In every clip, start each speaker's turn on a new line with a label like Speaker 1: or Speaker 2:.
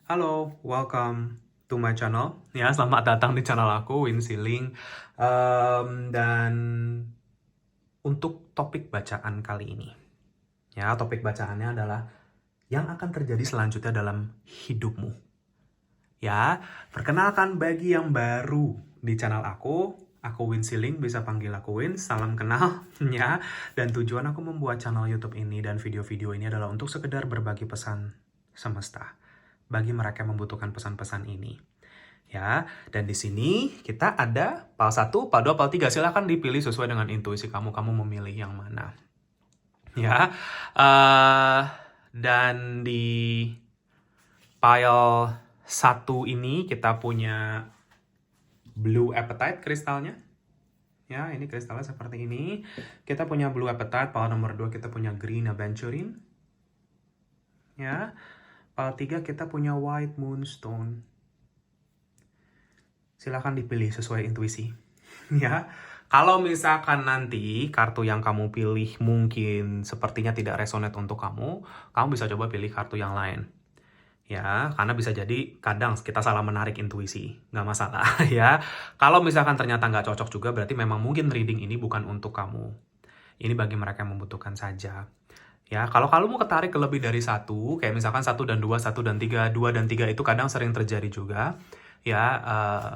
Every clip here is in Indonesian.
Speaker 1: Halo, welcome to my channel. Ya, selamat datang di channel aku, Win Siling. Dan untuk topik bacaan kali ini, ya, topik bacaannya adalah yang akan terjadi selanjutnya dalam hidupmu. Ya, perkenalkan bagi yang baru di channel aku Win Siling, bisa panggil aku Win, salam kenal, ya. Dan tujuan aku membuat channel YouTube ini dan video-video ini adalah untuk sekedar berbagi pesan semesta bagi mereka yang membutuhkan pesan-pesan ini. Ya, dan di sini kita ada PAL 1, PAL 2, PAL 3. Silahkan dipilih sesuai dengan intuisi kamu. Kamu memilih yang mana. Ya, dan di PAL 1 ini kita punya Blue Apatite kristalnya. Ya, ini kristalnya seperti ini. Kita punya Blue Apatite. PAL nomor 2 kita punya Green Aventurine. Ya, PAL 3 kita punya White Moonstone. Silahkan dipilih sesuai intuisi. Ya, kalau misalkan nanti kartu yang kamu pilih mungkin sepertinya tidak resonate untuk kamu bisa coba pilih kartu yang lain. Ya, karena bisa jadi kadang kita salah menarik intuisi, nggak masalah ya. Kalau misalkan ternyata nggak cocok juga, berarti memang mungkin reading ini bukan untuk kamu. Ini bagi mereka yang membutuhkan saja. Ya, kalau kamu mau ketarik ke lebih dari satu, kayak misalkan 1 dan 2, 1 dan 3, 2 dan 3 itu kadang sering terjadi juga. Ya,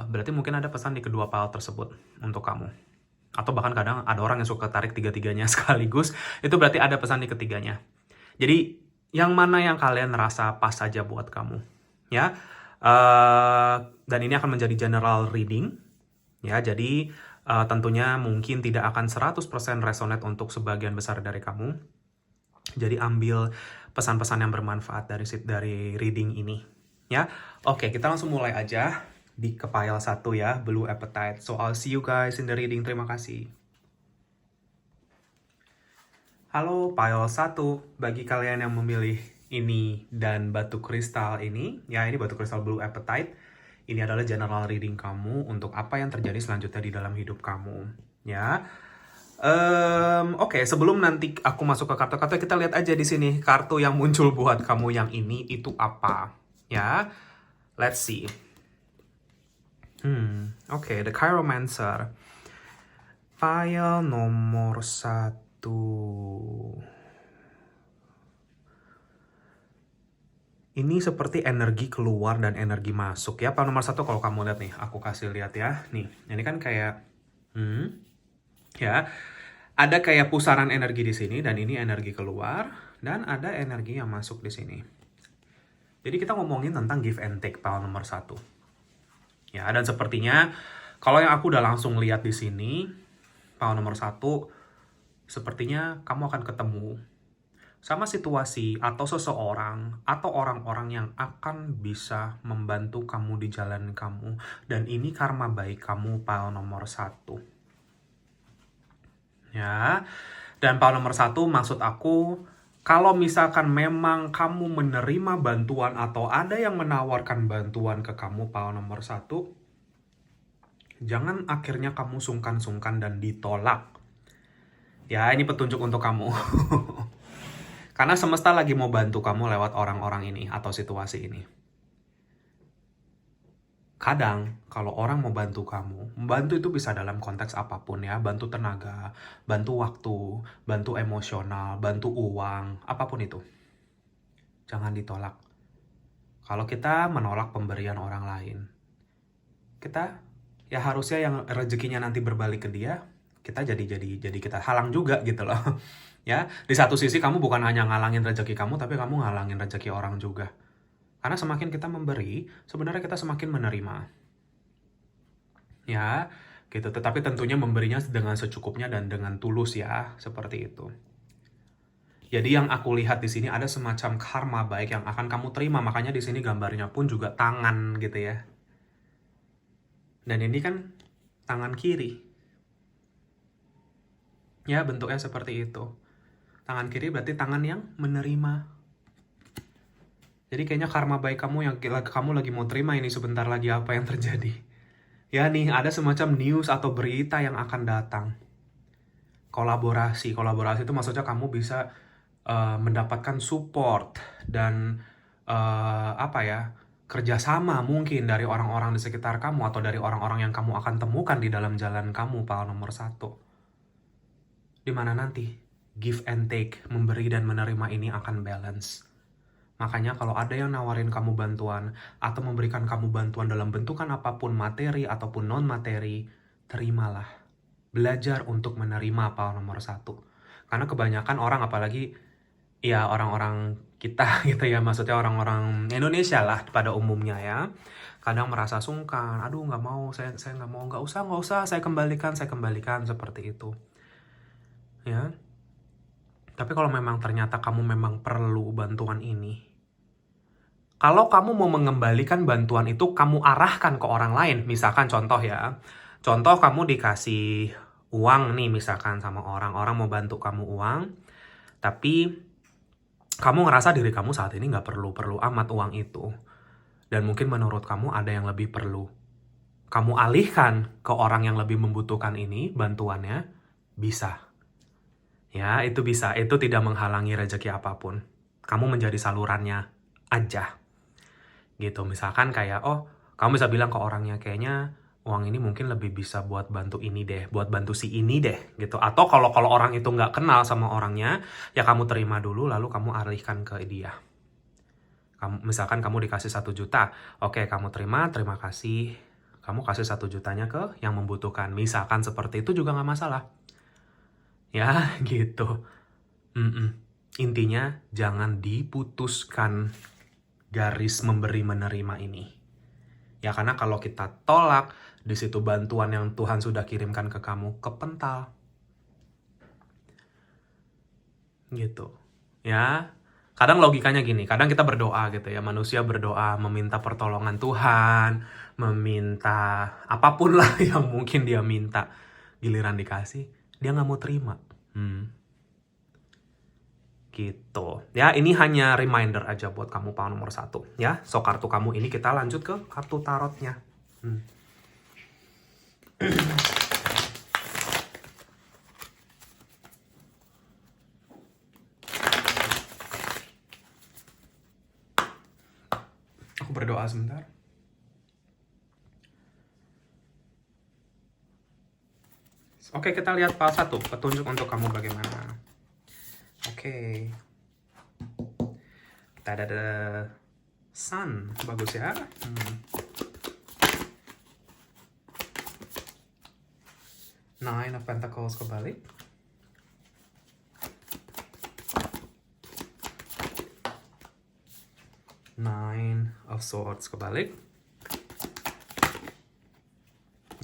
Speaker 1: berarti mungkin ada pesan di kedua PAL tersebut untuk kamu. Atau bahkan kadang ada orang yang suka tarik tiga-tiganya sekaligus, itu berarti ada pesan di ketiganya. Jadi, yang mana yang kalian rasa pas saja buat kamu. Ya, dan ini akan menjadi general reading. Ya, jadi tentunya mungkin tidak akan 100% resonate untuk sebagian besar dari kamu. Jadi ambil pesan-pesan yang bermanfaat dari reading ini. Ya, oke, kita langsung mulai aja di ke pile 1 ya, Blue Apatite. So I'll see you guys in the reading. Terima kasih. Halo pile 1, bagi kalian yang memilih ini dan batu kristal ini, ya ini batu kristal Blue Apatite. Ini adalah general reading kamu untuk apa yang terjadi selanjutnya di dalam hidup kamu. Ya, oke, sebelum nanti aku masuk ke kartu-kartu, kita lihat aja di sini kartu yang muncul buat kamu yang ini itu apa. Ya, let's see. Oke, The Chiromancer. File nomor 1. Ini seperti energi keluar dan energi masuk ya. File nomor 1 kalau kamu lihat nih, aku kasih lihat ya. Nih, ini kan kayak ya. Ada kayak pusaran energi di sini dan ini energi keluar dan ada energi yang masuk di sini. Jadi kita ngomongin tentang give and take file nomor 1. Ya, dan sepertinya kalau yang aku udah langsung lihat di sini file nomor 1, sepertinya kamu akan ketemu sama situasi atau seseorang atau orang-orang yang akan bisa membantu kamu di jalan kamu, dan ini karma baik kamu file nomor 1. Ya, dan file nomor 1 maksud aku, kalau misalkan memang kamu menerima bantuan atau ada yang menawarkan bantuan ke kamu file nomor 1, jangan akhirnya kamu sungkan-sungkan dan ditolak. Ya, ini petunjuk untuk kamu. Karena semesta lagi mau bantu kamu lewat orang-orang ini atau situasi ini. Kadang, kalau orang mau bantu kamu, membantu itu bisa dalam konteks apapun ya, bantu tenaga, bantu waktu, bantu emosional, bantu uang, apapun itu. Jangan ditolak. Kalau kita menolak pemberian orang lain, kita ya harusnya yang rezekinya nanti berbalik ke dia, kita jadi kita halang juga gitu loh. Ya, di satu sisi kamu bukan hanya ngalangin rezeki kamu, tapi kamu ngalangin rezeki orang juga. Karena semakin kita memberi, sebenarnya kita semakin menerima. Ya, gitu. Tetapi tentunya memberinya dengan secukupnya dan dengan tulus ya, seperti itu. Jadi yang aku lihat di sini ada semacam karma baik yang akan kamu terima, makanya di sini gambarnya pun juga tangan gitu ya. Dan ini kan tangan kiri. Ya, bentuknya seperti itu. Tangan kiri berarti tangan yang menerima. Jadi kayaknya karma baik kamu yang kamu lagi mau terima ini sebentar lagi apa yang terjadi. Ya nih, ada semacam news atau berita yang akan datang. Kolaborasi itu maksudnya kamu bisa mendapatkan support dan kerjasama mungkin dari orang-orang di sekitar kamu atau dari orang-orang yang kamu akan temukan di dalam jalan kamu, power nomor 1. Dimana nanti give and take, memberi dan menerima ini akan balance. Makanya kalau ada yang nawarin kamu bantuan atau memberikan kamu bantuan dalam bentukan apapun, materi ataupun non-materi, terimalah. Belajar untuk menerima power nomor 1. Karena kebanyakan orang, apalagi ya orang-orang kita gitu ya, maksudnya orang-orang Indonesia lah pada umumnya ya, kadang merasa sungkan, aduh nggak mau, saya nggak mau, nggak usah, saya kembalikan seperti itu ya. Tapi kalau memang ternyata kamu memang perlu bantuan ini, kalau kamu mau mengembalikan bantuan itu, kamu arahkan ke orang lain. Misalkan contoh kamu dikasih uang nih misalkan sama orang mau bantu kamu uang, tapi kamu ngerasa diri kamu saat ini nggak perlu amat uang itu. Dan mungkin menurut kamu ada yang lebih perlu. Kamu alihkan ke orang yang lebih membutuhkan ini, bantuannya, bisa. Ya, itu bisa. Itu tidak menghalangi rezeki apapun. Kamu menjadi salurannya aja. Gitu, misalkan kayak, kamu bisa bilang ke orangnya, kayaknya uang ini mungkin lebih bisa buat bantu ini deh, buat bantu si ini deh, gitu. Atau kalau orang itu nggak kenal sama orangnya, ya kamu terima dulu, lalu kamu alihkan ke dia. Misalkan kamu dikasih 1 juta, oke kamu terima kasih, kamu kasih 1 jutanya ke yang membutuhkan. Misalkan seperti itu juga nggak masalah. Ya, gitu. Intinya, jangan diputuskan garis memberi menerima ini. Ya, karena kalau kita tolak, di situ bantuan yang Tuhan sudah kirimkan ke kamu kepental. Gitu. Ya, kadang logikanya gini, kadang kita berdoa gitu ya, manusia berdoa meminta pertolongan Tuhan, meminta apapun lah yang mungkin dia minta. Giliran dikasih, dia nggak mau terima. Gitu. Ya, ini hanya reminder aja buat kamu power nomor 1. Ya, so kartu kamu ini kita lanjut ke kartu tarotnya. Aku berdoa sebentar. Oke, kita lihat power 1. Petunjuk untuk kamu bagaimana. Oke. Kita ada Sun. Bagus ya. Nine of Pentacles kebalik. Nine of Swords kebalik.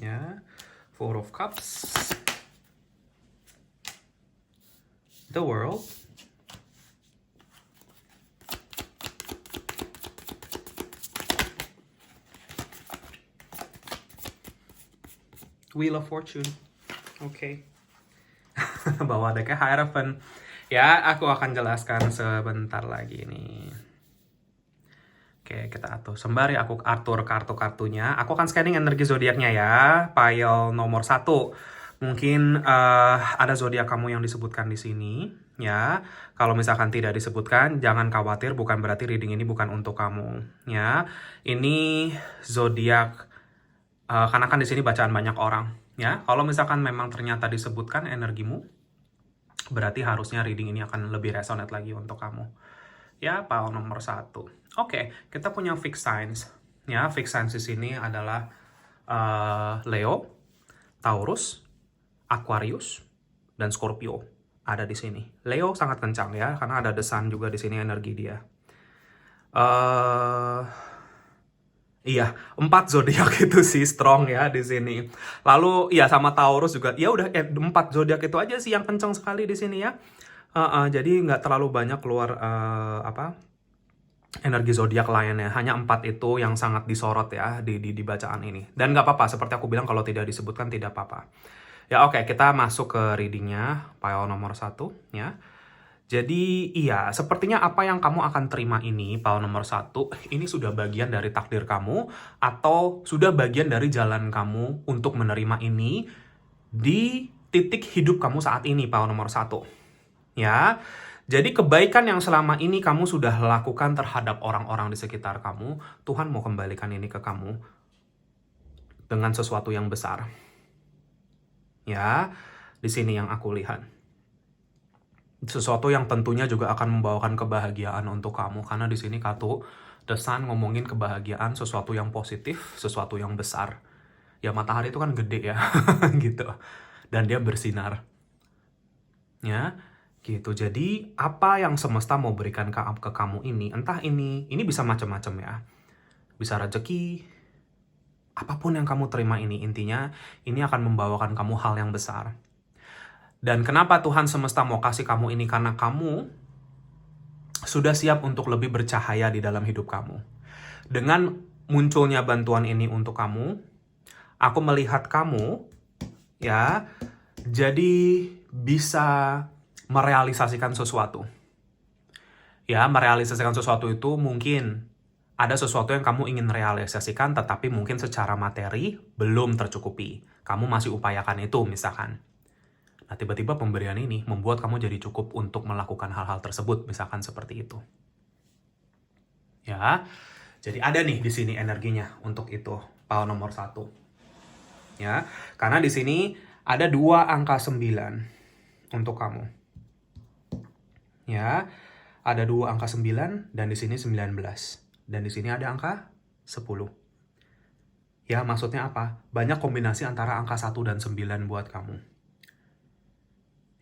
Speaker 1: Ya. Four of Cups. The World. Wheel of Fortune. Oke. Bawah decknya Hierophant. Ya, aku akan jelaskan sebentar lagi nih. Oke, kita atur. Sembari aku atur kartu-kartunya, aku akan scanning energi zodiaknya ya. Pile nomor 1. Mungkin ada zodiak kamu yang disebutkan di sini, ya. Kalau misalkan tidak disebutkan, jangan khawatir, bukan berarti reading ini bukan untuk kamu, ya. Ini zodiak, karena kan di sini bacaan banyak orang, ya. Kalau misalkan memang ternyata disebutkan energimu, berarti harusnya reading ini akan lebih resonate lagi untuk kamu. Ya, power nomor 1. Oke, kita punya fixed signs. Ya, fixed signs di sini adalah Leo, Taurus, Aquarius, dan Scorpio ada di sini. Leo sangat kencang ya, karena ada the sun juga di sini energi dia. Iya, 4 zodiak itu sih strong ya di sini. Lalu ya sama Taurus juga. Ya udah 4 zodiak itu aja sih yang kencang sekali di sini ya. Jadi nggak terlalu banyak keluar energi zodiak lainnya. Hanya 4 itu yang sangat disorot ya di bacaan ini. Dan nggak apa-apa, seperti aku bilang, kalau tidak disebutkan tidak apa-apa. Ya oke, kita masuk ke readingnya, pile nomor 1 ya. Jadi iya, sepertinya apa yang kamu akan terima ini, pile nomor 1, ini sudah bagian dari takdir kamu, atau sudah bagian dari jalan kamu untuk menerima ini di titik hidup kamu saat ini, pile nomor 1. Ya, Jadi kebaikan yang selama ini kamu sudah lakukan terhadap orang-orang di sekitar kamu, Tuhan mau kembalikan ini ke kamu dengan sesuatu yang besar. Ya, di sini yang aku lihat. Sesuatu yang tentunya juga akan membawakan kebahagiaan untuk kamu, karena di sini kartu The Sun ngomongin kebahagiaan, sesuatu yang positif, sesuatu yang besar. Ya matahari itu kan gede ya, gitu. Dan dia bersinar. Ya, gitu. Jadi apa yang semesta mau berikan ke kamu ini, entah ini bisa macam-macam ya. Bisa rezeki, apapun yang kamu terima ini, intinya ini akan membawakan kamu hal yang besar. Dan kenapa Tuhan semesta mau kasih kamu ini? Karena kamu sudah siap untuk lebih bercahaya di dalam hidup kamu. Dengan munculnya bantuan ini untuk kamu, aku melihat kamu ya jadi bisa merealisasikan sesuatu. Ya, merealisasikan sesuatu itu mungkin ada sesuatu yang kamu ingin realisasikan, tetapi mungkin secara materi belum tercukupi. Kamu masih upayakan itu, misalkan. Nah, tiba-tiba pemberian ini membuat kamu jadi cukup untuk melakukan hal-hal tersebut, misalkan seperti itu. Ya, jadi ada nih di sini energinya untuk itu, power nomor 1. Ya, karena di sini ada 2 angka 9 untuk kamu. Ya, ada 2 angka 9 dan di sini 19. Dan di sini ada angka 10. Ya, maksudnya apa? Banyak kombinasi antara angka 1 dan 9 buat kamu.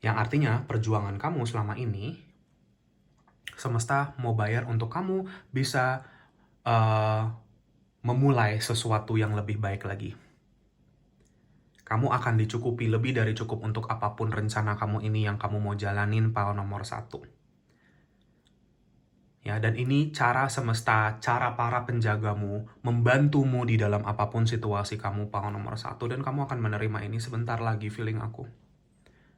Speaker 1: Yang artinya perjuangan kamu selama ini, semesta mau bayar untuk kamu bisa memulai sesuatu yang lebih baik lagi. Kamu akan dicukupi lebih dari cukup untuk apapun rencana kamu ini yang kamu mau jalanin, power nomor 1. Ya, dan ini cara semesta, cara para penjagamu, membantumu di dalam apapun situasi kamu, power nomor 1. Dan kamu akan menerima ini sebentar lagi, feeling aku.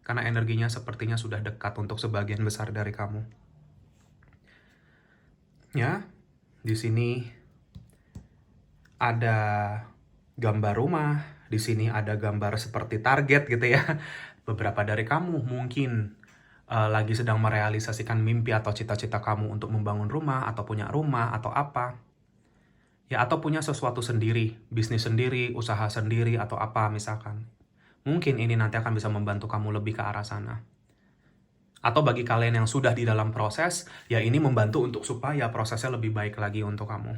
Speaker 1: Karena energinya sepertinya sudah dekat untuk sebagian besar dari kamu. Ya, di sini ada gambar rumah, di sini ada gambar seperti target gitu ya. Beberapa dari kamu mungkin lagi sedang merealisasikan mimpi atau cita-cita kamu untuk membangun rumah, atau punya rumah, atau apa. Ya, atau punya sesuatu sendiri, bisnis sendiri, usaha sendiri, atau apa misalkan. Mungkin ini nanti akan bisa membantu kamu lebih ke arah sana. Atau bagi kalian yang sudah di dalam proses, ya ini membantu untuk supaya prosesnya lebih baik lagi untuk kamu.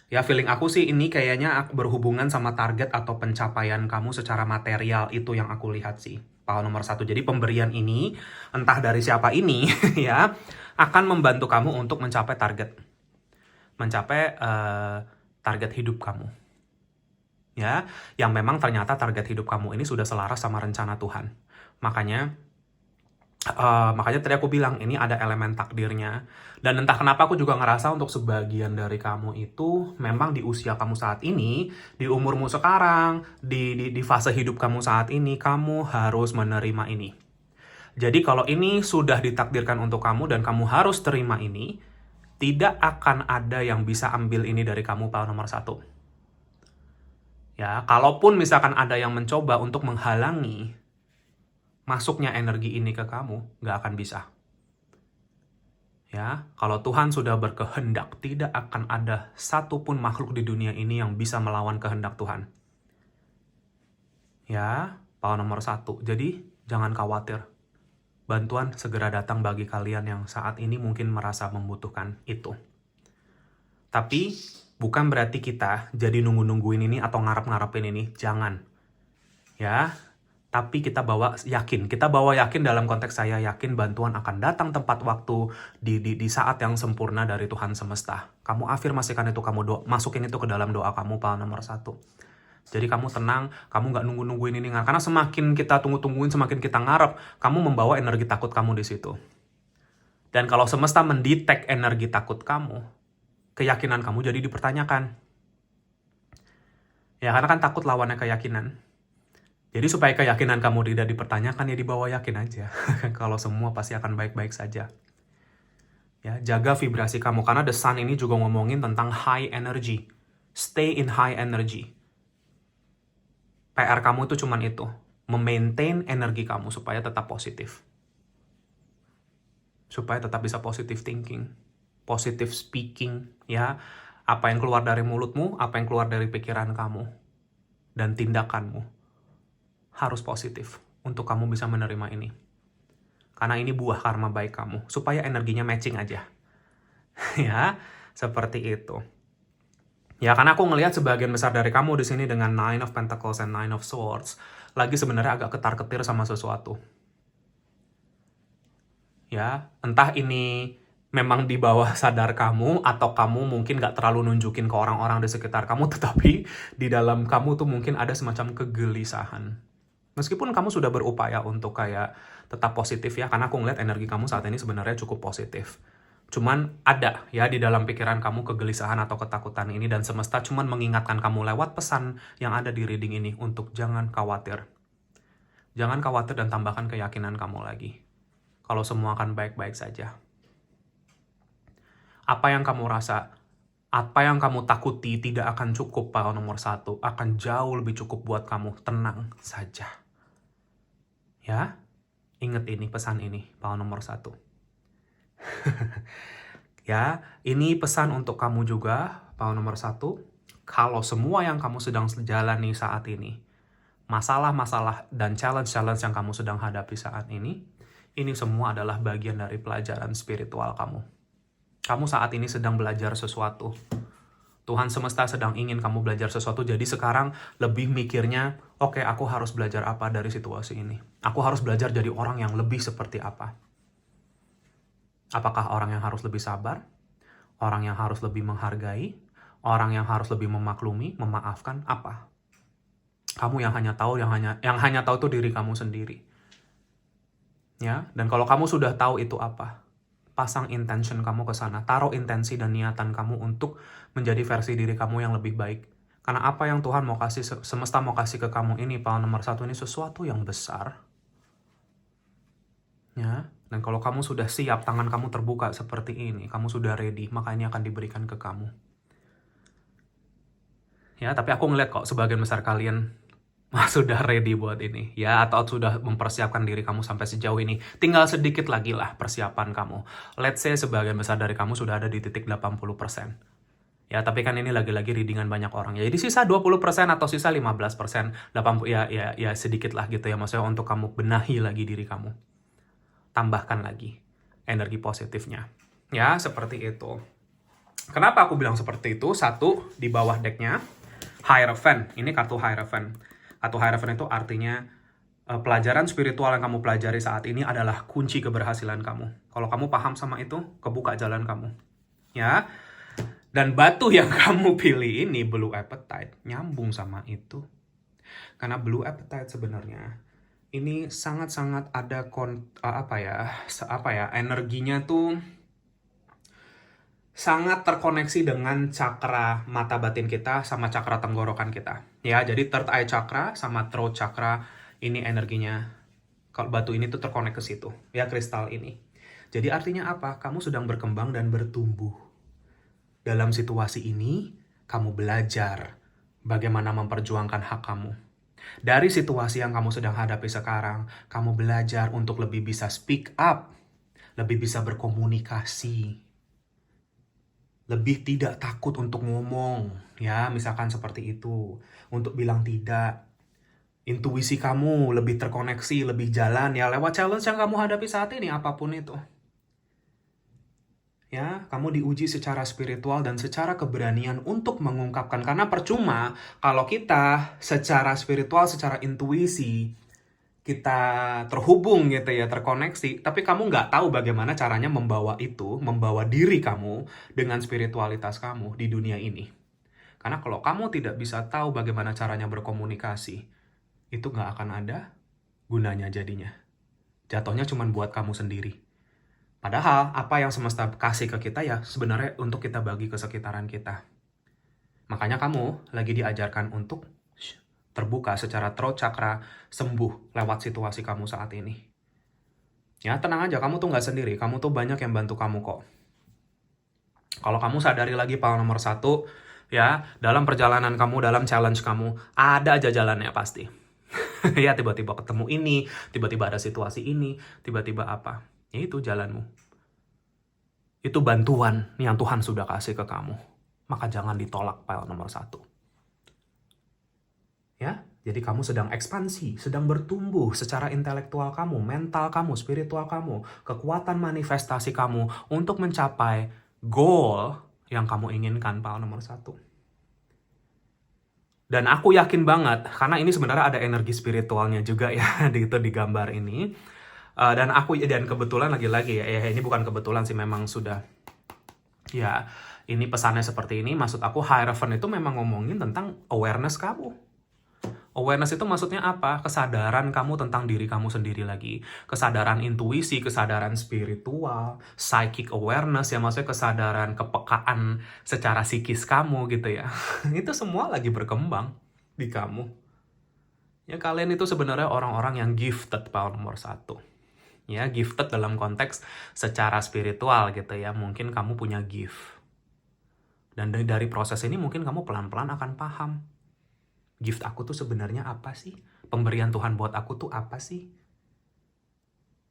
Speaker 1: Ya, feeling aku sih ini kayaknya berhubungan sama target atau pencapaian kamu secara material, itu yang aku lihat sih. Power nomor 1. Jadi pemberian ini, entah dari siapa ini, ya, akan membantu kamu untuk mencapai target. Mencapai target hidup kamu. Ya, yang memang ternyata target hidup kamu ini sudah selaras sama rencana Tuhan. Makanya tadi aku bilang ini ada elemen takdirnya. Dan entah kenapa aku juga ngerasa untuk sebagian dari kamu itu memang di usia kamu saat ini, di umurmu sekarang, di fase hidup kamu saat ini, kamu harus menerima ini. Jadi kalau ini sudah ditakdirkan untuk kamu dan kamu harus terima ini, tidak akan ada yang bisa ambil ini dari kamu, power nomor 1. Ya, kalaupun misalkan ada yang mencoba untuk menghalangi masuknya energi ini ke kamu, nggak akan bisa. Ya, kalau Tuhan sudah berkehendak, tidak akan ada satupun makhluk di dunia ini yang bisa melawan kehendak Tuhan. Ya, power nomor 1. Jadi, jangan khawatir. Bantuan segera datang bagi kalian yang saat ini mungkin merasa membutuhkan itu. Tapi, bukan berarti kita jadi nunggu-nungguin ini atau ngarep-ngarepin ini. Jangan. Ya, tapi kita bawa yakin dalam konteks saya yakin bantuan akan datang tepat waktu di saat yang sempurna dari Tuhan semesta. Kamu afirmasikan itu, kamu masukin itu ke dalam doa kamu, power nomor 1. Jadi kamu tenang, kamu nggak nunggu-nungguin ini, karena semakin kita tunggu-tungguin, semakin kita ngarep, kamu membawa energi takut kamu di situ. Dan kalau semesta mendetek energi takut kamu, keyakinan kamu jadi dipertanyakan. Ya, karena kan takut lawannya keyakinan. Jadi supaya keyakinan kamu tidak dipertanyakan, ya dibawa yakin aja. Kalau semua pasti akan baik-baik saja. Ya, jaga vibrasi kamu. Karena The Sun ini juga ngomongin tentang high energy. Stay in high energy. PR kamu itu cuman itu. Memaintain energi kamu supaya tetap positif. supaya tetap bisa positive thinking, positive speaking, ya. Apa yang keluar dari mulutmu, apa yang keluar dari pikiran kamu, dan tindakanmu harus positif untuk kamu bisa menerima ini. Karena ini buah karma baik kamu, supaya energinya matching aja. Ya, seperti itu. Ya, karena aku ngelihat sebagian besar dari kamu di sini dengan Nine of Pentacles and Nine of Swords lagi sebenarnya agak ketar-ketir sama sesuatu. Ya, entah ini memang di bawah sadar kamu atau kamu mungkin gak terlalu nunjukin ke orang-orang di sekitar kamu, tetapi di dalam kamu tuh mungkin ada semacam kegelisahan. Meskipun kamu sudah berupaya untuk kayak tetap positif ya, karena aku ngeliat energi kamu saat ini sebenarnya cukup positif. Cuman ada ya di dalam pikiran kamu kegelisahan atau ketakutan ini, dan semesta cuman mengingatkan kamu lewat pesan yang ada di reading ini untuk jangan khawatir. Jangan khawatir dan tambahkan keyakinan kamu lagi. Kalau semua akan baik-baik saja. Apa yang kamu rasa, apa yang kamu takuti tidak akan cukup pahlawan nomor 1, akan jauh lebih cukup buat kamu. Tenang saja. Ya, ingat ini, pesan ini, pahlawan nomor 1. Ya, ini pesan untuk kamu juga, pahlawan nomor 1. Kalau semua yang kamu sedang jalani saat ini, masalah-masalah dan challenge-challenge yang kamu sedang hadapi saat ini semua adalah bagian dari pelajaran spiritual kamu. Kamu saat ini sedang belajar sesuatu. Tuhan semesta sedang ingin kamu belajar sesuatu, jadi sekarang lebih mikirnya, oke, aku harus belajar apa dari situasi ini? Aku harus belajar jadi orang yang lebih seperti apa? Apakah orang yang harus lebih sabar? Orang yang harus lebih menghargai? Orang yang harus lebih memaklumi, memaafkan? Apa? Kamu yang hanya tahu, yang hanya tahu itu diri kamu sendiri. Ya, dan kalau kamu sudah tahu itu apa, pasang intention kamu ke sana, taruh intensi dan niatan kamu untuk menjadi versi diri kamu yang lebih baik. Karena apa yang Tuhan mau kasih, semesta mau kasih ke kamu ini, pahlawan nomor 1 ini sesuatu yang besar. Ya, dan kalau kamu sudah siap, tangan kamu terbuka seperti ini, kamu sudah ready, maka ini akan diberikan ke kamu. Ya, tapi aku ngeliat kok sebagian besar kalian sudah ready buat ini, ya, atau sudah mempersiapkan diri kamu sampai sejauh ini. Tinggal sedikit lagi lah persiapan kamu. Let's say sebagian besar dari kamu sudah ada di titik 80%. Ya, tapi kan ini lagi-lagi readingan banyak orang. Ya, jadi sisa 20% atau sisa 15%, 80 ya sedikit lah gitu ya, maksudnya untuk kamu benahi lagi diri kamu. Tambahkan lagi energi positifnya. Ya, seperti itu. Kenapa aku bilang seperti itu? 1, di bawah decknya Hierophant. Ini kartu Hierophant. Kartu Hierophant itu artinya pelajaran spiritual yang kamu pelajari saat ini adalah kunci keberhasilan kamu. Kalau kamu paham sama itu, kebuka jalan kamu. Ya. Dan batu yang kamu pilih ini, Blue Apatite, nyambung sama itu. Karena Blue Apatite sebenarnya ini sangat-sangat ada energinya tuh sangat terkoneksi dengan cakra mata batin kita sama cakra tenggorokan kita. Ya, jadi third eye chakra sama throat chakra ini energinya. Kalau batu ini tuh terkonek ke situ, ya, kristal ini. Jadi artinya apa? Kamu sedang berkembang dan bertumbuh. Dalam situasi ini, kamu belajar bagaimana memperjuangkan hak kamu. Dari situasi yang kamu sedang hadapi sekarang, kamu belajar untuk lebih bisa speak up, lebih bisa berkomunikasi, lebih tidak takut untuk ngomong, ya, misalkan seperti itu. Untuk bilang tidak. Intuisi kamu lebih terkoneksi, lebih jalan, ya, lewat challenge yang kamu hadapi saat ini, apapun itu. Ya, kamu diuji secara spiritual dan secara keberanian untuk mengungkapkan. Karena percuma kalau kita secara spiritual, secara intuisi, kita terhubung gitu ya, terkoneksi, tapi kamu nggak tahu bagaimana caranya membawa diri kamu dengan spiritualitas kamu di dunia ini. Karena kalau kamu tidak bisa tahu bagaimana caranya berkomunikasi, itu nggak akan ada gunanya jadinya. Jatuhnya cuma buat kamu sendiri. Padahal apa yang semesta kasih ke kita ya sebenarnya untuk kita bagi ke sekitaran kita. Makanya kamu lagi diajarkan untuk terbuka secara throat chakra, sembuh lewat situasi kamu saat ini. Ya, tenang aja, kamu tuh nggak sendiri. Kamu tuh banyak yang bantu kamu kok. Kalau kamu sadari lagi pahlawan nomor 1, ya, dalam perjalanan kamu, dalam challenge kamu, ada aja jalannya pasti. Ya, tiba-tiba ketemu ini, tiba-tiba ada situasi ini, tiba-tiba apa. Ya, itu jalanmu. Itu bantuan yang Tuhan sudah kasih ke kamu. Maka jangan ditolak file nomor 1. Ya, jadi kamu sedang ekspansi, sedang bertumbuh secara intelektual kamu, mental kamu, spiritual kamu, kekuatan manifestasi kamu untuk mencapai goal yang kamu inginkan, file nomor 1. Dan aku yakin banget, karena ini sebenarnya ada energi spiritualnya juga ya di gambar ini. Dan kebetulan lagi-lagi ya, ini bukan kebetulan sih, memang sudah, ya ini pesannya seperti ini. Maksud aku Hierophant itu memang ngomongin tentang awareness kamu. Awareness itu maksudnya apa? Kesadaran kamu tentang diri kamu sendiri lagi. Kesadaran intuisi, kesadaran spiritual, psychic awareness, ya maksudnya kesadaran kepekaan secara psikis kamu gitu ya. Itu semua lagi berkembang di kamu. Ya kalian itu sebenarnya orang-orang yang gifted, power nomor 1. Ya, gifted dalam konteks secara spiritual gitu ya. Mungkin kamu punya gift. Dan dari proses ini mungkin kamu pelan-pelan akan paham. Gift aku tuh sebenarnya apa sih? Pemberian Tuhan buat aku tuh apa sih?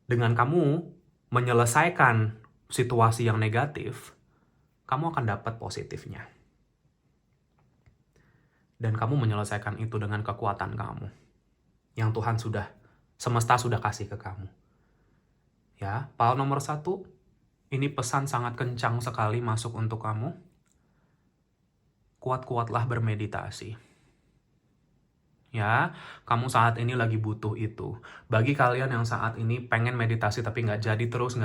Speaker 1: Dengan kamu menyelesaikan situasi yang negatif, kamu akan dapat positifnya. Dan kamu menyelesaikan itu dengan kekuatan kamu. Yang Tuhan semesta sudah kasih ke kamu. Ya, file nomor 1, ini pesan sangat kencang sekali masuk untuk kamu. Kuat-kuatlah bermeditasi. Ya, kamu saat ini lagi butuh itu. Bagi kalian yang saat ini pengen meditasi tapi nggak jadi terus,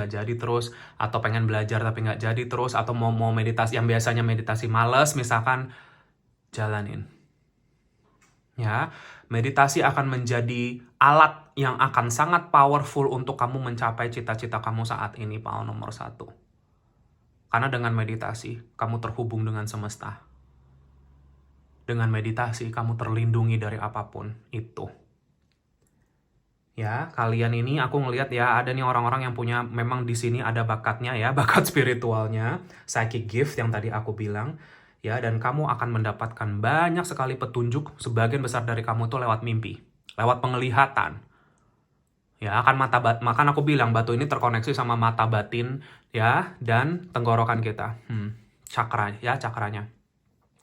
Speaker 1: atau pengen belajar tapi nggak jadi terus, atau mau meditasi yang biasanya meditasi males, misalkan, jalanin. Ya, meditasi akan menjadi alat yang akan sangat powerful untuk kamu mencapai cita-cita kamu saat ini, file nomor 1. Karena dengan meditasi, kamu terhubung dengan semesta. Dengan meditasi, kamu terlindungi dari apapun itu. Ya, kalian ini aku ngelihat ya, ada nih orang-orang yang punya, memang di sini ada bakatnya ya, bakat spiritualnya, psychic gift yang tadi aku bilang. Ya, dan kamu akan mendapatkan banyak sekali petunjuk, sebagian besar dari kamu tuh lewat mimpi, lewat penglihatan. Ya, makan aku bilang batu ini terkoneksi sama mata batin ya, dan tenggorokan kita. Cakra ya, cakranya.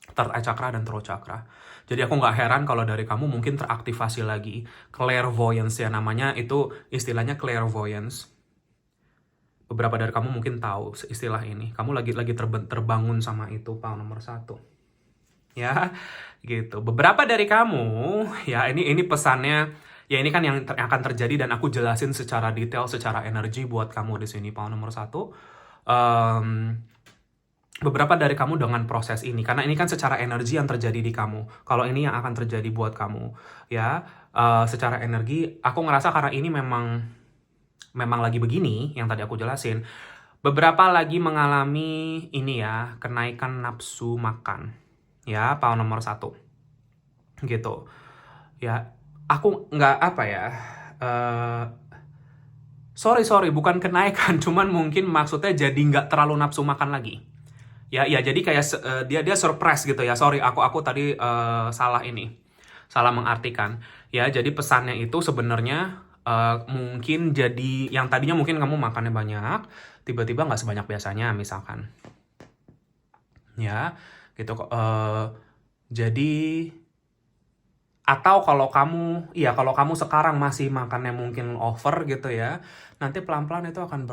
Speaker 1: Third eye chakra dan throat chakra. Jadi aku nggak heran kalau dari kamu mungkin teraktivasi lagi. Clairvoyance ya namanya, itu istilahnya clairvoyance. Beberapa dari kamu mungkin tahu istilah ini. Kamu lagi terbangun sama itu, file nomor 1. Ya, gitu. Beberapa dari kamu, ya ini pesannya, ya ini kan yang akan terjadi dan aku jelasin secara detail, secara energi buat kamu di sini, file nomor 1. Beberapa dari kamu dengan proses ini, karena ini kan secara energi yang terjadi di kamu. Kalau ini yang akan terjadi buat kamu, ya secara energi, aku ngerasa karena ini memang lagi begini, yang tadi aku jelasin. Beberapa lagi mengalami ini ya, kenaikan nafsu makan, ya file nomor 1, gitu. Ya, aku nggak apa ya. Sorry, bukan kenaikan, cuman mungkin maksudnya jadi nggak terlalu nafsu makan lagi. Ya, jadi kayak dia surprise gitu ya. Sorry, aku tadi salah mengartikan. Ya, jadi pesannya itu sebenarnya mungkin jadi yang tadinya mungkin kamu makannya banyak, tiba-tiba nggak sebanyak biasanya, misalkan. Ya, gitu. Jadi atau kalau kamu sekarang masih makannya mungkin over gitu ya, nanti pelan-pelan itu akan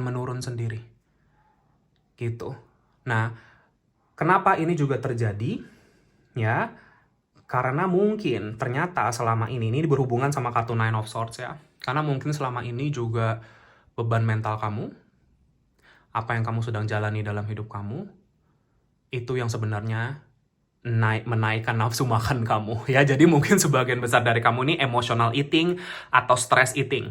Speaker 1: menurun sendiri. Gitu. Nah, kenapa ini juga terjadi? Ya, karena mungkin ternyata selama ini berhubungan sama kartu Nine of Swords ya. Karena mungkin selama ini juga beban mental kamu, apa yang kamu sedang jalani dalam hidup kamu, itu yang sebenarnya menaikkan nafsu makan kamu. Ya, jadi mungkin sebagian besar dari kamu ini emotional eating atau stress eating.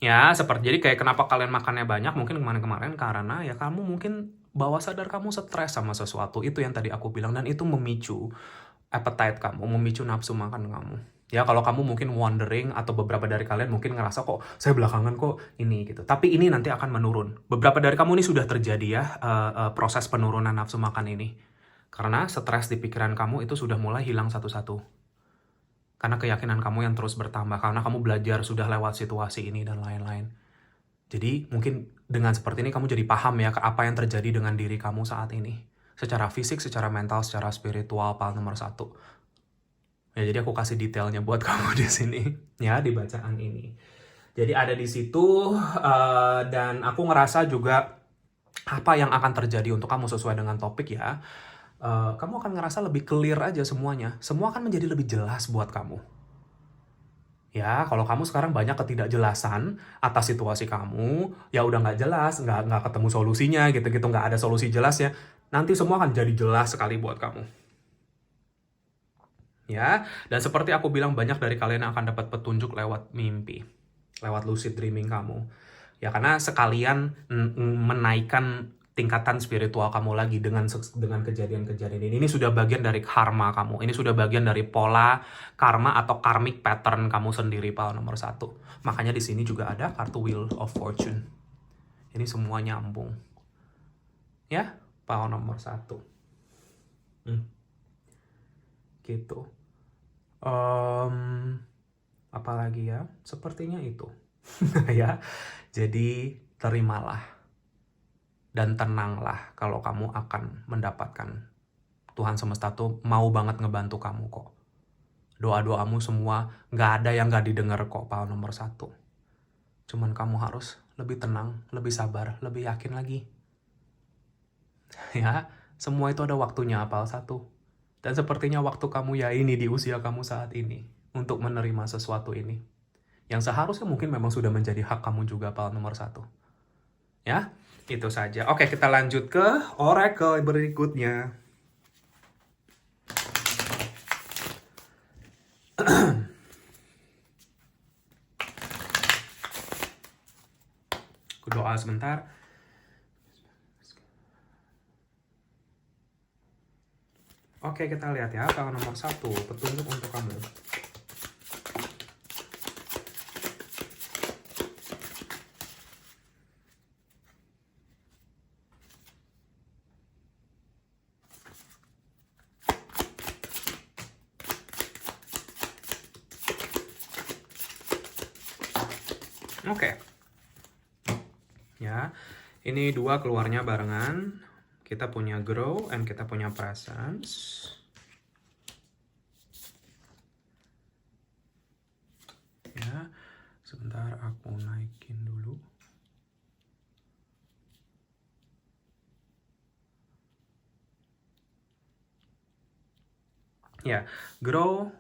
Speaker 1: Ya, jadi kayak kenapa kalian makannya banyak mungkin kemarin-kemarin karena ya kamu mungkin bawah sadar kamu stres sama sesuatu, itu yang tadi aku bilang, dan itu memicu appetite kamu, memicu nafsu makan kamu. Ya, kalau kamu mungkin wondering, atau beberapa dari kalian mungkin ngerasa kok saya belakangan kok ini gitu. Tapi ini nanti akan menurun. Beberapa dari kamu ini sudah terjadi ya proses penurunan nafsu makan ini. Karena stres di pikiran kamu itu sudah mulai hilang satu-satu. Karena keyakinan kamu yang terus bertambah, karena kamu belajar sudah lewat situasi ini dan lain-lain. Jadi mungkin dengan seperti ini kamu jadi paham ya ke apa yang terjadi dengan diri kamu saat ini. Secara fisik, secara mental, secara spiritual, pal nomor 1. Ya, jadi aku kasih detailnya buat kamu di sini ya di bacaan ini. Jadi ada di situ dan aku ngerasa juga apa yang akan terjadi untuk kamu sesuai dengan topik ya. Kamu akan ngerasa lebih clear aja semuanya. Semua akan menjadi lebih jelas buat kamu. Ya, kalau kamu sekarang banyak ketidakjelasan atas situasi kamu, ya udah nggak jelas, nggak ketemu solusinya gitu-gitu, nggak ada solusi jelasnya. Nanti semua akan jadi jelas sekali buat kamu. Ya, dan seperti aku bilang, banyak dari kalian yang akan dapat petunjuk lewat mimpi, lewat lucid dreaming kamu. Ya, karena sekalian menaikkan tingkatan spiritual kamu lagi dengan kejadian-kejadian ini. Ini sudah bagian dari karma kamu. Ini sudah bagian dari pola karma atau karmic pattern kamu sendiri, pal nomor 1. Makanya di sini juga ada kartu Wheel of Fortune. Ini semua nyambung. Ya, pal nomor 1. Gitu. Apalagi ya? Sepertinya itu. Ya, jadi terimalah. Dan tenanglah kalau kamu akan mendapatkan. Tuhan semesta tuh mau banget ngebantu kamu kok. Doa-doamu semua gak ada yang gak didengar kok, pal nomor 1. Cuman kamu harus lebih tenang, lebih sabar, lebih yakin lagi. Ya, semua itu ada waktunya, pal 1. Dan sepertinya waktu kamu ya ini di usia kamu saat ini untuk menerima sesuatu ini. Yang seharusnya mungkin memang sudah menjadi hak kamu juga, pal nomor 1. Ya, itu saja. Oke, kita lanjut ke oracle berikutnya. Aku doa sebentar. Oke, kita lihat ya, pal nomor 1, petunjuk untuk kamu. Oke. Ya, ini 2 keluarnya barengan. Kita punya grow and kita punya presence. Ya, sebentar aku naikin dulu. Ya, grow,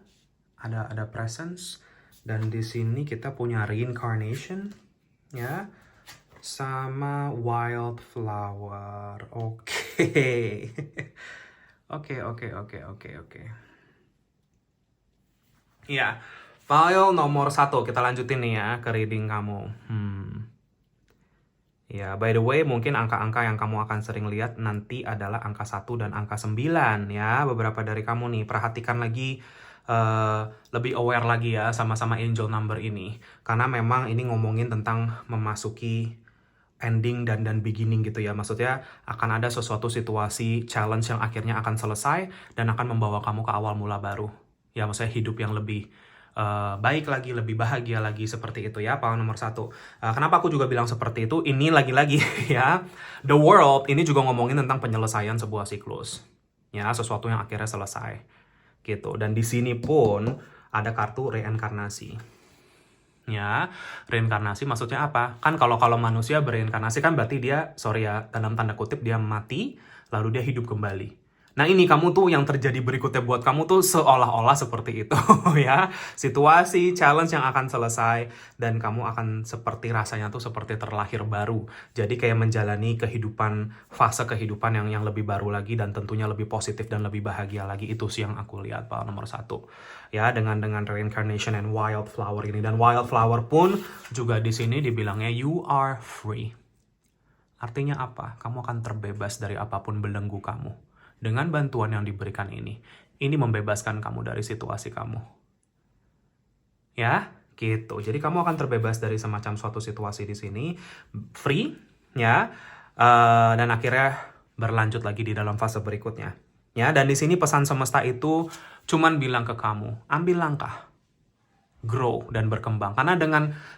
Speaker 1: ada presence. Dan di sini kita punya reincarnation, ya, sama wildflower. Oke. Oke. Ya, file nomor 1 kita lanjutin nih ya ke reading kamu. Ya, by the way, mungkin angka-angka yang kamu akan sering lihat nanti adalah angka 1 dan angka 9 ya. Beberapa dari kamu nih, perhatikan lagi, lebih aware lagi ya sama-sama angel number ini. Karena memang ini ngomongin tentang memasuki ending dan beginning gitu ya. Maksudnya akan ada sesuatu situasi challenge yang akhirnya akan selesai dan akan membawa kamu ke awal mula baru. Ya, maksudnya hidup yang lebih baik lagi, lebih bahagia lagi, seperti itu ya, pal nomor 1. Kenapa aku juga bilang seperti itu? Ini lagi-lagi ya, the world ini juga ngomongin tentang penyelesaian sebuah siklus. Ya, sesuatu yang akhirnya selesai. Gitu. Dan di sini pun ada kartu reinkarnasi. Ya, reinkarnasi maksudnya apa? Kan kalau manusia bereinkarnasi kan berarti dia, sorry ya, dalam tanda kutip dia mati, lalu dia hidup kembali. Nah, ini kamu tuh yang terjadi berikutnya buat kamu tuh seolah-olah seperti itu ya. Situasi, challenge yang akan selesai dan kamu akan seperti rasanya tuh seperti terlahir baru. Jadi kayak menjalani kehidupan, fase kehidupan yang lebih baru lagi dan tentunya lebih positif dan lebih bahagia lagi. Itu sih yang aku lihat, Pak, nomor 1. Ya, dengan reincarnation and wildflower ini. Dan wildflower pun juga di sini dibilangnya you are free. Artinya apa? Kamu akan terbebas dari apapun belenggu kamu. Dengan bantuan yang diberikan ini membebaskan kamu dari situasi kamu. Ya, gitu. Jadi kamu akan terbebas dari semacam suatu situasi di sini, free, ya, dan akhirnya berlanjut lagi di dalam fase berikutnya. Ya, dan di sini pesan semesta itu cuman bilang ke kamu, ambil langkah, grow dan berkembang. Karena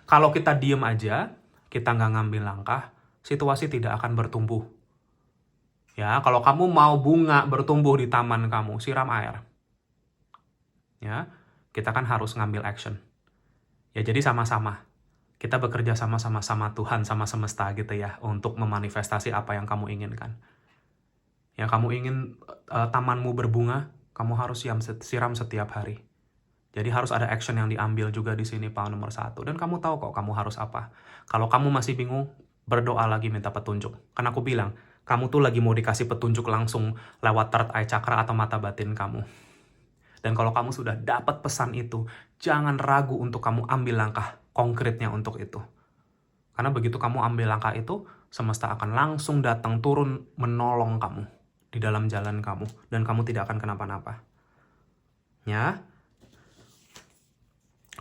Speaker 1: kalau kita diem aja, kita nggak ngambil langkah, situasi tidak akan bertumbuh. Ya, kalau kamu mau bunga bertumbuh di taman kamu, siram air. Ya, kita kan harus ngambil action. Ya, jadi sama-sama. Kita bekerja sama-sama Tuhan, sama semesta gitu ya, untuk memanifestasi apa yang kamu inginkan. Ya, kamu ingin tamanmu berbunga, kamu harus siram setiap hari. Jadi harus ada action yang diambil juga di sini, power nomor 1. Dan kamu tahu kok kamu harus apa. Kalau kamu masih bingung, berdoa lagi minta petunjuk. Kan aku bilang, kamu tuh lagi mau dikasih petunjuk langsung lewat third eye chakra atau mata batin kamu. Dan kalau kamu sudah dapat pesan itu, jangan ragu untuk kamu ambil langkah konkretnya untuk itu. Karena begitu kamu ambil langkah itu, semesta akan langsung datang turun menolong kamu di dalam jalan kamu. Dan kamu tidak akan kenapa-napa. Ya,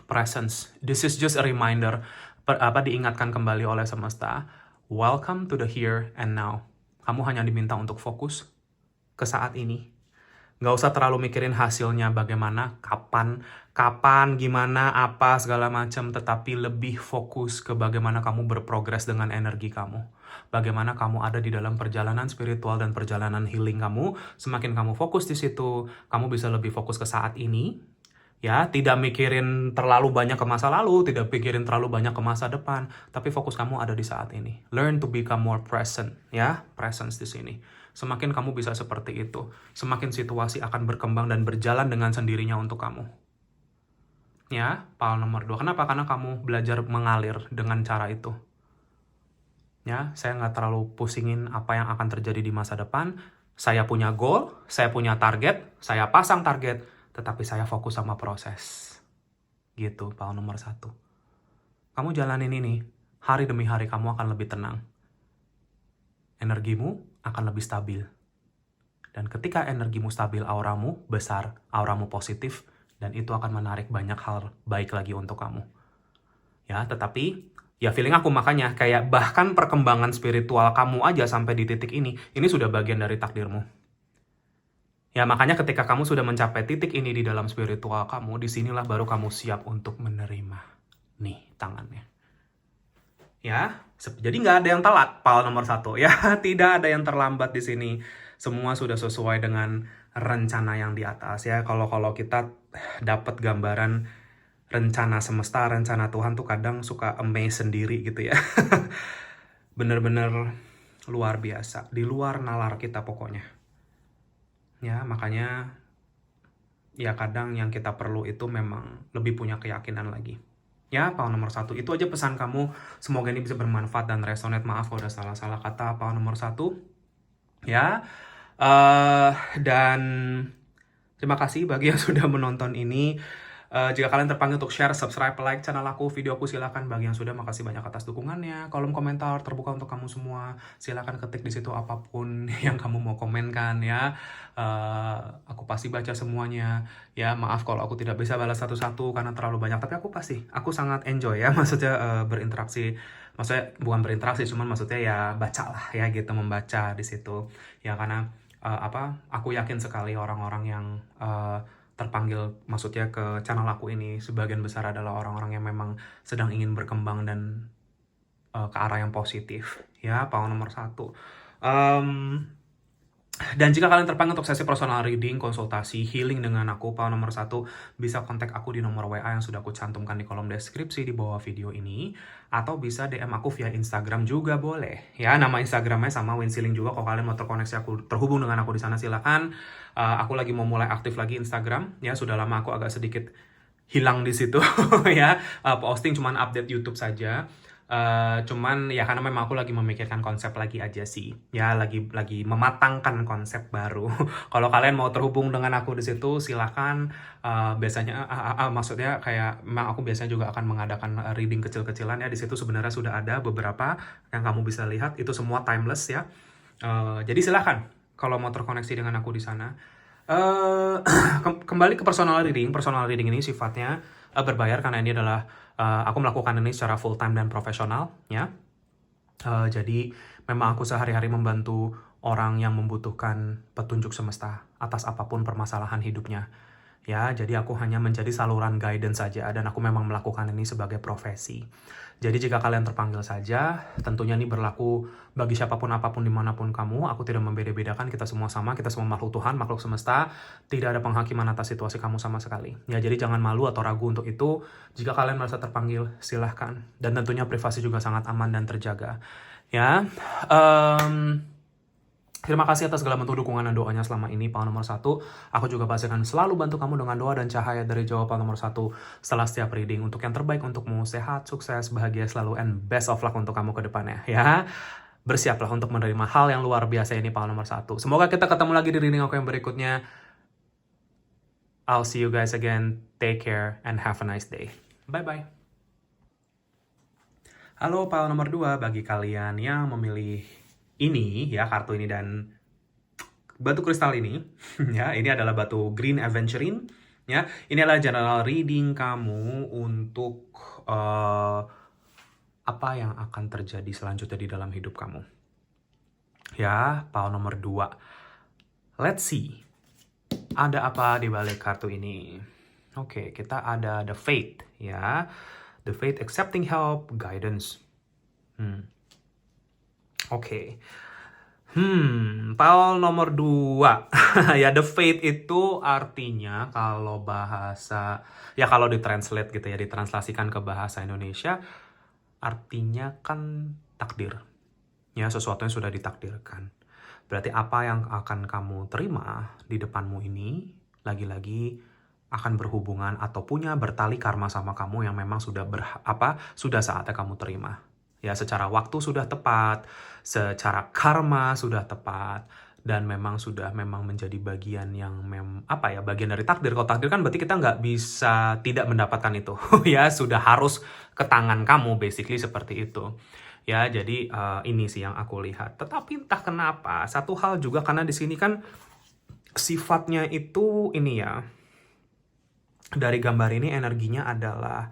Speaker 1: presence. This is just a reminder, diingatkan kembali oleh semesta. Welcome to the here and now. Kamu hanya diminta untuk fokus ke saat ini. Nggak usah terlalu mikirin hasilnya bagaimana, kapan, gimana, apa, segala macam. Tetapi lebih fokus ke bagaimana kamu berprogres dengan energi kamu. Bagaimana kamu ada di dalam perjalanan spiritual dan perjalanan healing kamu. Semakin kamu fokus di situ, kamu bisa lebih fokus ke saat ini. Ya, tidak mikirin terlalu banyak ke masa lalu, tidak pikirin terlalu banyak ke masa depan, tapi fokus kamu ada di saat ini. Learn to become more present, ya, presence di sini. Semakin kamu bisa seperti itu, semakin situasi akan berkembang dan berjalan dengan sendirinya untuk kamu. Ya, power nomor 2. Kenapa? Karena kamu belajar mengalir dengan cara itu. Ya, saya nggak terlalu pusingin apa yang akan terjadi di masa depan. Saya punya goal, saya punya target, saya pasang target, tetapi saya fokus sama proses. Gitu, power nomor 1. Kamu jalanin ini, hari demi hari kamu akan lebih tenang. Energimu akan lebih stabil. Dan ketika energimu stabil, auramu besar, auramu positif, dan itu akan menarik banyak hal baik lagi untuk kamu. Ya, tetapi ya feeling aku makanya kayak bahkan perkembangan spiritual kamu aja sampai di titik ini sudah bagian dari takdirmu. Ya, makanya ketika kamu sudah mencapai titik ini di dalam spiritual kamu, disinilah baru kamu siap untuk menerima. Nih, tangannya. Ya, jadi nggak ada yang telat, power nomor 1. Ya, tidak ada yang terlambat di sini. Semua sudah sesuai dengan rencana yang di atas. Ya, kalau kita dapat gambaran rencana semesta, rencana Tuhan tuh kadang suka amaze sendiri gitu ya. Bener-bener luar biasa. Di luar nalar kita pokoknya. Ya, makanya ya kadang yang kita perlu itu memang lebih punya keyakinan lagi. Ya, power nomor 1. Itu aja pesan kamu. Semoga ini bisa bermanfaat dan resonate. Maaf kalau udah salah-salah kata, power nomor 1. Ya, dan terima kasih bagi yang sudah menonton ini. Jika kalian terpanggil untuk share, subscribe, like channel aku, video aku, silakan. Bagi yang sudah, makasih banyak atas dukungannya. Kolom komentar terbuka untuk kamu semua. Silakan ketik di situ apapun yang kamu mau komenkan ya. Aku pasti baca semuanya. Ya, maaf kalau aku tidak bisa balas satu-satu karena terlalu banyak. Tapi aku sangat enjoy ya. Maksudnya berinteraksi. Maksudnya bukan berinteraksi, cuman maksudnya ya bacalah ya gitu, membaca di situ. Ya karena aku yakin sekali orang-orang yang terpanggil maksudnya ke channel aku ini sebagian besar adalah orang-orang yang memang sedang ingin berkembang dan ke arah yang positif ya, power nomor 1. Dan jika kalian terpanggil untuk sesi personal reading, konsultasi, healing dengan aku, power nomor 1, bisa kontak aku di nomor WA yang sudah aku cantumkan di kolom deskripsi di bawah video ini, atau bisa DM aku via Instagram juga boleh. Ya, nama Instagramnya sama Winsiling juga. Kalau kalian mau terkoneksi aku, terhubung dengan aku di sana, silakan. Aku lagi mau mulai aktif lagi Instagram. Ya, sudah lama aku agak sedikit hilang di situ ya. Posting cuman update YouTube saja. Cuman ya karena memang aku lagi memikirkan konsep lagi aja sih ya, lagi mematangkan konsep baru. Kalau kalian mau terhubung dengan aku di situ silakan. Biasanya maksudnya kayak memang aku biasanya juga akan mengadakan reading kecil-kecilan ya. Di situ sebenarnya sudah ada beberapa yang kamu bisa lihat, itu semua timeless ya. Jadi silakan kalau mau terkoneksi dengan aku di sana. Kembali ke personal reading ini sifatnya berbayar karena ini adalah aku melakukan ini secara full time dan profesional ya. Jadi memang aku sehari-hari membantu orang yang membutuhkan petunjuk semesta atas apapun permasalahan hidupnya Ya, jadi aku hanya menjadi saluran guidance saja dan aku memang melakukan ini sebagai profesi. Jadi jika kalian terpanggil saja, tentunya ini berlaku bagi siapapun apapun dimanapun kamu. Aku tidak membeda-bedakan, kita semua sama, kita semua makhluk Tuhan, makhluk semesta. Tidak ada penghakiman atas situasi kamu sama sekali. Ya, jadi jangan malu atau ragu untuk itu. Jika kalian merasa terpanggil, silahkan. Dan tentunya privasi juga sangat aman dan terjaga. Ya, terima kasih atas segala bentuk dukungan dan doanya selama ini, Pal nomor 1. Aku juga pasti akan selalu bantu kamu dengan doa dan cahaya dari jawaban nomor 1 setelah setiap reading. Untuk yang terbaik untukmu, sehat, sukses, bahagia selalu, and best of luck untuk kamu ke depannya. Ya, bersiaplah untuk menerima hal yang luar biasa ini, Pal nomor 1. Semoga kita ketemu lagi di reading aku yang berikutnya. I'll see you guys again. Take care and have a nice day. Bye-bye. Halo, Pal nomor 2. Bagi kalian yang memilih ini, ya, kartu ini dan batu kristal ini, ya, ini adalah batu green aventurine, ya. Ini adalah general reading kamu untuk apa yang akan terjadi selanjutnya di dalam hidup kamu. Ya, Pal nomor 2. Let's see. Ada apa di balik kartu ini? Oke, kita ada the Faith, ya. The Faith, accepting help, guidance. Oke. Pal nomor 2. Ya, the Faith itu artinya kalau bahasa, ya kalau ditranslate gitu ya, ditranslasikan ke bahasa Indonesia, artinya kan takdir. Ya, sesuatu yang sudah ditakdirkan. Berarti apa yang akan kamu terima di depanmu ini, lagi-lagi akan berhubungan atau punya bertali karma sama kamu yang memang sudah sudah saatnya kamu terima. Ya, secara waktu sudah tepat, secara karma sudah tepat, dan memang sudah menjadi bagian yang bagian dari takdir. Kalau takdir kan berarti kita nggak bisa tidak mendapatkan itu. Ya, sudah harus ke tangan kamu, basically seperti itu. Ya, jadi ini sih yang aku lihat. Tetapi entah kenapa, satu hal juga karena di sini kan sifatnya itu ini ya, dari gambar ini energinya adalah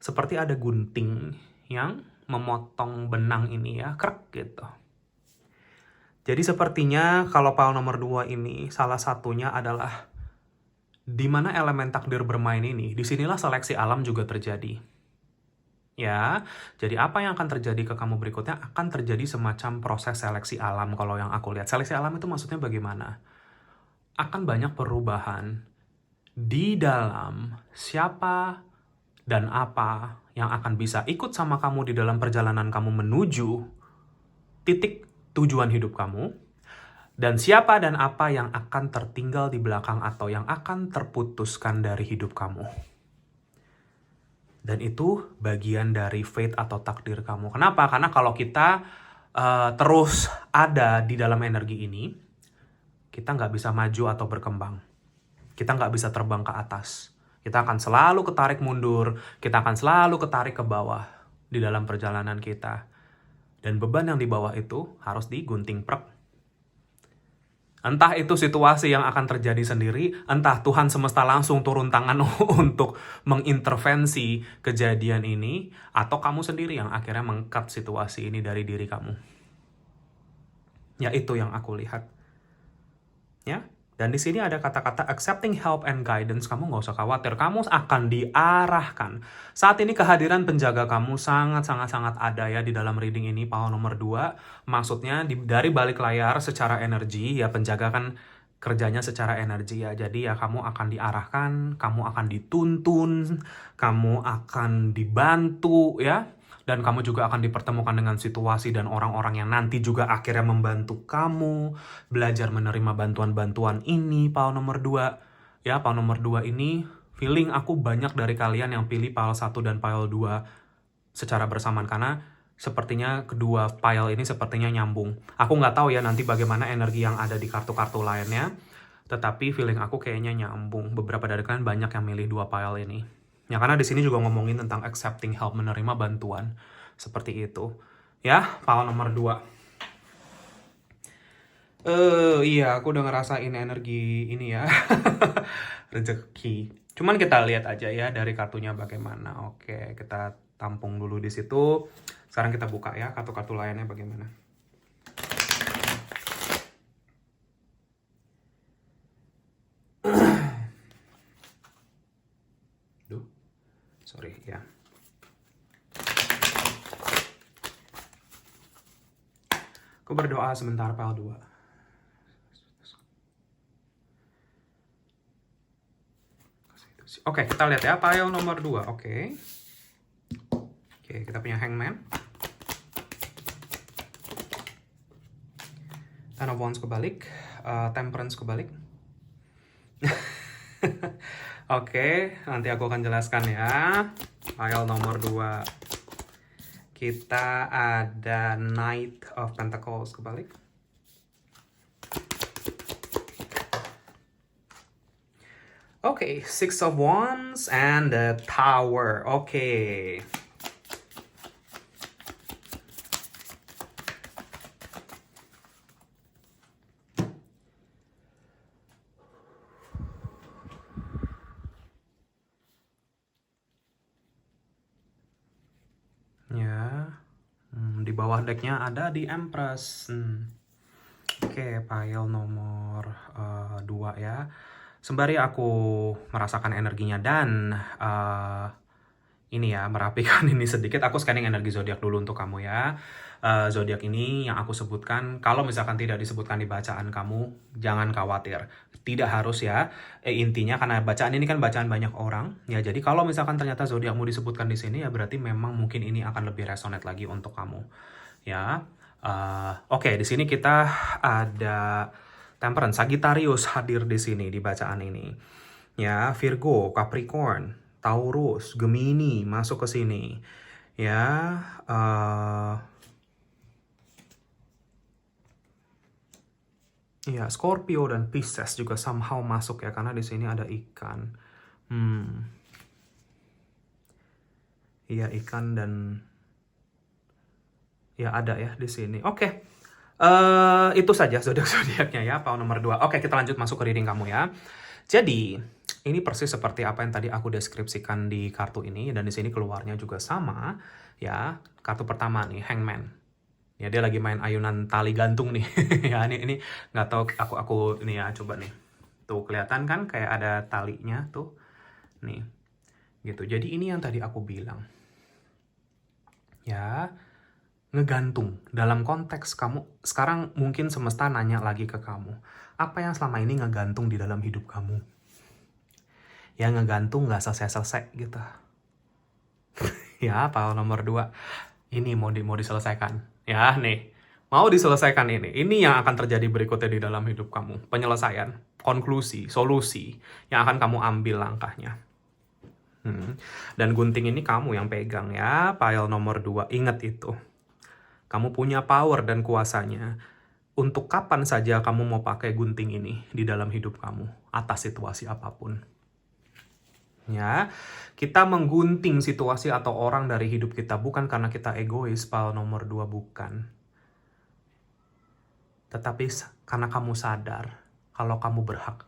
Speaker 1: seperti ada gunting yang memotong benang ini ya, krek gitu. Jadi sepertinya kalau Pal nomor 2 ini salah satunya adalah di mana elemen takdir bermain ini, disinilah seleksi alam juga terjadi. Ya, jadi apa yang akan terjadi ke kamu berikutnya akan terjadi semacam proses seleksi alam kalau yang aku lihat. Seleksi alam itu maksudnya bagaimana? Akan banyak perubahan di dalam siapa dan apa yang akan bisa ikut sama kamu di dalam perjalanan kamu menuju titik tujuan hidup kamu, dan siapa dan apa yang akan tertinggal di belakang atau yang akan terputuskan dari hidup kamu. Dan itu bagian dari fate atau takdir kamu. Kenapa? Karena kalau kita terus ada di dalam energi ini, kita nggak bisa maju atau berkembang. Kita nggak bisa terbang ke atas. Kita akan selalu ketarik mundur, kita akan selalu ketarik ke bawah di dalam perjalanan kita. Dan beban yang di bawah itu harus digunting prek. Entah itu situasi yang akan terjadi sendiri, entah Tuhan semesta langsung turun tangan untuk mengintervensi kejadian ini, atau kamu sendiri yang akhirnya meng-cut situasi ini dari diri kamu. Ya, itu yang aku lihat. Ya, dan di sini ada kata-kata accepting help and guidance. Kamu nggak usah khawatir, kamu akan diarahkan. Saat ini kehadiran penjaga kamu sangat-sangat ada ya di dalam reading ini, Pal nomor 2. Maksudnya dari balik layar secara energi, ya penjaga kan kerjanya secara energi ya. Jadi ya kamu akan diarahkan, kamu akan dituntun, kamu akan dibantu ya. Dan kamu juga akan dipertemukan dengan situasi dan orang-orang yang nanti juga akhirnya membantu kamu belajar menerima bantuan-bantuan ini, Pal nomor 2. Ya, Pal nomor 2 ini, feeling aku banyak dari kalian yang pilih Pal 1 dan Pal 2 secara bersamaan. Karena sepertinya kedua pile ini sepertinya nyambung. Aku nggak tahu ya nanti bagaimana energi yang ada di kartu-kartu lainnya. Tetapi feeling aku kayaknya nyambung. Beberapa dari kalian banyak yang milih dua pile ini. Ya, karena di sini juga ngomongin tentang accepting help, menerima bantuan. Seperti itu. Ya, pile nomor 2. Iya, aku udah ngerasain energi ini ya. Rezeki. Cuman kita lihat aja ya dari kartunya bagaimana. Oke, kita tampung dulu di situ. Sekarang kita buka ya kartu-kartu lainnya bagaimana. 3 ya. Aku berdoa sebentar pile 2. Oke, kita lihat ya pile nomor 2. Oke, kita punya Hangman. Ten of Wands kebalik, Temperance kebalik. Oke, nanti aku akan jelaskan ya. Pile nomor 2. Kita ada Knight of Pentacles kebalik. Oke, Six of Wands and the Tower. Oke. Ya, di bawah decknya ada di Empress. Oke, pile nomor 2 ya. Sembari aku merasakan energinya dan ini ya, merapikan ini sedikit, aku scanning energi zodiak dulu untuk kamu ya. Zodiak ini yang aku sebutkan, kalau misalkan tidak disebutkan di bacaan kamu, jangan khawatir. Tidak harus ya. Intinya karena bacaan ini kan bacaan banyak orang ya. Jadi kalau misalkan ternyata zodiakmu disebutkan di sini ya berarti memang mungkin ini akan lebih resonate lagi untuk kamu. Ya. Oke, di sini kita ada Temperance, Sagittarius hadir di sini di bacaan ini. Ya, Virgo, Capricorn, Taurus, Gemini masuk ke sini. Ya, ya, Scorpio dan Pisces juga somehow masuk ya karena di sini ada ikan. Iya, ikan dan ya ada ya di sini. Oke. Itu saja zodiak-zodiaknya ya, pile nomor 2. Oke, kita lanjut masuk ke reading kamu ya. Jadi, ini persis seperti apa yang tadi aku deskripsikan di kartu ini dan di sini keluarnya juga sama ya. Kartu pertama nih, Hangman. Ya, dia lagi main ayunan tali gantung nih. Ya, ini nggak tahu aku ini ya, coba nih. Tuh kelihatan kan kayak ada talinya tuh. Nih. Gitu. Jadi ini yang tadi aku bilang. Ya, ngegantung. Dalam konteks kamu, sekarang mungkin semesta nanya lagi ke kamu. Apa yang selama ini ngegantung di dalam hidup kamu? Ya ngegantung gak selesai-selesai gitu. Ya, pile nomor 2. Ini mau diselesaikan. Ya, nih. Mau diselesaikan ini. Ini yang akan terjadi berikutnya di dalam hidup kamu. Penyelesaian, konklusi, solusi yang akan kamu ambil langkahnya. Dan gunting ini kamu yang pegang ya, pile nomor 2. Ingat itu. Kamu punya power dan kuasanya untuk kapan saja kamu mau pakai gunting ini di dalam hidup kamu, atas situasi apapun. Ya, kita menggunting situasi atau orang dari hidup kita bukan karena kita egois, pile nomor 2 bukan. Tetapi karena kamu sadar kalau kamu berhak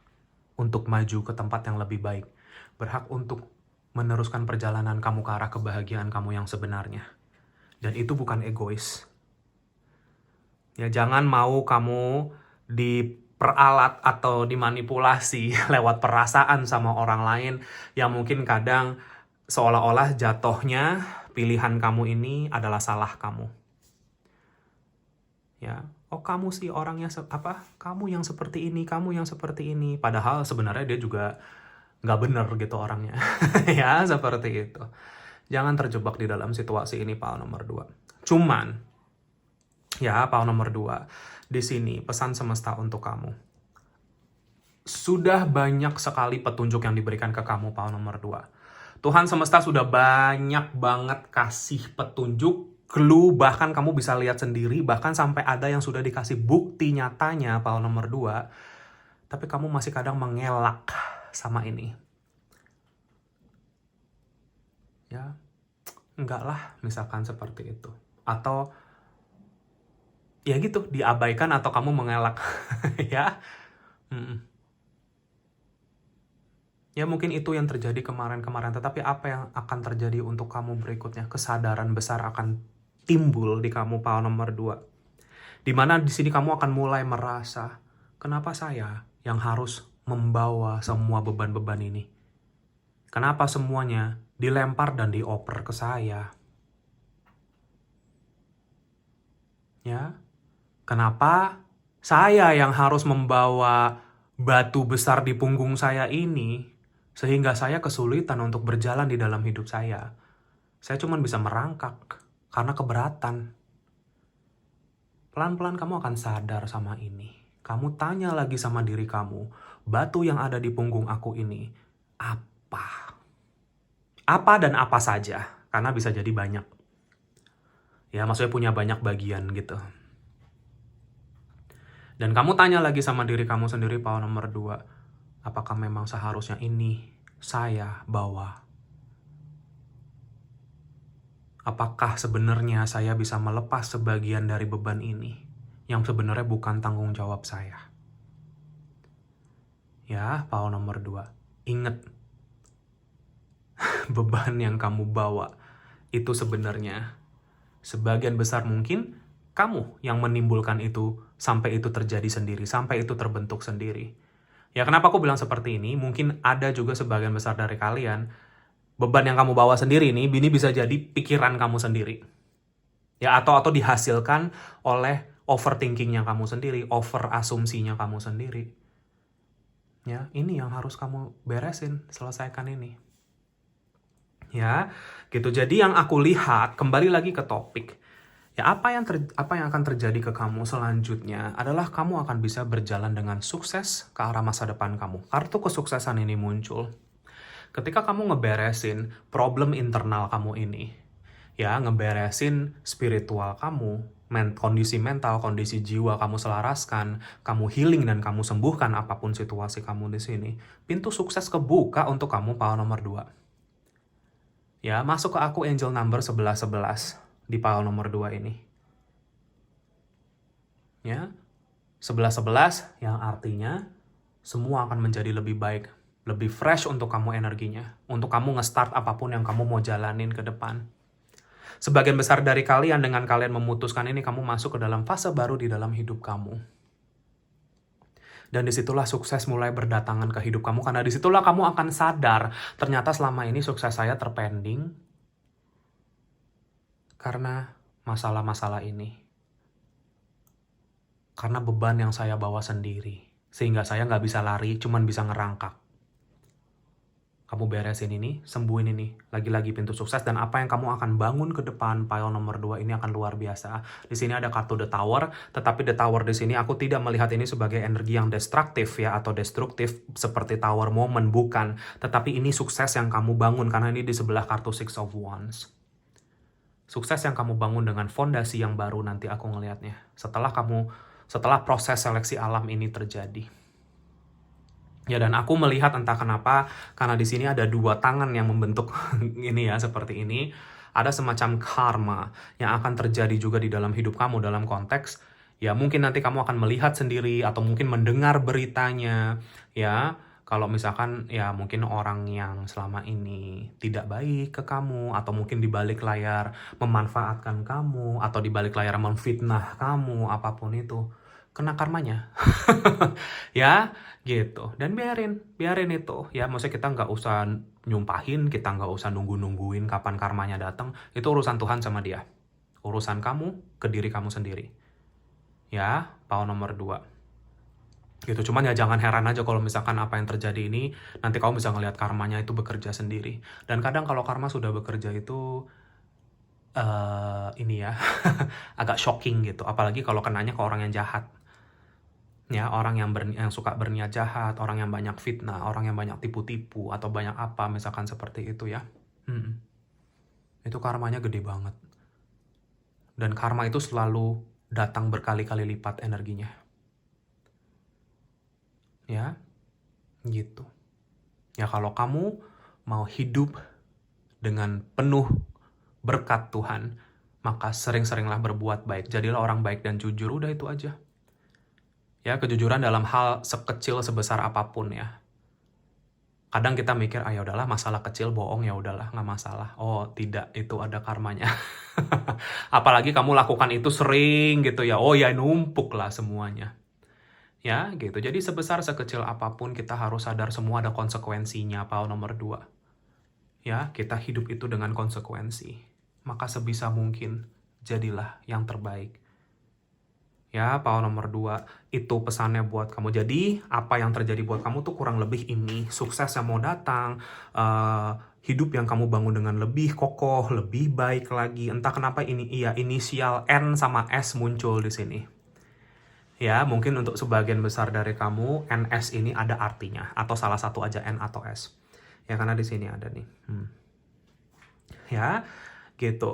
Speaker 1: untuk maju ke tempat yang lebih baik. Berhak untuk meneruskan perjalanan kamu ke arah kebahagiaan kamu yang sebenarnya. Dan itu bukan egois. Ya, jangan mau kamu diperalat atau dimanipulasi lewat perasaan sama orang lain yang mungkin kadang seolah-olah jatuhnya pilihan kamu ini adalah salah kamu. Ya, oh kamu sih orangnya kamu yang seperti ini, kamu yang seperti ini. Padahal sebenarnya dia juga nggak bener gitu orangnya. Ya, seperti itu. Jangan terjebak di dalam situasi ini, pile nomor 2. Cuman ya, pile nomor 2. Di sini pesan semesta untuk kamu. Sudah banyak sekali petunjuk yang diberikan ke kamu, pile nomor 2. Tuhan semesta sudah banyak banget kasih petunjuk, clue, bahkan kamu bisa lihat sendiri, bahkan sampai ada yang sudah dikasih bukti nyatanya, pile nomor 2. Tapi kamu masih kadang mengelak sama ini. Ya, enggak lah, misalkan seperti itu. Atau ya gitu, diabaikan atau kamu mengelak. Ya. Ya mungkin itu yang terjadi kemarin-kemarin, tetapi apa yang akan terjadi untuk kamu berikutnya? Kesadaran besar akan timbul di kamu, pile nomor 2. Dimana di sini kamu akan mulai merasa, kenapa saya yang harus membawa semua beban-beban ini? Kenapa semuanya dilempar dan dioper ke saya? Ya, kenapa saya yang harus membawa batu besar di punggung saya ini, sehingga saya kesulitan untuk berjalan di dalam hidup saya? Saya cuma bisa merangkak karena keberatan. Pelan-pelan kamu akan sadar sama ini. Kamu tanya lagi sama diri kamu, batu yang ada di punggung aku ini, apa? Apa dan apa saja? Karena bisa jadi banyak. Ya, maksudnya punya banyak bagian gitu. Dan kamu tanya lagi sama diri kamu sendiri, power nomor 2, apakah memang seharusnya ini saya bawa? Apakah sebenarnya saya bisa melepas sebagian dari beban ini yang sebenarnya bukan tanggung jawab saya? Ya, power nomor 2, ingat, beban yang kamu bawa itu sebenarnya sebagian besar mungkin kamu yang menimbulkan itu sampai itu terjadi sendiri, sampai itu terbentuk sendiri. Ya, kenapa aku bilang seperti ini? Mungkin ada juga sebagian besar dari kalian, beban yang kamu bawa sendiri ini bisa jadi pikiran kamu sendiri. Ya, atau dihasilkan oleh overthinkingnya kamu sendiri, over asumsinya kamu sendiri. Ya, ini yang harus kamu beresin, selesaikan ini. Ya, gitu. Jadi yang aku lihat, kembali lagi ke topik. Ya, apa yang akan terjadi ke kamu selanjutnya adalah kamu akan bisa berjalan dengan sukses ke arah masa depan kamu. Kartu kesuksesan ini muncul ketika kamu ngeberesin problem internal kamu ini. Ya, ngeberesin spiritual kamu, kondisi mental, kondisi jiwa kamu selaraskan, kamu healing dan kamu sembuhkan apapun situasi kamu di sini. Pintu sukses kebuka untuk kamu, power nomor 2. Ya, masuk ke aku angel number 1111 di pile nomor 2 ini. Ya, 1111 yang artinya semua akan menjadi lebih baik, lebih fresh untuk kamu energinya, untuk kamu nge-start apapun yang kamu mau jalanin ke depan. Sebagian besar dari kalian, dengan kalian memutuskan ini, kamu masuk ke dalam fase baru di dalam hidup kamu. Dan disitulah sukses mulai berdatangan ke hidup kamu, karena disitulah kamu akan sadar, ternyata selama ini sukses saya terpending karena masalah-masalah ini. Karena beban yang saya bawa sendiri. Sehingga saya nggak bisa lari, cuman bisa ngerangkak. Kamu beresin ini, sembuhin ini. Lagi-lagi pintu sukses, dan apa yang kamu akan bangun ke depan, pile nomor 2 ini akan luar biasa. Di sini ada kartu The Tower, tetapi The Tower di sini aku tidak melihat ini sebagai energi yang destruktif ya, atau destruktif seperti Tower Moment, bukan. Tetapi ini sukses yang kamu bangun, karena ini di sebelah kartu Six of Wands. Sukses yang kamu bangun dengan fondasi yang baru nanti aku ngelihatnya. Setelah proses seleksi alam ini terjadi. Ya, dan aku melihat entah kenapa, karena di sini ada 2 tangan yang membentuk ini ya, seperti ini. Ada semacam karma yang akan terjadi juga di dalam hidup kamu, dalam konteks, ya mungkin nanti kamu akan melihat sendiri, atau mungkin mendengar beritanya, ya. Kalau misalkan ya mungkin orang yang selama ini tidak baik ke kamu, atau mungkin di balik layar memanfaatkan kamu, atau di balik layar memfitnah kamu, apapun itu, kena karmanya. Ya, gitu. Dan biarin itu. Ya, maksudnya kita nggak usah nyumpahin, kita nggak usah nungguin kapan karmanya datang. Itu urusan Tuhan sama dia. Urusan kamu ke diri kamu sendiri. Ya, power nomor 2. Gitu. Cuman ya jangan heran aja kalau misalkan apa yang terjadi ini nanti kamu bisa ngelihat karmanya itu bekerja sendiri. Dan kadang kalau karma sudah bekerja itu ini ya agak shocking gitu, apalagi kalau kenanya ke orang yang jahat. Ya, orang yang suka berniat jahat, orang yang banyak fitnah, orang yang banyak tipu-tipu, atau banyak apa misalkan seperti itu ya. Itu karmanya gede banget. Dan karma itu selalu datang berkali-kali lipat energinya. Ya, gitu. Ya, kalau kamu mau hidup dengan penuh berkat Tuhan, maka sering-seringlah berbuat baik. Jadilah orang baik dan jujur, udah itu aja. Ya, kejujuran dalam hal sekecil sebesar apapun ya. Kadang kita mikir, ya udahlah, masalah kecil, bohong, ya udahlah, nggak masalah. Oh, tidak, itu ada karmanya. Apalagi kamu lakukan itu sering gitu ya. Oh ya, numpuk lah semuanya. Ya, gitu. Jadi sebesar sekecil apapun kita harus sadar semua ada konsekuensinya, power nomor 2. Ya, kita hidup itu dengan konsekuensi. Maka sebisa mungkin, jadilah yang terbaik. Ya, power nomor 2, itu pesannya buat kamu. Jadi, apa yang terjadi buat kamu tuh kurang lebih ini. Sukses yang mau datang, hidup yang kamu bangun dengan lebih kokoh, lebih baik lagi. Entah kenapa ini, inisial N sama S muncul di sini. Ya, mungkin untuk sebagian besar dari kamu, NS ini ada artinya. Atau salah satu aja N atau S. Ya, karena di sini ada nih. Ya, gitu.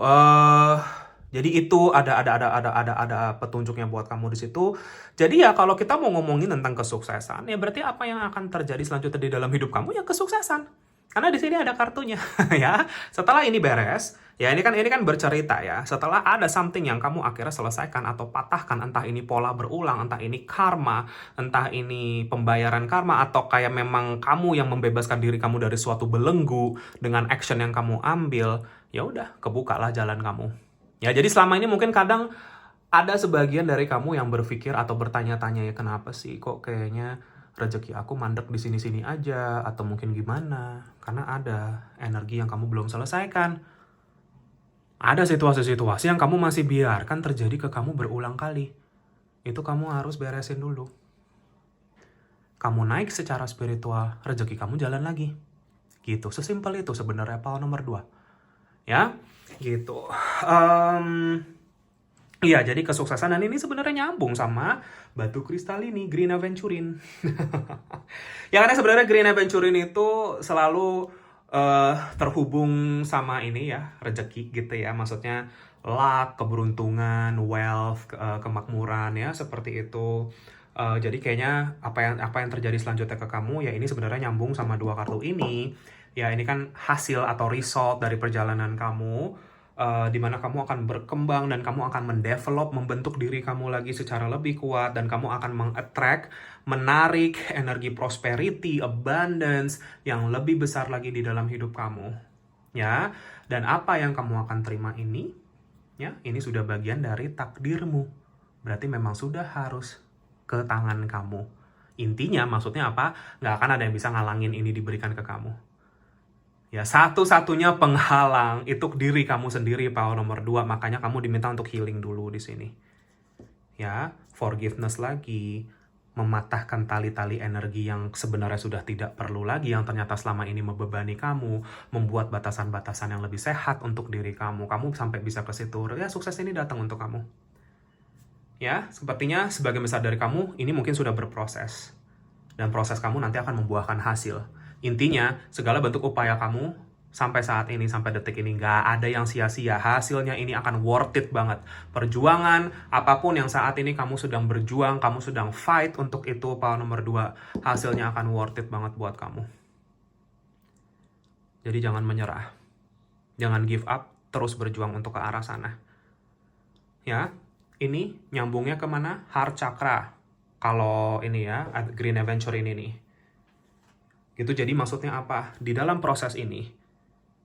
Speaker 1: Jadi itu ada petunjuknya buat kamu di situ. Jadi ya kalau kita mau ngomongin tentang kesuksesan, ya berarti apa yang akan terjadi selanjutnya di dalam hidup kamu ya kesuksesan. Karena di sini ada kartunya, ya. Setelah ini beres, ya ini kan bercerita ya. Setelah ada something yang kamu akhirnya selesaikan atau patahkan, entah ini pola berulang, entah ini karma, entah ini pembayaran karma, atau kayak memang kamu yang membebaskan diri kamu dari suatu belenggu dengan action yang kamu ambil, ya udah, kebukalah jalan kamu. Ya, jadi selama ini mungkin kadang ada sebagian dari kamu yang berpikir atau bertanya-tanya, ya kenapa sih kok kayaknya rezeki aku mandek di sini-sini aja, atau mungkin gimana? Karena ada energi yang kamu belum selesaikan. Ada situasi-situasi yang kamu masih biarkan terjadi ke kamu berulang kali. Itu kamu harus beresin dulu. Kamu naik secara spiritual, rezeki kamu jalan lagi. Gitu, sesimpel itu sebenarnya power nomor 2. Ya, gitu. Iya, jadi kesuksesan dan ini sebenarnya nyambung sama batu kristal ini, Green Aventurine. Ya, karena sebenarnya Green Aventurine itu selalu terhubung sama ini ya, rezeki gitu ya. Maksudnya luck, keberuntungan, wealth, kemakmuran ya, seperti itu. Jadi kayaknya apa yang terjadi selanjutnya ke kamu ya ini sebenarnya nyambung sama 2 kartu ini. Ya, ini kan hasil atau result dari perjalanan kamu, di mana kamu akan berkembang dan kamu akan mendevelop, membentuk diri kamu lagi secara lebih kuat, dan kamu akan mengattract, menarik energi prosperity, abundance yang lebih besar lagi di dalam hidup kamu. Ya, dan apa yang kamu akan terima ini, ya, ini sudah bagian dari takdirmu. Berarti memang sudah harus ke tangan kamu. Intinya maksudnya apa? Nggak akan ada yang bisa ngalangin ini diberikan ke kamu. Ya, satu-satunya penghalang itu diri kamu sendiri, power nomor 2. Makanya kamu diminta untuk healing dulu di sini. Ya, forgiveness lagi, mematahkan tali-tali energi yang sebenarnya sudah tidak perlu lagi, yang ternyata selama ini membebani kamu, membuat batasan-batasan yang lebih sehat untuk diri kamu. Kamu sampai bisa ke situ. Ya, sukses ini datang untuk kamu. Ya, sepertinya sebagian besar dari kamu ini mungkin sudah berproses. Dan proses kamu nanti akan membuahkan hasil. Intinya, segala bentuk upaya kamu sampai saat ini, sampai detik ini, nggak ada yang sia-sia. Hasilnya ini akan worth it banget. Perjuangan, apapun yang saat ini kamu sedang berjuang, kamu sedang fight untuk itu, power nomor 2, hasilnya akan worth it banget buat kamu. Jadi jangan menyerah. Jangan give up, terus berjuang untuk ke arah sana. Ya, ini nyambungnya kemana? Heart chakra. Kalau ini ya, Green Adventure ini nih. Gitu, jadi maksudnya apa? Di dalam proses ini,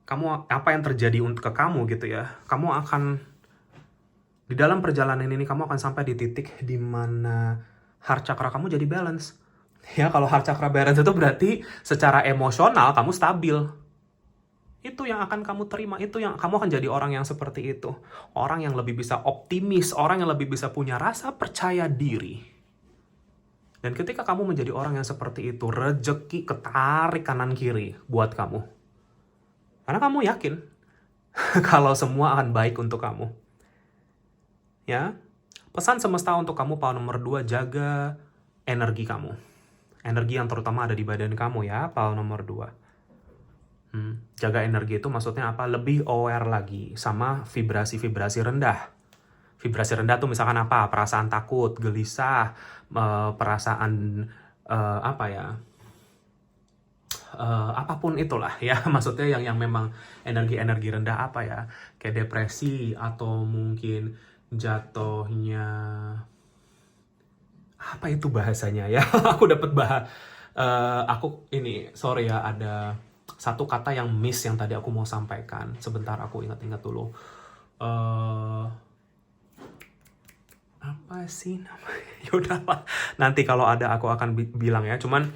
Speaker 1: kamu apa yang terjadi untuk ke kamu gitu ya? Kamu akan di dalam perjalanan ini kamu akan sampai di titik di mana heart chakra kamu jadi balance. Ya, kalau heart chakra balance itu berarti secara emosional kamu stabil. Itu yang akan kamu terima, itu yang kamu akan jadi orang yang seperti itu. Orang yang lebih bisa optimis, orang yang lebih bisa punya rasa percaya diri. Dan ketika kamu menjadi orang yang seperti itu, rezeki ketarik kanan kiri buat kamu. Karena kamu yakin kalau semua akan baik untuk kamu. Ya, pesan semesta untuk kamu power nomor 2, jaga energi kamu. Energi yang terutama ada di badan kamu ya, power nomor 2. Jaga energi itu maksudnya apa? Lebih aware lagi sama vibrasi-vibrasi rendah. Vibrasi rendah tuh misalkan apa? Perasaan takut, gelisah, perasaan apa ya? Apapun itulah ya, maksudnya yang memang energi-energi rendah apa ya? Kayak depresi atau mungkin jatuhnya apa itu bahasanya ya? Aku dapat aku ini sorry ya, ada satu kata yang miss yang tadi aku mau sampaikan. Sebentar aku ingat-ingat dulu. Apa sih namanya? Yaudahlah, nanti kalau ada aku akan bilang ya. Cuman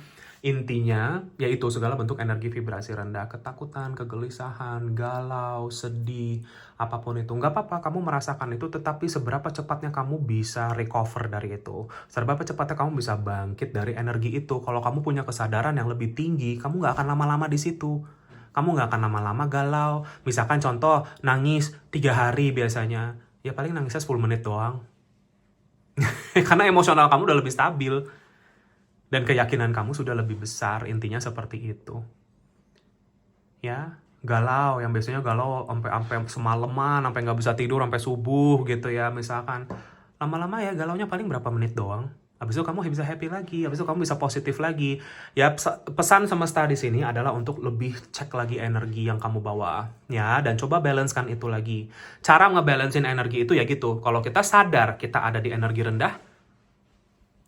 Speaker 1: Intinya, yaitu segala bentuk energi vibrasi rendah, ketakutan, kegelisahan, galau, sedih, apapun itu. Nggak apa-apa, kamu merasakan itu, tetapi seberapa cepatnya kamu bisa recover dari itu. Seberapa cepatnya kamu bisa bangkit dari energi itu. Kalau kamu punya kesadaran yang lebih tinggi, kamu nggak akan lama-lama di situ. Kamu nggak akan lama-lama galau. Misalkan contoh, nangis 3 hari biasanya. Ya paling nangisnya 10 menit doang. Karena emosional kamu udah lebih stabil. Dan keyakinan kamu sudah lebih besar, intinya seperti itu. Ya, galau, yang biasanya galau sampai semalaman, sampai nggak bisa tidur, sampai subuh gitu ya, misalkan. Lama-lama ya galaunya paling berapa menit doang. Habis itu kamu bisa happy lagi, habis itu kamu bisa positif lagi. Ya, pesan semesta di sini adalah untuk lebih cek lagi energi yang kamu bawa. Ya, dan coba balancekan itu lagi. Cara ngebalancein energi itu ya gitu, kalau kita sadar kita ada di energi rendah,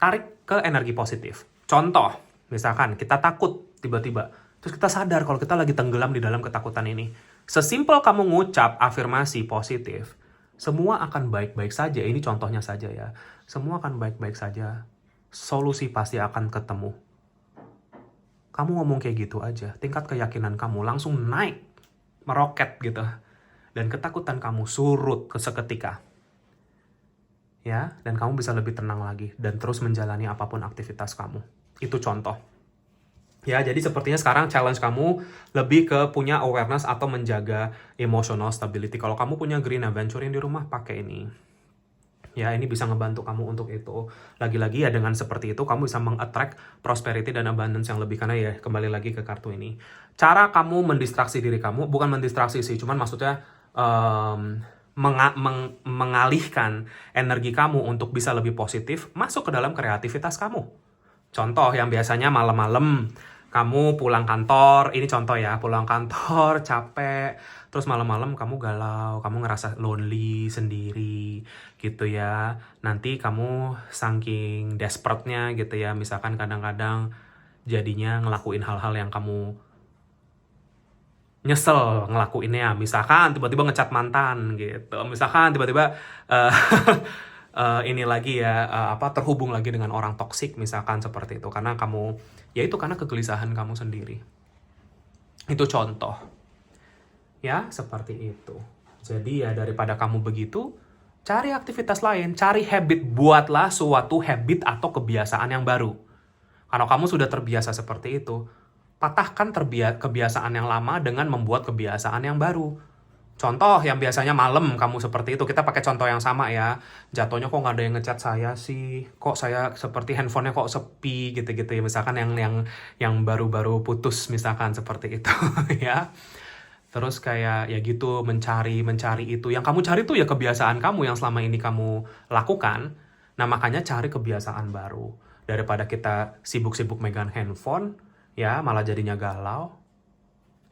Speaker 1: tarik ke energi positif. Contoh, misalkan kita takut tiba-tiba, terus kita sadar kalau kita lagi tenggelam di dalam ketakutan ini. Sesimpel kamu ngucap afirmasi positif, semua akan baik-baik saja. Ini contohnya saja ya. Semua akan baik-baik saja. Solusi pasti akan ketemu. Kamu ngomong kayak gitu aja, tingkat keyakinan kamu langsung naik, meroket gitu. Dan ketakutan kamu surut seketika. Ya, dan kamu bisa lebih tenang lagi dan terus menjalani apapun aktivitas kamu. Itu contoh. Ya, jadi sepertinya sekarang challenge kamu lebih ke punya awareness atau menjaga emotional stability. Kalau kamu punya green adventuring di rumah, pakai ini. Ya, ini bisa ngebantu kamu untuk itu. Lagi-lagi ya dengan seperti itu, kamu bisa meng-attract prosperity dan abundance yang lebih. Karena ya, kembali lagi ke kartu ini. Cara kamu mendistraksi diri kamu, bukan mendistraksi sih, cuman maksudnya mengalihkan energi kamu untuk bisa lebih positif, masuk ke dalam kreativitas kamu. Contoh yang biasanya malam-malam kamu pulang kantor, ini contoh ya, pulang kantor capek, terus malam-malam kamu galau, kamu ngerasa lonely sendiri gitu ya. Nanti kamu saking desperate-nya gitu ya, misalkan kadang-kadang jadinya ngelakuin hal-hal yang kamu nyesel ngelakuinnya, misalkan tiba-tiba ngecat mantan gitu, misalkan tiba-tiba ini lagi ya, terhubung lagi dengan orang toksik, misalkan seperti itu, karena kamu, ya itu karena kegelisahan kamu sendiri. Itu contoh. Ya, seperti itu. Jadi ya daripada kamu begitu, cari aktivitas lain, cari habit, buatlah suatu habit atau kebiasaan yang baru. Kalau kamu sudah terbiasa seperti itu, patahkan kebiasaan yang lama dengan membuat kebiasaan yang baru. Contoh yang biasanya malam kamu seperti itu, kita pakai contoh yang sama ya. Jatuhnya kok nggak ada yang ngechat saya sih, kok saya seperti handphonenya kok sepi gitu-gitu ya. Misalkan yang baru-baru putus misalkan seperti itu ya. Terus kayak ya gitu mencari itu. Yang kamu cari tuh ya kebiasaan kamu yang selama ini kamu lakukan. Nah makanya cari kebiasaan baru. Daripada kita sibuk-sibuk megang handphone, ya malah jadinya galau.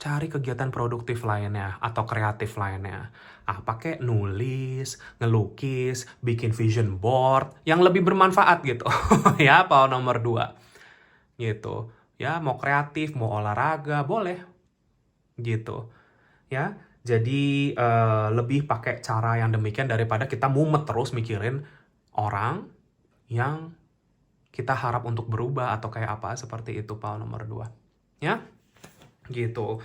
Speaker 1: Cari kegiatan produktif lainnya atau kreatif lainnya. Pakai nulis, ngelukis, bikin vision board yang lebih bermanfaat gitu. Ya, power nomor 2. Gitu. Ya, mau kreatif, mau olahraga, boleh. Gitu. Ya, jadi lebih pakai cara yang demikian daripada kita mumet terus mikirin orang yang kita harap untuk berubah atau kayak apa, seperti itu power nomor 2. Ya, gitu.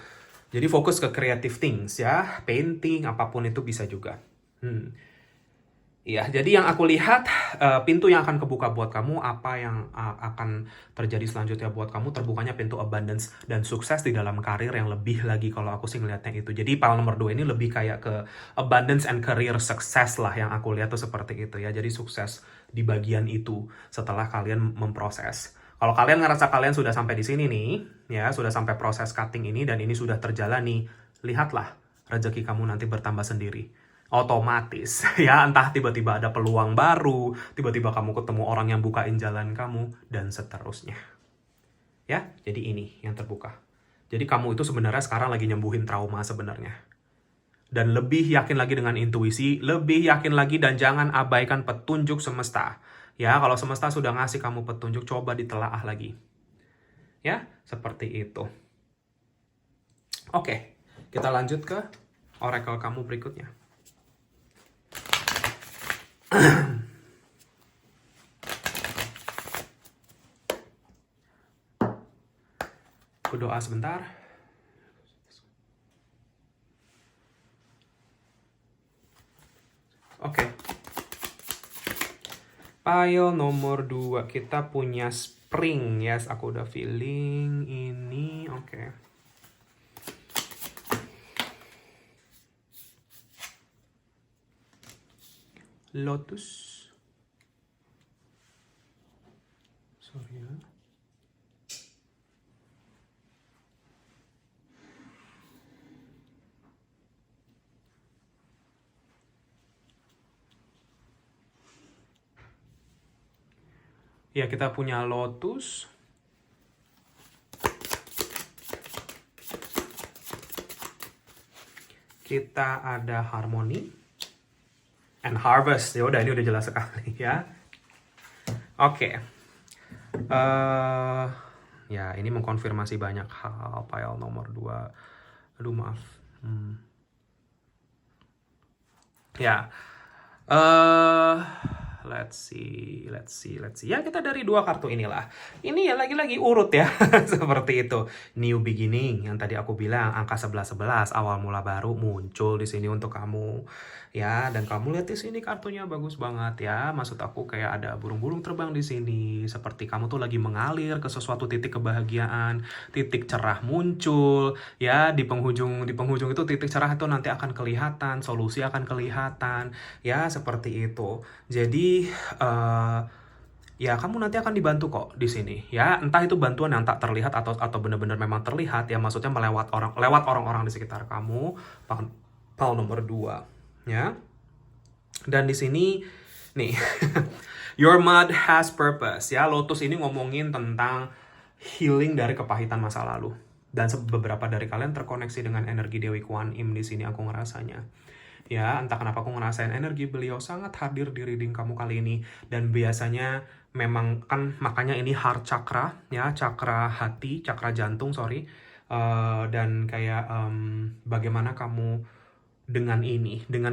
Speaker 1: Jadi fokus ke creative things ya, painting, apapun itu bisa juga. Ya, jadi yang aku lihat, pintu yang akan kebuka buat kamu, apa yang akan terjadi selanjutnya buat kamu, terbukanya pintu abundance dan sukses di dalam karir yang lebih lagi kalau aku sih ngeliatnya itu. Jadi power nomor 2 ini lebih kayak ke abundance and career success lah yang aku lihat tuh seperti itu ya. Jadi sukses di bagian itu setelah kalian memproses. Kalau kalian ngerasa kalian sudah sampai di sini nih, ya sudah sampai proses cutting ini dan ini sudah terjalani, lihatlah rezeki kamu nanti bertambah sendiri. Otomatis ya, entah tiba-tiba ada peluang baru, tiba-tiba kamu ketemu orang yang bukain jalan kamu, dan seterusnya. Ya, jadi ini yang terbuka. Jadi kamu itu sebenarnya sekarang lagi nyembuhin trauma sebenarnya. Dan lebih yakin lagi dengan intuisi, lebih yakin lagi dan jangan abaikan petunjuk semesta. Ya, kalau semesta sudah ngasih kamu petunjuk, coba ditelaah lagi. Ya, seperti itu. Oke, kita lanjut ke oracle kamu berikutnya. Aku doa sebentar. Oke. Pile nomor 2, kita punya spring. Yes, aku udah feeling ini. Oke. Lotus. Sorry ya. Ya, kita punya Lotus. Kita ada Harmony. And Harvest. Ya udah, ini udah jelas sekali ya. Oke. Ya, ini mengkonfirmasi banyak hal. Pile nomor 2. Aduh, maaf. Ya. Let's see. Ya, kita dari 2 kartu inilah. Ini ya lagi-lagi urut ya. Seperti itu. New beginning yang tadi aku bilang, angka 11-11, awal mula baru muncul di sini untuk kamu. Ya, dan kamu lihat di sini kartunya bagus banget ya. Maksud aku kayak ada burung-burung terbang di sini, seperti kamu tuh lagi mengalir ke sesuatu titik kebahagiaan, titik cerah muncul ya. Di penghujung itu titik cerah itu nanti akan kelihatan, solusi akan kelihatan ya, seperti itu. Jadi ya kamu nanti akan dibantu kok di sini ya, entah itu bantuan yang tak terlihat atau benar-benar memang terlihat ya, maksudnya lewat orang-orang di sekitar kamu. Pile nomor 2 ya. Dan di sini nih your mud has purpose ya. Lotus ini ngomongin tentang healing dari kepahitan masa lalu, dan beberapa dari kalian terkoneksi dengan energi Dewi Kuan Im di sini, aku ngerasanya. Ya, entah kenapa aku ngerasain energi beliau sangat hadir di reading kamu kali ini. Dan biasanya memang kan, makanya ini heart chakra ya, chakra hati, chakra jantung, sorry. Dan kayak bagaimana kamu dengan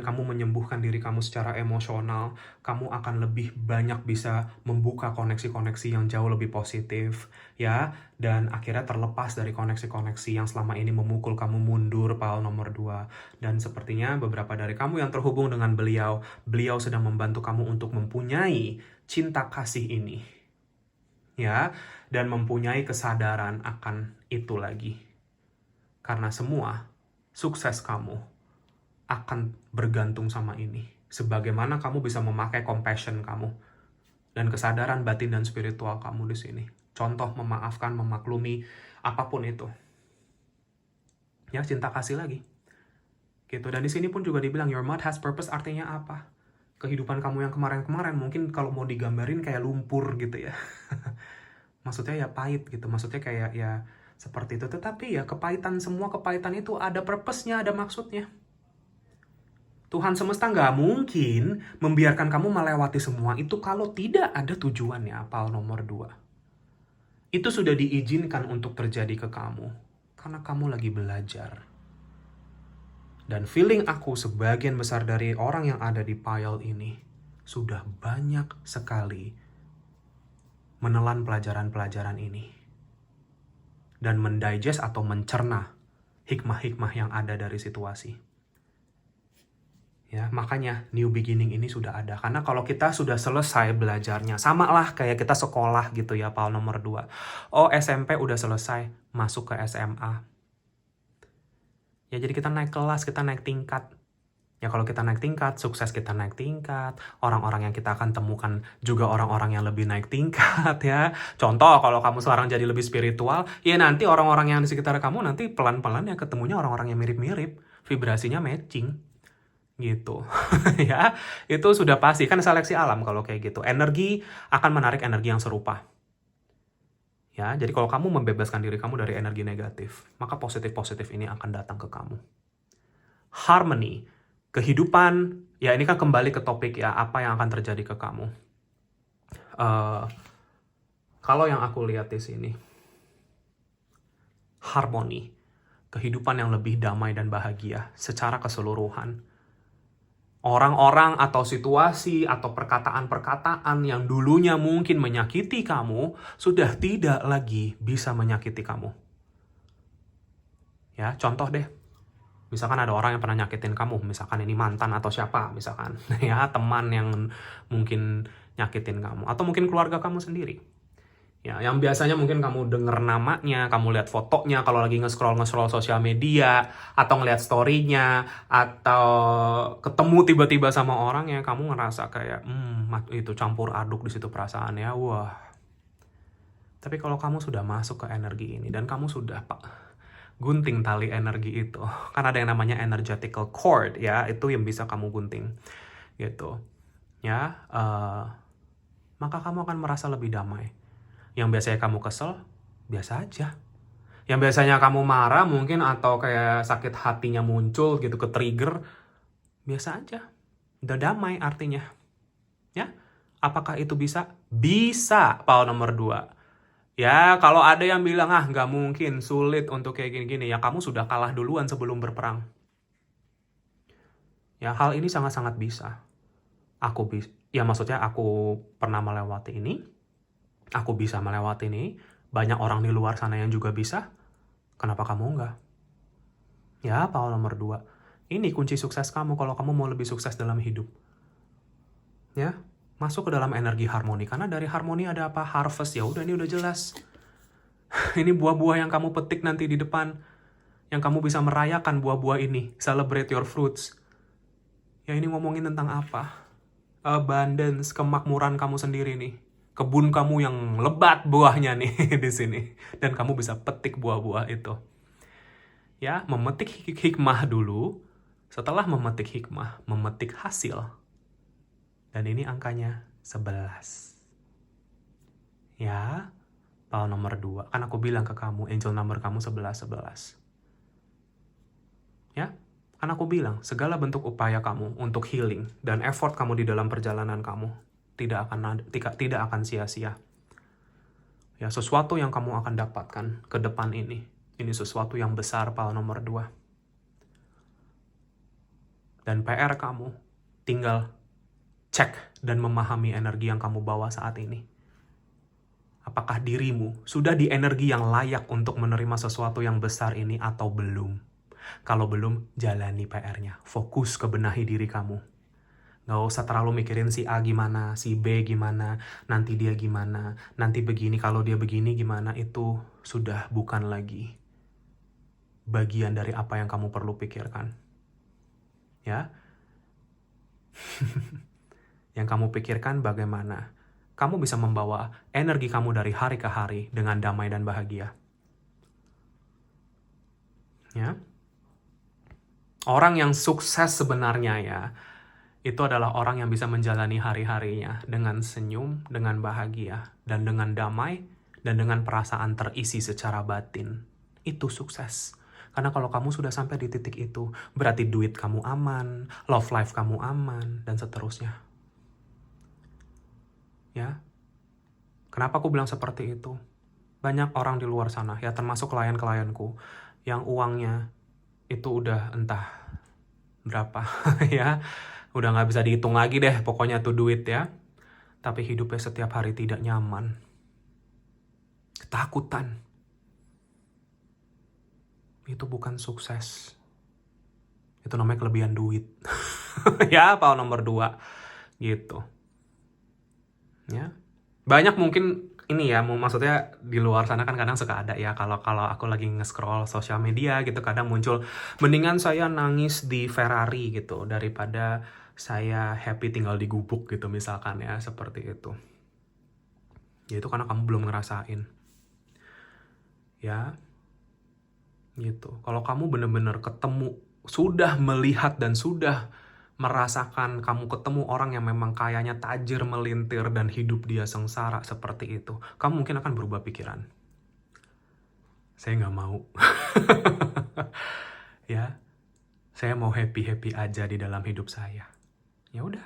Speaker 1: kamu menyembuhkan diri kamu secara emosional, kamu akan lebih banyak bisa membuka koneksi-koneksi yang jauh lebih positif ya, dan akhirnya terlepas dari koneksi-koneksi yang selama ini memukul kamu mundur. Pile nomor 2. Dan sepertinya beberapa dari kamu yang terhubung dengan beliau sedang membantu kamu untuk mempunyai cinta kasih ini ya, dan mempunyai kesadaran akan itu lagi, karena semua sukses kamu akan bergantung sama ini. Sebagaimana kamu bisa memakai compassion kamu dan kesadaran batin dan spiritual kamu di sini. Contoh memaafkan, memaklumi, apapun itu. Ya, cinta kasih lagi. Gitu. Dan di sini pun juga dibilang your mud has purpose, artinya apa? Kehidupan kamu yang kemarin-kemarin mungkin kalau mau digambarin kayak lumpur gitu ya. Maksudnya ya pahit gitu. Maksudnya kayak ya seperti itu. Tetapi ya semua kepahitan itu ada purpose-nya, ada maksudnya. Tuhan semesta nggak mungkin membiarkan kamu melewati semua itu kalau tidak ada tujuannya. Pile nomor 2. Itu sudah diizinkan untuk terjadi ke kamu, karena kamu lagi belajar. Dan feeling aku, sebagian besar dari orang yang ada di pile ini sudah banyak sekali menelan pelajaran-pelajaran ini. Dan mendigest atau mencerna hikmah-hikmah yang ada dari situasi. Ya, makanya new beginning ini sudah ada. Karena kalau kita sudah selesai belajarnya, sama lah kayak kita sekolah gitu ya, pile nomor 2. Oh, SMP udah selesai, masuk ke SMA. Ya, jadi kita naik kelas, kita naik tingkat. Ya, kalau kita naik tingkat, sukses kita naik tingkat. Orang-orang yang kita akan temukan juga orang-orang yang lebih naik tingkat ya. Contoh, kalau kamu sekarang jadi lebih spiritual, ya nanti orang-orang yang di sekitar kamu nanti pelan-pelan ya ketemunya orang-orang yang mirip-mirip. Vibrasinya matching. Gitu ya, itu sudah pasti, kan seleksi alam kalau kayak gitu. Energi akan menarik energi yang serupa ya. Jadi kalau kamu membebaskan diri kamu dari energi negatif, maka positif-positif ini akan datang ke kamu. Harmony, kehidupan ya, ini kan kembali ke topik ya, apa yang akan terjadi ke kamu. Kalau yang aku lihat di sini, harmoni, kehidupan yang lebih damai dan bahagia secara keseluruhan. Orang-orang atau situasi atau perkataan-perkataan yang dulunya mungkin menyakiti kamu sudah tidak lagi bisa menyakiti kamu. Ya, contoh deh. Misalkan ada orang yang pernah nyakitin kamu, misalkan ini mantan atau siapa, misalkan ya teman yang mungkin nyakitin kamu, atau mungkin keluarga kamu sendiri. Ya, yang biasanya mungkin kamu denger namanya, kamu lihat fotonya kalau lagi nge-scroll sosial media, atau ngeliat story-nya, atau ketemu tiba-tiba sama orang yang kamu ngerasa kayak, itu campur aduk di situ perasaannya, wah. Tapi kalau kamu sudah masuk ke energi ini, dan kamu sudah, gunting tali energi itu, kan ada yang namanya energetical cord, ya, itu yang bisa kamu gunting, gitu. Ya, maka kamu akan merasa lebih damai. Yang biasanya kamu kesel, biasa aja. Yang biasanya kamu marah mungkin atau kayak sakit hatinya muncul gitu, ke trigger, biasa aja. Udah damai artinya. Ya, apakah itu bisa? Bisa, power nomor 2. Ya, kalau ada yang bilang, nggak mungkin, sulit untuk kayak gini-gini, ya kamu sudah kalah duluan sebelum berperang. Ya, hal ini sangat-sangat bisa. Maksudnya aku pernah melewati ini, aku bisa melewati ini, banyak orang di luar sana yang juga bisa, kenapa kamu enggak? Ya, power nomor 2. Ini kunci sukses kamu kalau kamu mau lebih sukses dalam hidup. Ya, masuk ke dalam energi harmoni, karena dari harmoni ada apa? Harvest, ya udah, ini udah jelas. Ini buah-buah yang kamu petik nanti di depan, yang kamu bisa merayakan buah-buah ini, celebrate your fruits. Ya, ini ngomongin tentang apa? Abundance, kemakmuran kamu sendiri nih. Kebun kamu yang lebat buahnya nih di sini, dan kamu bisa petik buah-buah itu. Ya, memetik hikmah dulu. Setelah memetik hikmah, memetik hasil. Dan ini angkanya 11. Ya, power nomor 2. Kan aku bilang ke kamu, angel number kamu 11. Ya, kan aku bilang, segala bentuk upaya kamu untuk healing dan effort kamu di dalam perjalanan kamu tidak akan sia-sia. Ya, sesuatu yang kamu akan dapatkan ke depan ini sesuatu yang besar, power nomor 2. Dan PR kamu tinggal cek dan memahami energi yang kamu bawa saat ini. Apakah dirimu sudah di energi yang layak untuk menerima sesuatu yang besar ini atau belum? Kalau belum, jalani PR-nya. Fokus ke benahi diri kamu. Gak usah terlalu mikirin si A gimana, si B gimana, nanti dia gimana, nanti begini, kalau dia begini gimana, itu sudah bukan lagi bagian dari apa yang kamu perlu pikirkan. Ya. Yang kamu pikirkan bagaimana kamu bisa membawa energi kamu dari hari ke hari dengan damai dan bahagia. Ya. Orang yang sukses sebenarnya ya, itu adalah orang yang bisa menjalani hari-harinya dengan senyum, dengan bahagia, dan dengan damai, dan dengan perasaan terisi secara batin. Itu sukses. Karena kalau kamu sudah sampai di titik itu, berarti duit kamu aman, love life kamu aman, dan seterusnya. Ya, kenapa aku bilang seperti itu? Banyak orang di luar sana, ya termasuk klien-klienku, yang uangnya itu udah entah berapa, ya. Udah gak bisa dihitung lagi deh, pokoknya tuh duit ya. Tapi hidupnya setiap hari tidak nyaman. Ketakutan. Itu bukan sukses. Itu namanya kelebihan duit. Ya, power nomor 2. Gitu. Ya. Banyak mungkin ini ya, maksudnya di luar sana kan kadang suka ada ya, kalau aku lagi nge-scroll sosial media gitu, kadang muncul, mendingan saya nangis di Ferrari gitu, daripada saya happy tinggal di gubuk gitu misalkan ya, seperti itu. Ya itu karena kamu belum ngerasain. Ya. Gitu. Kalau kamu bener-bener ketemu, sudah melihat dan sudah merasakan, kamu ketemu orang yang memang kayaknya tajir melintir dan hidup dia sengsara seperti itu, kamu mungkin akan berubah pikiran. Saya nggak mau. Ya, saya mau happy-happy aja di dalam hidup saya. Ya udah.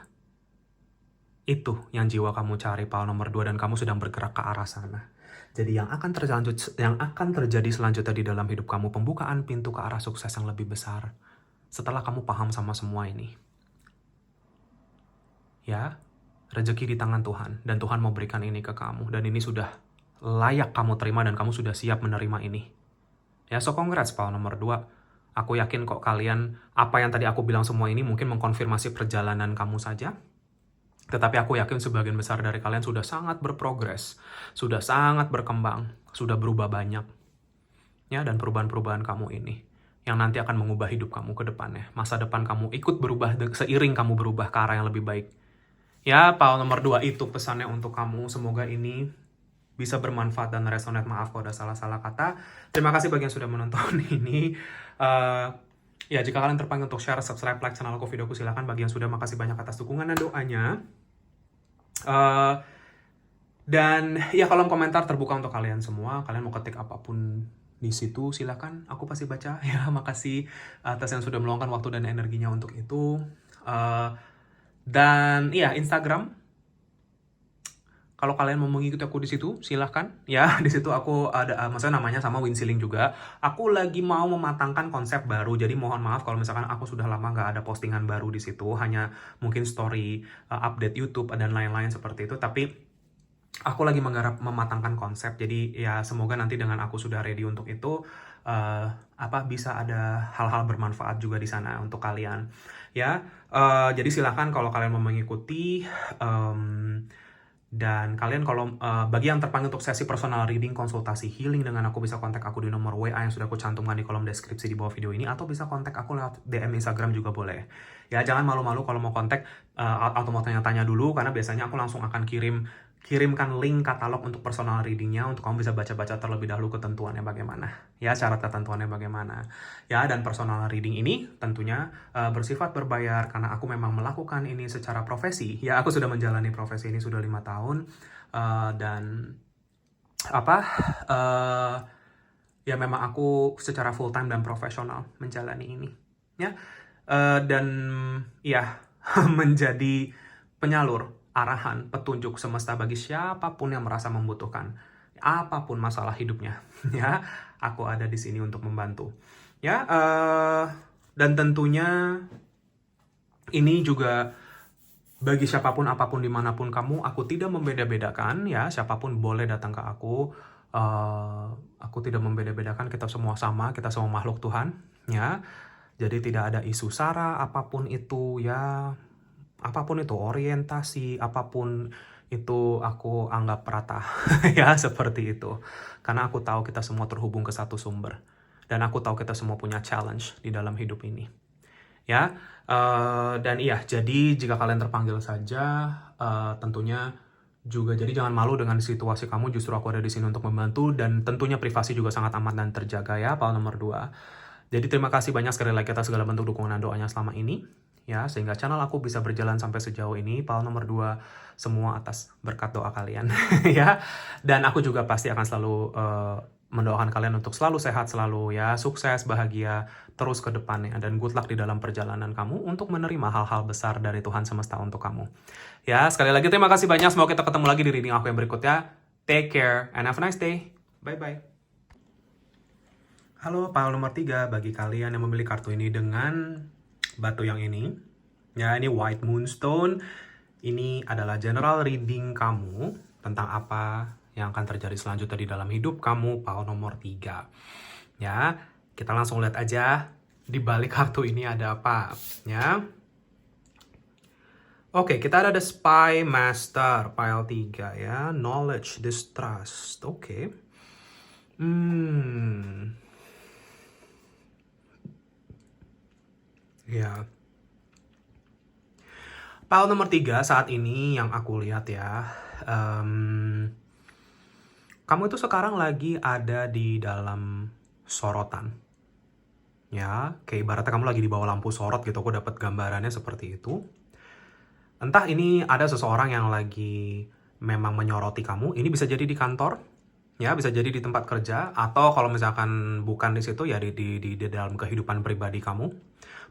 Speaker 1: Itu yang jiwa kamu cari, power nomor 2, dan kamu sedang bergerak ke arah sana. Jadi yang akan terjadi selanjutnya di dalam hidup kamu, pembukaan pintu ke arah sukses yang lebih besar. Setelah kamu paham sama semua ini. Ya, rezeki di tangan Tuhan, dan Tuhan mau berikan ini ke kamu, dan ini sudah layak kamu terima, dan kamu sudah siap menerima ini. Ya, so congrats, power nomor 2. Aku yakin kok kalian, apa yang tadi aku bilang semua ini mungkin mengkonfirmasi perjalanan kamu saja. Tetapi aku yakin sebagian besar dari kalian sudah sangat berprogres, sudah sangat berkembang, sudah berubah banyak. Ya, dan perubahan-perubahan kamu ini yang nanti akan mengubah hidup kamu ke depannya. Masa depan kamu ikut berubah seiring kamu berubah ke arah yang lebih baik. Ya, Paul nomor 2 itu pesannya untuk kamu. Semoga ini bisa bermanfaat dan resonate. Maaf kalau ada salah-salah kata. Terima kasih bagi yang sudah menonton ini. Ya, jika kalian terpanggil untuk share, subscribe, like channel aku, videoku, silakan. Bagi yang sudah, makasih banyak atas dukungan dan doanya. Dan ya, kolom komentar terbuka untuk kalian semua. Kalian mau ketik apapun di situ, silakan. Aku pasti baca. Ya, makasih atas yang sudah meluangkan waktu dan energinya untuk itu. Dan ya, Instagram. Kalau kalian mau mengikuti aku di situ, silahkan. Ya, di situ aku ada, maksudnya namanya sama Winsiling juga. Aku lagi mau mematangkan konsep baru, jadi mohon maaf kalau misalkan aku sudah lama nggak ada postingan baru di situ. Hanya mungkin story, update YouTube, dan lain-lain seperti itu. Tapi aku lagi menggarap mematangkan konsep, jadi ya semoga nanti dengan aku sudah ready untuk itu, bisa ada hal-hal bermanfaat juga di sana untuk kalian. Ya, jadi silahkan kalau kalian mau mengikuti. Dan kalian kalau bagi yang terpanggil untuk sesi personal reading, konsultasi healing dengan aku, bisa kontak aku di nomor WA yang sudah aku cantumkan di kolom deskripsi di bawah video ini, atau bisa kontak aku lewat DM Instagram juga boleh. Ya, jangan malu-malu kalau mau kontak atau mau tanya-tanya dulu, karena biasanya aku langsung akan kirimkan link katalog untuk personal readingnya, untuk kamu bisa baca-baca terlebih dahulu ketentuannya bagaimana. Ya, syarat ketentuannya bagaimana. Ya, dan personal reading ini tentunya bersifat berbayar, karena aku memang melakukan ini secara profesi. Ya, aku sudah menjalani profesi ini sudah 5 tahun. Ya memang aku secara full time dan profesional menjalani ini. Ya, dan ya menjadi penyalur arahan, petunjuk semesta bagi siapapun yang merasa membutuhkan apapun masalah hidupnya. Ya, aku ada di sini untuk membantu. Ya, dan tentunya ini juga bagi siapapun, apapun, dimanapun kamu, aku tidak membeda-bedakan. Ya, siapapun boleh datang ke aku. Aku tidak membeda-bedakan, kita semua sama, kita semua makhluk Tuhan. Ya, jadi tidak ada isu sara apapun itu, ya. Apapun itu, orientasi, apapun itu aku anggap rata. Ya, seperti itu. Karena aku tahu kita semua terhubung ke satu sumber. Dan aku tahu kita semua punya challenge di dalam hidup ini. Ya, dan iya, jadi jika kalian terpanggil saja, tentunya juga, jadi jangan malu dengan situasi kamu, justru aku ada di sini untuk membantu, dan tentunya privasi juga sangat aman dan terjaga ya, Paul nomor 2. Jadi terima kasih banyak sekali lagi atas segala bentuk dukungan dan doanya selama ini. Ya, sehingga channel aku bisa berjalan sampai sejauh ini. Paul nomor 2, semua atas berkat doa kalian. Ya, dan aku juga pasti akan selalu mendoakan kalian untuk selalu sehat, selalu ya sukses, bahagia terus ke depannya, dan good luck di dalam perjalanan kamu untuk menerima hal-hal besar dari Tuhan semesta untuk kamu. Ya, sekali lagi terima kasih banyak. Semoga kita ketemu lagi di reading aku yang berikutnya. Take care and have a nice day. Bye-bye. Halo, Paul nomor 3, bagi kalian yang memilih kartu ini dengan batu yang ini. Ya, ini White Moonstone. Ini adalah general reading kamu tentang apa yang akan terjadi selanjutnya di dalam hidup kamu, Paul nomor 3. Ya, kita langsung lihat aja di balik kartu ini ada apa. Ya. Oke, kita ada The Spy Master, pile 3 ya. Knowledge, Distrust. Oke. Ya. Pile nomor 3 saat ini yang aku lihat ya. Kamu itu sekarang lagi ada di dalam sorotan. Ya, kayak ibaratnya kamu lagi di bawah lampu sorot gitu. Aku dapat gambarannya seperti itu. Entah ini ada seseorang yang lagi memang menyoroti kamu. Ini bisa jadi di kantor, ya, bisa jadi di tempat kerja, atau kalau misalkan bukan di situ ya di dalam kehidupan pribadi kamu.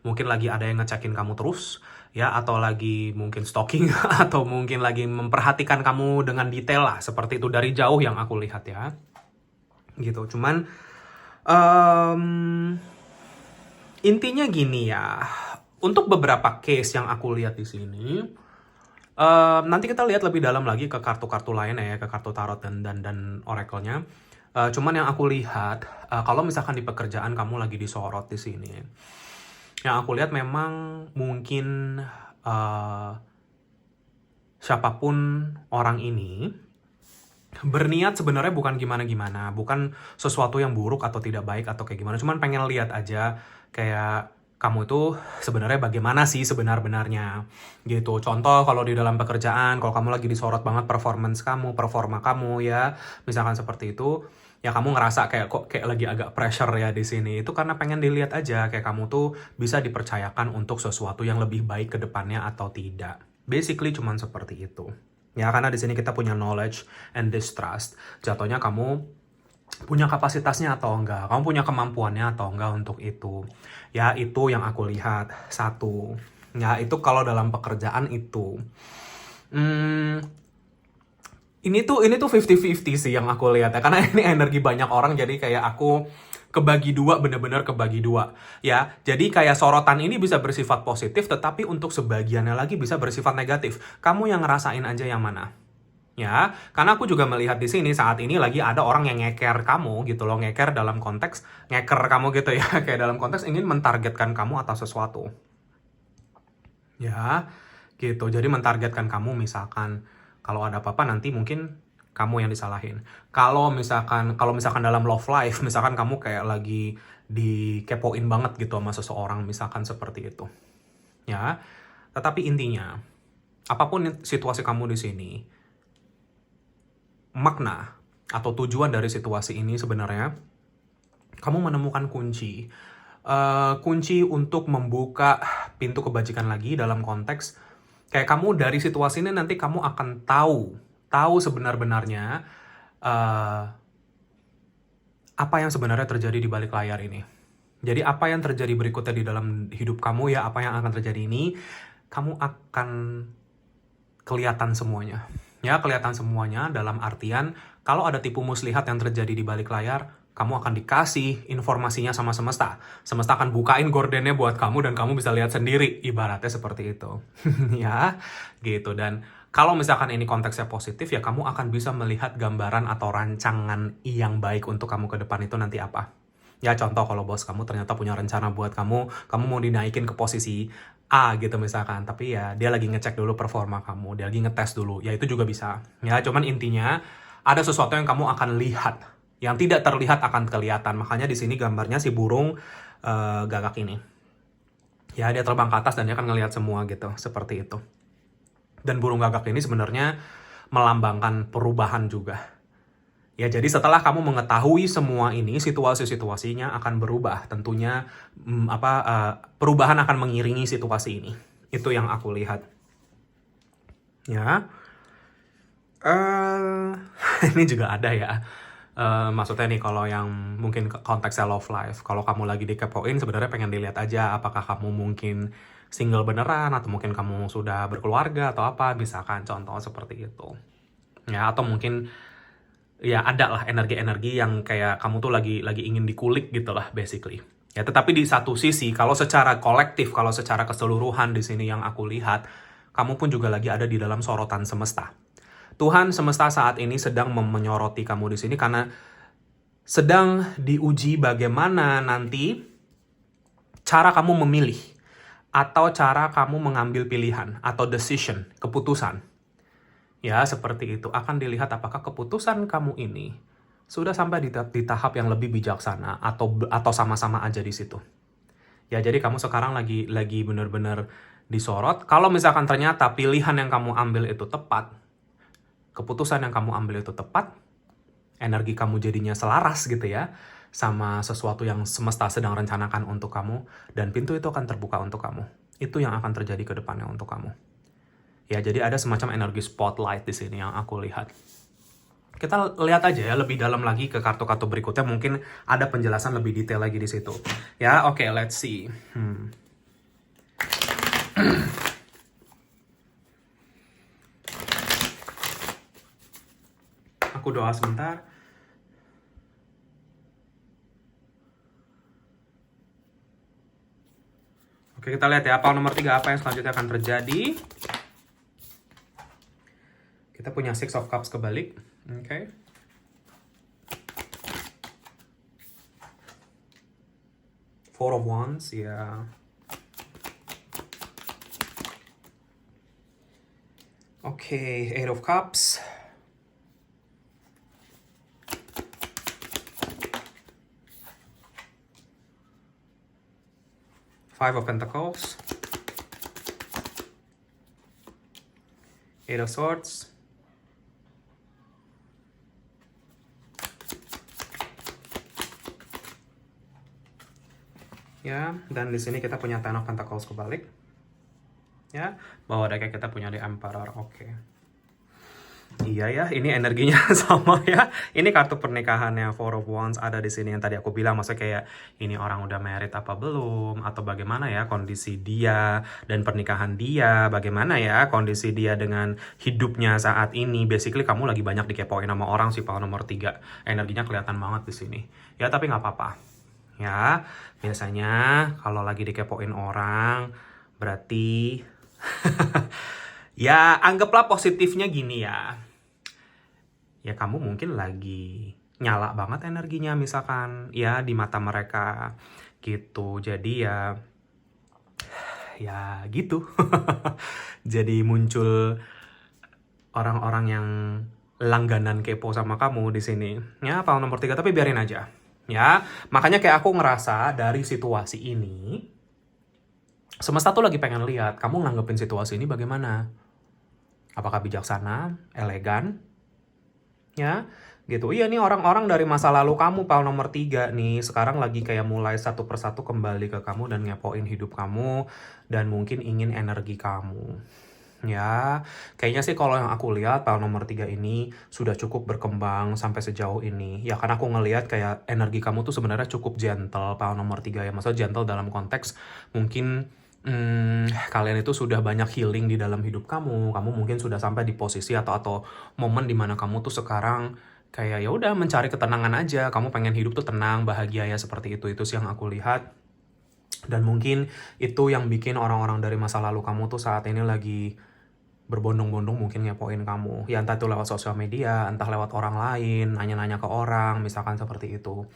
Speaker 1: Mungkin lagi ada yang ngecekin kamu terus, ya, atau lagi mungkin stalking atau mungkin lagi memperhatikan kamu dengan detail lah, seperti itu dari jauh yang aku lihat ya. Gitu. Cuman intinya gini ya. Untuk beberapa case yang aku lihat di sini, nanti kita lihat lebih dalam lagi ke kartu-kartu lain ya, ke kartu tarot dan oracle-nya. Cuman yang aku lihat, kalau misalkan di pekerjaan kamu lagi disorot di sini, yang aku lihat memang mungkin siapapun orang ini berniat sebenarnya bukan gimana-gimana, bukan sesuatu yang buruk atau tidak baik atau kayak gimana, cuman pengen lihat aja kayak kamu itu sebenarnya bagaimana sih sebenar-benarnya gitu. Contoh kalau di dalam pekerjaan, kalau kamu lagi disorot banget performa kamu ya, misalkan seperti itu, ya kamu ngerasa kayak kok kayak lagi agak pressure ya di sini. Itu karena pengen dilihat aja kayak kamu tuh bisa dipercayakan untuk sesuatu yang lebih baik ke depannya atau tidak. Basically cuman seperti itu. Ya, karena di sini kita punya knowledge and distrust. Jatuhnya kamu punya kapasitasnya atau enggak, kamu punya kemampuannya atau enggak untuk itu. Ya, itu yang aku lihat. Satu. Ya, itu kalau dalam pekerjaan itu. Ini tuh 50-50 sih yang aku lihat ya. Karena ini energi banyak orang, jadi kayak aku kebagi dua, bener-bener kebagi dua. Ya, jadi kayak sorotan ini bisa bersifat positif, tetapi untuk sebagiannya lagi bisa bersifat negatif. Kamu yang ngerasain aja yang mana. Ya, karena aku juga melihat di sini saat ini lagi ada orang yang ngeker kamu gitu loh, ngeker dalam konteks ngeker kamu gitu ya, kayak dalam konteks ingin mentargetkan kamu atas sesuatu. Ya, gitu. Jadi mentargetkan kamu misalkan kalau ada apa-apa nanti mungkin kamu yang disalahin. Kalau misalkan dalam love life, misalkan kamu kayak lagi dikepoin banget gitu sama seseorang, misalkan seperti itu. Ya, tetapi intinya apapun situasi kamu di sini, makna atau tujuan dari situasi ini sebenarnya kamu menemukan kunci untuk membuka pintu kebajikan lagi dalam konteks kayak kamu dari situasi ini nanti kamu akan tahu sebenar-benarnya apa yang sebenarnya terjadi di balik layar ini. Jadi apa yang terjadi berikutnya di dalam hidup kamu ya, apa yang akan terjadi ini, kamu akan kelihatan semuanya. Ya, kelihatan semuanya dalam artian kalau ada tipu muslihat yang terjadi di balik layar, kamu akan dikasih informasinya sama semesta. Semesta akan bukain gordennya buat kamu dan kamu bisa lihat sendiri, ibaratnya seperti itu. Ya, gitu. Dan kalau misalkan ini konteksnya positif, ya kamu akan bisa melihat gambaran atau rancangan yang baik untuk kamu ke depan itu nanti apa. Ya contoh kalau bos kamu ternyata punya rencana buat kamu mau dinaikin ke posisi A gitu misalkan, tapi ya dia lagi ngecek dulu performa kamu, dia lagi ngetes dulu, ya itu juga bisa. Ya cuman intinya ada sesuatu yang kamu akan lihat, yang tidak terlihat akan kelihatan. Makanya di sini gambarnya si burung gagak ini. Ya dia terbang ke atas dan dia akan ngelihat semua gitu, seperti itu. Dan burung gagak ini sebenarnya melambangkan perubahan juga. Ya, jadi setelah kamu mengetahui semua ini, situasi-situasinya akan berubah. Tentunya perubahan akan mengiringi situasi ini. Itu yang aku lihat. Ya, ini juga ada ya. Maksudnya nih kalau yang mungkin konteksnya love life, kalau kamu lagi dikepoin sebenarnya pengen dilihat aja apakah kamu mungkin single beneran atau mungkin kamu sudah berkeluarga atau apa, misalkan contoh seperti itu. Ya, atau mungkin ya ada lah energi-energi yang kayak kamu tuh lagi ingin dikulik gitu lah basically. Ya, tetapi di satu sisi kalau secara kolektif, kalau secara keseluruhan di sini yang aku lihat, kamu pun juga lagi ada di dalam sorotan semesta. Tuhan semesta saat ini sedang menyoroti kamu di sini karena sedang diuji bagaimana nanti cara kamu memilih atau cara kamu mengambil pilihan atau decision, keputusan. Ya, seperti itu. Akan dilihat apakah keputusan kamu ini sudah sampai di tahap yang lebih bijaksana atau sama-sama aja di situ. Ya, jadi kamu sekarang lagi benar-benar disorot. Kalau misalkan ternyata pilihan yang kamu ambil itu tepat, keputusan yang kamu ambil itu tepat, energi kamu jadinya selaras gitu ya, sama sesuatu yang semesta sedang rencanakan untuk kamu, dan pintu itu akan terbuka untuk kamu. Itu yang akan terjadi ke depannya untuk kamu. Ya, jadi ada semacam energi spotlight di sini yang aku lihat. Kita lihat aja ya lebih dalam lagi ke kartu-kartu berikutnya, mungkin ada penjelasan lebih detail lagi di situ. Ya, oke, let's see. Aku doa sebentar. Oke, kita lihat ya, nomor 3 apa yang selanjutnya akan terjadi. Kita punya Six of Cups kebalik. Oke. Four of Wands, ya. Oke, Eight of Cups. Five of Pentacles. Eight of Swords. Ya, dan di sini kita punya Ten of Pentacles kebalik. Ya, bawah decknya kita punya The Emperor. Oke. Iya ya, ini energinya sama ya. Ini kartu pernikahannya Four of Wands ada di sini yang tadi aku bilang. Maksudnya kayak ini orang udah married apa belum, atau bagaimana ya kondisi dia dan pernikahan dia, bagaimana ya kondisi dia dengan hidupnya saat ini. Basically kamu lagi banyak dikepoin sama orang sih, Paul nomor 3. Energinya kelihatan banget di sini. Ya tapi nggak apa-apa. Ya, biasanya kalau lagi dikepoin orang berarti ya anggaplah positifnya gini ya. Ya kamu mungkin lagi nyala banget energinya misalkan ya di mata mereka gitu. Jadi ya gitu. Jadi muncul orang-orang yang langganan kepo sama kamu di sini. Ya, Paul nomor 3 tapi biarin aja. Ya, makanya kayak aku ngerasa dari situasi ini semesta tuh lagi pengen lihat kamu nanggepin situasi ini bagaimana. Apakah bijaksana, elegan, ya gitu. Iya nih orang-orang dari masa lalu kamu, Paul nomor 3 nih, sekarang lagi kayak mulai satu persatu kembali ke kamu dan ngepoin hidup kamu dan mungkin ingin energi kamu. Ya, kayaknya sih kalau yang aku lihat Paul nomor 3 ini sudah cukup berkembang sampai sejauh ini. Ya karena aku ngelihat kayak energi kamu tuh sebenarnya cukup gentle Paul nomor 3 ya. Maksudnya gentle dalam konteks mungkin kalian itu sudah banyak healing di dalam hidup kamu. Kamu mungkin sudah sampai di posisi atau momen dimana kamu tuh sekarang kayak ya udah mencari ketenangan aja. Kamu pengen hidup tuh tenang, bahagia ya seperti itu. Itu sih yang aku lihat. Dan mungkin itu yang bikin orang-orang dari masa lalu kamu tuh saat ini lagi berbondong-bondong mungkin ngepoin kamu. Ya entah itu lewat sosial media, entah lewat orang lain, nanya-nanya ke orang, misalkan seperti itu.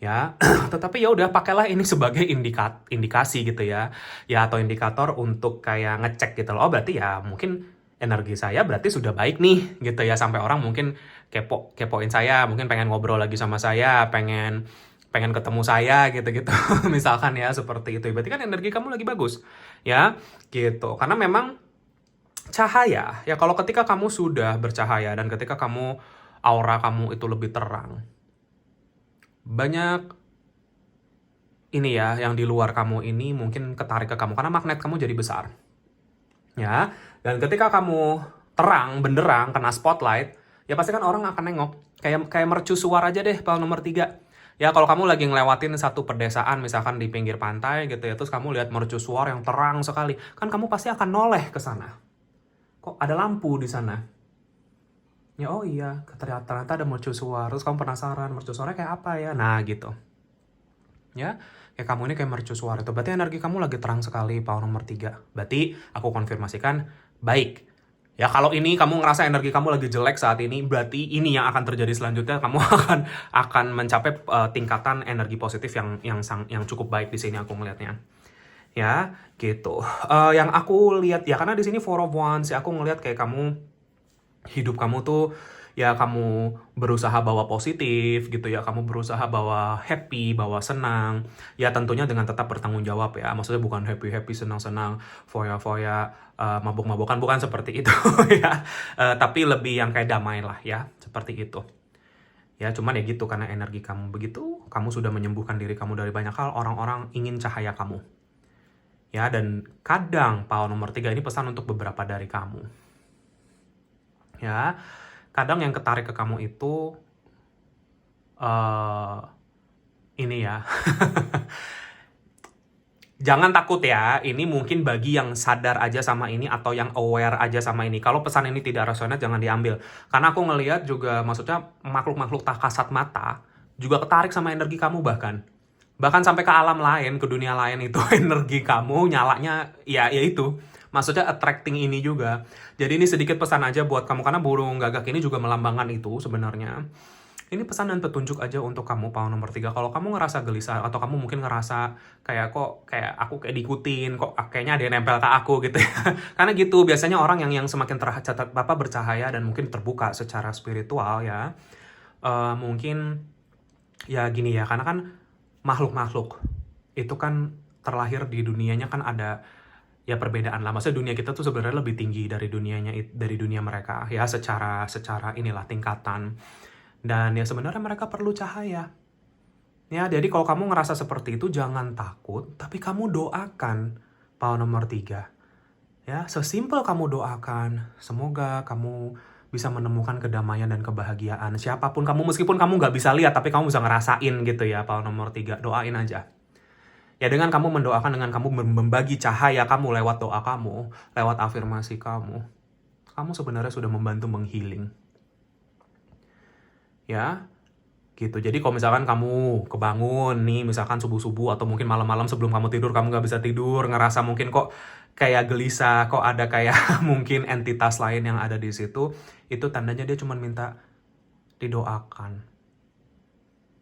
Speaker 1: Ya, tetapi ya udah pakailah ini sebagai indikasi gitu ya. Ya atau indikator untuk kayak ngecek gitu loh. Oh berarti ya mungkin energi saya berarti sudah baik nih gitu ya, sampai orang mungkin kepoin saya, mungkin pengen ngobrol lagi sama saya, pengen ketemu saya gitu-gitu. Misalkan ya seperti itu. Berarti kan energi kamu lagi bagus. Ya, gitu. Karena memang cahaya, ya kalau ketika kamu sudah bercahaya dan ketika aura kamu itu lebih terang, banyak ini ya yang di luar kamu ini mungkin ketarik ke kamu karena magnet kamu jadi besar. Ya, dan ketika kamu terang, benderang, kena spotlight, ya pasti kan orang akan nengok. Kayak mercusuar aja deh, Paul nomor 3. Ya kalau kamu lagi ngelewatin satu pedesaan misalkan di pinggir pantai gitu ya, terus kamu lihat mercusuar yang terang sekali, kan kamu pasti akan noleh ke sana. Kok ada lampu di sana? Ya oh iya, ternyata ada mercusuar. Terus kamu penasaran, mercusuarnya kayak apa ya? Nah gitu. Ya, kayak kamu ini kayak mercusuar itu. Berarti energi kamu lagi terang sekali, Paul nomor 3. Berarti aku konfirmasikan, baik. Ya kalau ini kamu ngerasa energi kamu lagi jelek saat ini, berarti ini yang akan terjadi selanjutnya. Kamu akan mencapai tingkatan energi positif yang cukup baik di sini aku ngelihatnya. Ya gitu. Yang aku lihat ya karena di sini Four of Wands ya, aku ngelihat kayak hidup kamu tuh ya kamu berusaha bawa positif gitu ya, kamu berusaha bawa happy, bawa senang ya, tentunya dengan tetap bertanggung jawab ya. Maksudnya bukan happy senang foya mabuk-mabukan, bukan seperti itu ya. Tapi lebih yang kayak damai lah ya, seperti itu. Ya cuman ya gitu, karena energi kamu begitu, kamu sudah menyembuhkan diri kamu dari banyak hal, orang-orang ingin cahaya kamu. Ya, dan kadang Paul nomor 3 ini pesan untuk beberapa dari kamu. Ya, kadang yang ketarik ke kamu itu ini ya. Jangan takut ya, ini mungkin bagi yang sadar aja sama ini atau yang aware aja sama ini. Kalau pesan ini tidak resonate, jangan diambil. Karena aku ngelihat juga, maksudnya makhluk-makhluk tak kasat mata juga ketarik sama energi kamu bahkan sampai ke alam lain, ke dunia lain itu energi kamu nyalanya ya itu. Maksudnya attracting ini juga. Jadi ini sedikit pesan aja buat kamu, karena burung gagak ini juga melambangkan itu sebenarnya. Ini pesan dan petunjuk aja untuk kamu, pahlawan nomor 3. Kalau kamu ngerasa gelisah atau kamu mungkin ngerasa kayak kok kayak aku kayak diikutin, kok kayaknya ada yang nempel ke aku gitu ya. Karena gitu biasanya orang yang semakin bercahaya dan mungkin terbuka secara spiritual ya. Mungkin ya gini ya, karena kan makhluk-makhluk itu kan terlahir di dunianya kan ada ya perbedaan lah. Maksudnya dunia kita tuh sebenarnya lebih tinggi dari dari dunia mereka ya, secara inilah tingkatan. Dan ya sebenarnya mereka perlu cahaya. Ya, jadi kalau kamu ngerasa seperti itu jangan takut, tapi kamu doakan pahlawan nomor 3. Ya, sesimpel kamu doakan, semoga kamu bisa menemukan kedamaian dan kebahagiaan. Siapapun kamu, meskipun kamu nggak bisa lihat, tapi kamu bisa ngerasain gitu ya, pahlawan nomor 3. Doain aja. Ya dengan kamu mendoakan, dengan kamu membagi cahaya kamu lewat doa kamu, lewat afirmasi kamu sebenarnya sudah membantu menghealing. Ya, gitu. Jadi kalau misalkan kamu kebangun nih, misalkan subuh-subuh atau mungkin malam-malam sebelum kamu tidur, kamu nggak bisa tidur, ngerasa mungkin kok kayak gelisah, kok ada kayak mungkin entitas lain yang ada di situ, itu tandanya dia cuma minta didoakan.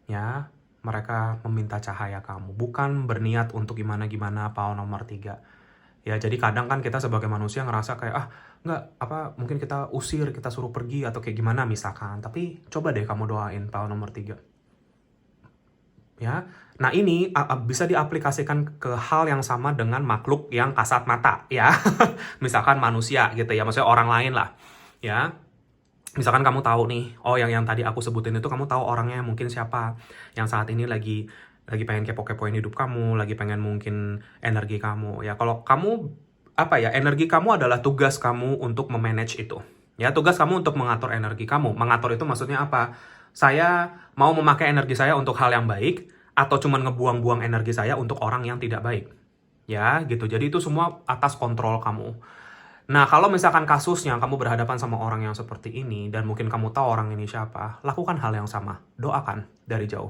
Speaker 1: Ya, mereka meminta cahaya kamu, bukan berniat untuk gimana-gimana pahlawan nomor 3. Ya, jadi kadang kan kita sebagai manusia ngerasa kayak, mungkin kita usir, kita suruh pergi, atau kayak gimana misalkan. Tapi coba deh kamu doain pahlawan nomor 3. Ya, nah ini bisa diaplikasikan ke hal yang sama dengan makhluk yang kasat mata, ya. Misalkan manusia gitu ya, maksudnya orang lain lah, ya. Misalkan kamu tahu nih, yang tadi aku sebutin itu kamu tahu orangnya mungkin siapa, yang saat ini lagi pengen kepo-kepoin hidup kamu, lagi pengen mungkin energi kamu. Ya kalau kamu, energi kamu adalah tugas kamu untuk memanage itu. Ya, tugas kamu untuk mengatur energi kamu. Mengatur itu maksudnya apa? Saya mau memakai energi saya untuk hal yang baik, atau cuma ngebuang-buang energi saya untuk orang yang tidak baik. Ya, gitu. Jadi itu semua atas kontrol kamu. Nah, kalau misalkan kasusnya kamu berhadapan sama orang yang seperti ini, dan mungkin kamu tahu orang ini siapa, lakukan hal yang sama. Doakan dari jauh.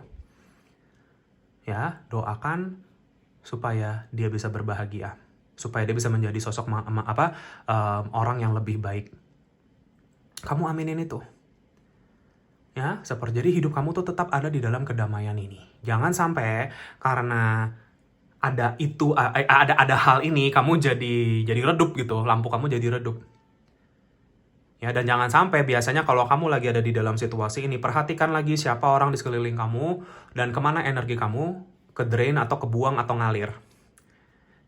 Speaker 1: Ya, doakan supaya dia bisa berbahagia. Supaya dia bisa menjadi sosok orang yang lebih baik. Kamu aminin itu. Ya, jadi hidup kamu tuh tetap ada di dalam kedamaian ini. Jangan sampai karena ada hal ini kamu jadi redup gitu, lampu kamu jadi redup. Ya, dan jangan sampai biasanya kalau kamu lagi ada di dalam situasi ini, perhatikan lagi siapa orang di sekeliling kamu dan kemana energi kamu ke drain atau kebuang atau ngalir.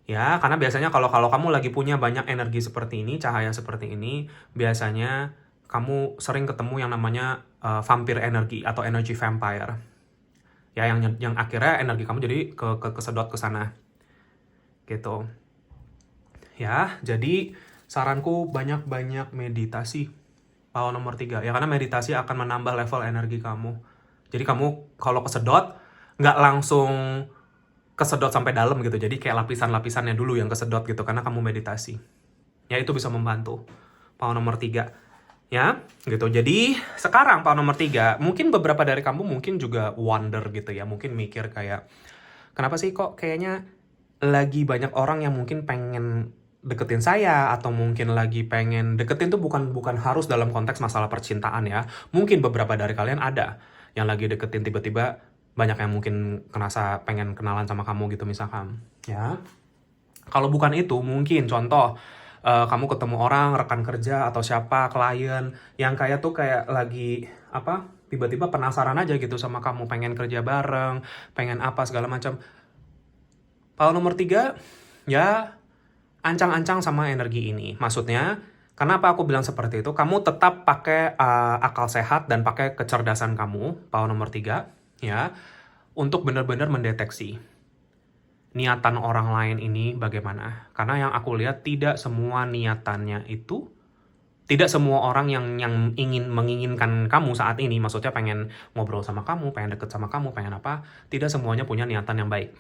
Speaker 1: Ya, karena biasanya kalau kamu lagi punya banyak energi seperti ini, cahaya seperti ini, biasanya kamu sering ketemu yang namanya vampir energi atau energy vampire. Ya, yang akhirnya energi kamu jadi kesedot ke sana. Gitu. Ya, jadi saranku banyak-banyak meditasi. Pahlawan nomor 3. Ya, karena meditasi akan menambah level energi kamu. Jadi kamu kalau kesedot, nggak langsung kesedot sampai dalam gitu. Jadi kayak lapisan-lapisannya dulu yang kesedot gitu, karena kamu meditasi. Ya, itu bisa membantu. Pahlawan nomor 3. Ya, gitu. Jadi sekarang pahlawan nomor 3, mungkin beberapa dari kamu mungkin juga wonder gitu ya. Mungkin mikir kayak, kenapa sih kok kayaknya lagi banyak orang yang mungkin pengen deketin saya, atau mungkin lagi pengen deketin tuh bukan harus dalam konteks masalah percintaan ya. Mungkin beberapa dari kalian ada yang lagi deketin, tiba-tiba banyak yang mungkin ngerasa pengen kenalan sama kamu gitu misalkan. Ya, kalau bukan itu, mungkin contoh kamu ketemu orang, rekan kerja atau siapa, klien yang kayak lagi tiba-tiba penasaran aja gitu sama kamu, pengen kerja bareng, pengen apa segala macam. Pahlawan nomor 3, ya ancang-ancang sama energi ini. Maksudnya, kenapa aku bilang seperti itu? Kamu tetap pakai akal sehat dan pakai kecerdasan kamu, pahlawan nomor 3, ya, untuk benar-benar mendeteksi niatan orang lain ini bagaimana. Karena yang aku lihat tidak semua niatannya itu, tidak semua orang yang menginginkan kamu saat ini, maksudnya pengen ngobrol sama kamu, pengen deket sama kamu, pengen apa, tidak semuanya punya niatan yang baik.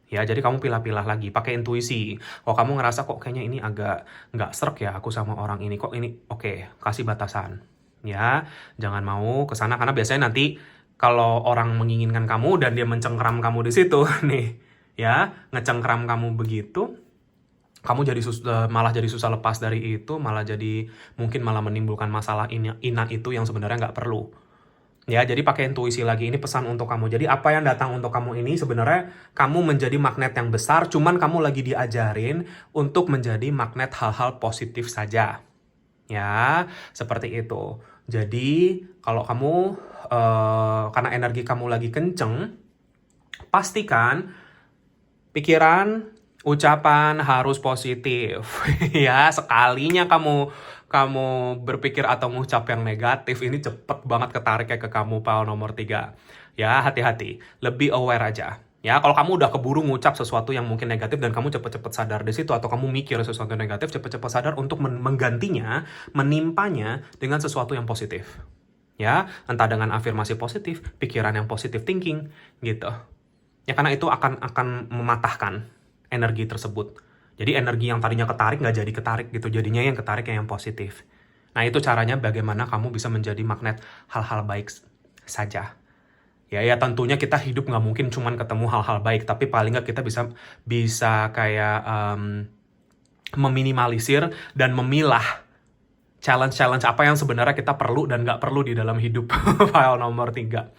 Speaker 1: Ya, jadi kamu pilah-pilah lagi, pakai intuisi. Kalau kamu ngerasa kok kayaknya ini agak nggak serk ya aku sama orang ini, kok ini oke, kasih batasan. Ya, jangan mau ke sana, karena biasanya nanti kalau orang menginginkan kamu dan dia mencengkram kamu di situ nih, ya, ngecengkram kamu begitu, kamu malah jadi susah lepas dari itu, malah menimbulkan masalah ina itu yang sebenarnya nggak perlu. Ya, jadi pakai intuisi lagi. Ini pesan untuk kamu. Jadi apa yang datang untuk kamu ini sebenarnya kamu menjadi magnet yang besar, cuman kamu lagi diajarin untuk menjadi magnet hal-hal positif saja. Ya, seperti itu. Jadi, kalau kamu karena energi kamu lagi kenceng, pastikan pikiran, ucapan harus positif. Ya, sekalinya kamu berpikir atau mengucap yang negatif, ini cepet banget ketariknya ke kamu, Pal nomor 3. Ya, hati-hati. Lebih aware aja. Ya, kalau kamu udah keburu ngucap sesuatu yang mungkin negatif dan kamu cepet-cepet sadar di situ, atau kamu mikir sesuatu negatif, cepet-cepet sadar untuk menggantinya, menimpanya dengan sesuatu yang positif. Ya, entah dengan afirmasi positif, pikiran yang positif thinking, gitu. Ya, karena itu akan mematahkan energi tersebut. Jadi energi yang tadinya ketarik nggak jadi ketarik gitu, jadinya yang ketarik yang positif. Nah, itu caranya bagaimana kamu bisa menjadi magnet hal-hal baik saja. Ya tentunya kita hidup nggak mungkin cuman ketemu hal-hal baik, tapi paling nggak kita bisa kayak meminimalisir dan memilah challenge-challenge apa yang sebenarnya kita perlu dan nggak perlu di dalam hidup. File nomor 3.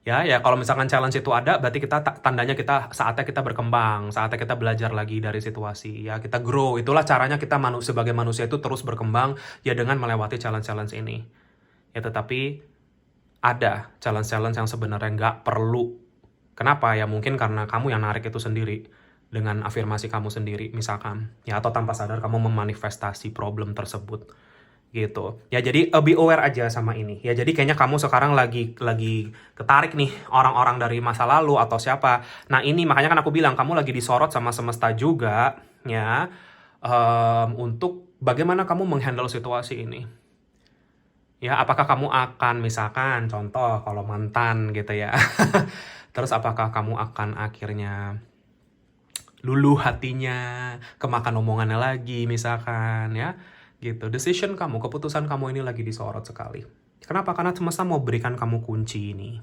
Speaker 1: Ya kalau misalkan challenge itu ada, berarti tandanya saatnya kita berkembang, saatnya kita belajar lagi dari situasi, ya kita grow. Itulah caranya kita sebagai manusia itu terus berkembang, ya dengan melewati challenge-challenge ini. Ya, tetapi ada challenge-challenge yang sebenarnya nggak perlu. Kenapa? Ya mungkin karena kamu yang narik itu sendiri, dengan afirmasi kamu sendiri misalkan, ya atau tanpa sadar kamu memanifestasi problem tersebut. Gitu. Ya jadi be aware aja sama ini. Ya jadi kayaknya kamu sekarang lagi ketarik nih orang-orang dari masa lalu atau siapa. Nah, ini makanya kan aku bilang kamu lagi disorot sama semesta juga ya, untuk bagaimana kamu menghandle situasi ini. Ya, apakah kamu akan misalkan contoh kalau mantan gitu ya. Terus apakah kamu akan akhirnya luluh hatinya, kemakan omongannya lagi misalkan ya. Gitu. Decision kamu, keputusan kamu ini lagi disorot sekali. Kenapa? Karena semesta mau berikan kamu kunci ini.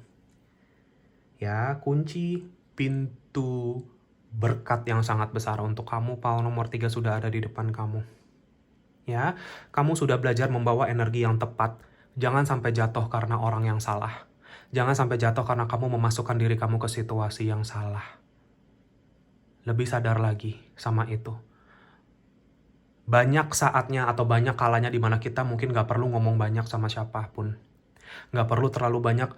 Speaker 1: Ya, kunci pintu berkat yang sangat besar untuk kamu. Pal nomor 3 sudah ada di depan kamu. Ya, kamu sudah belajar membawa energi yang tepat. Jangan sampai jatuh karena orang yang salah. Jangan sampai jatuh karena kamu memasukkan diri kamu ke situasi yang salah. Lebih sadar lagi sama itu. Banyak saatnya atau banyak kalanya di mana kita mungkin nggak perlu ngomong banyak sama siapapun. Nggak perlu terlalu banyak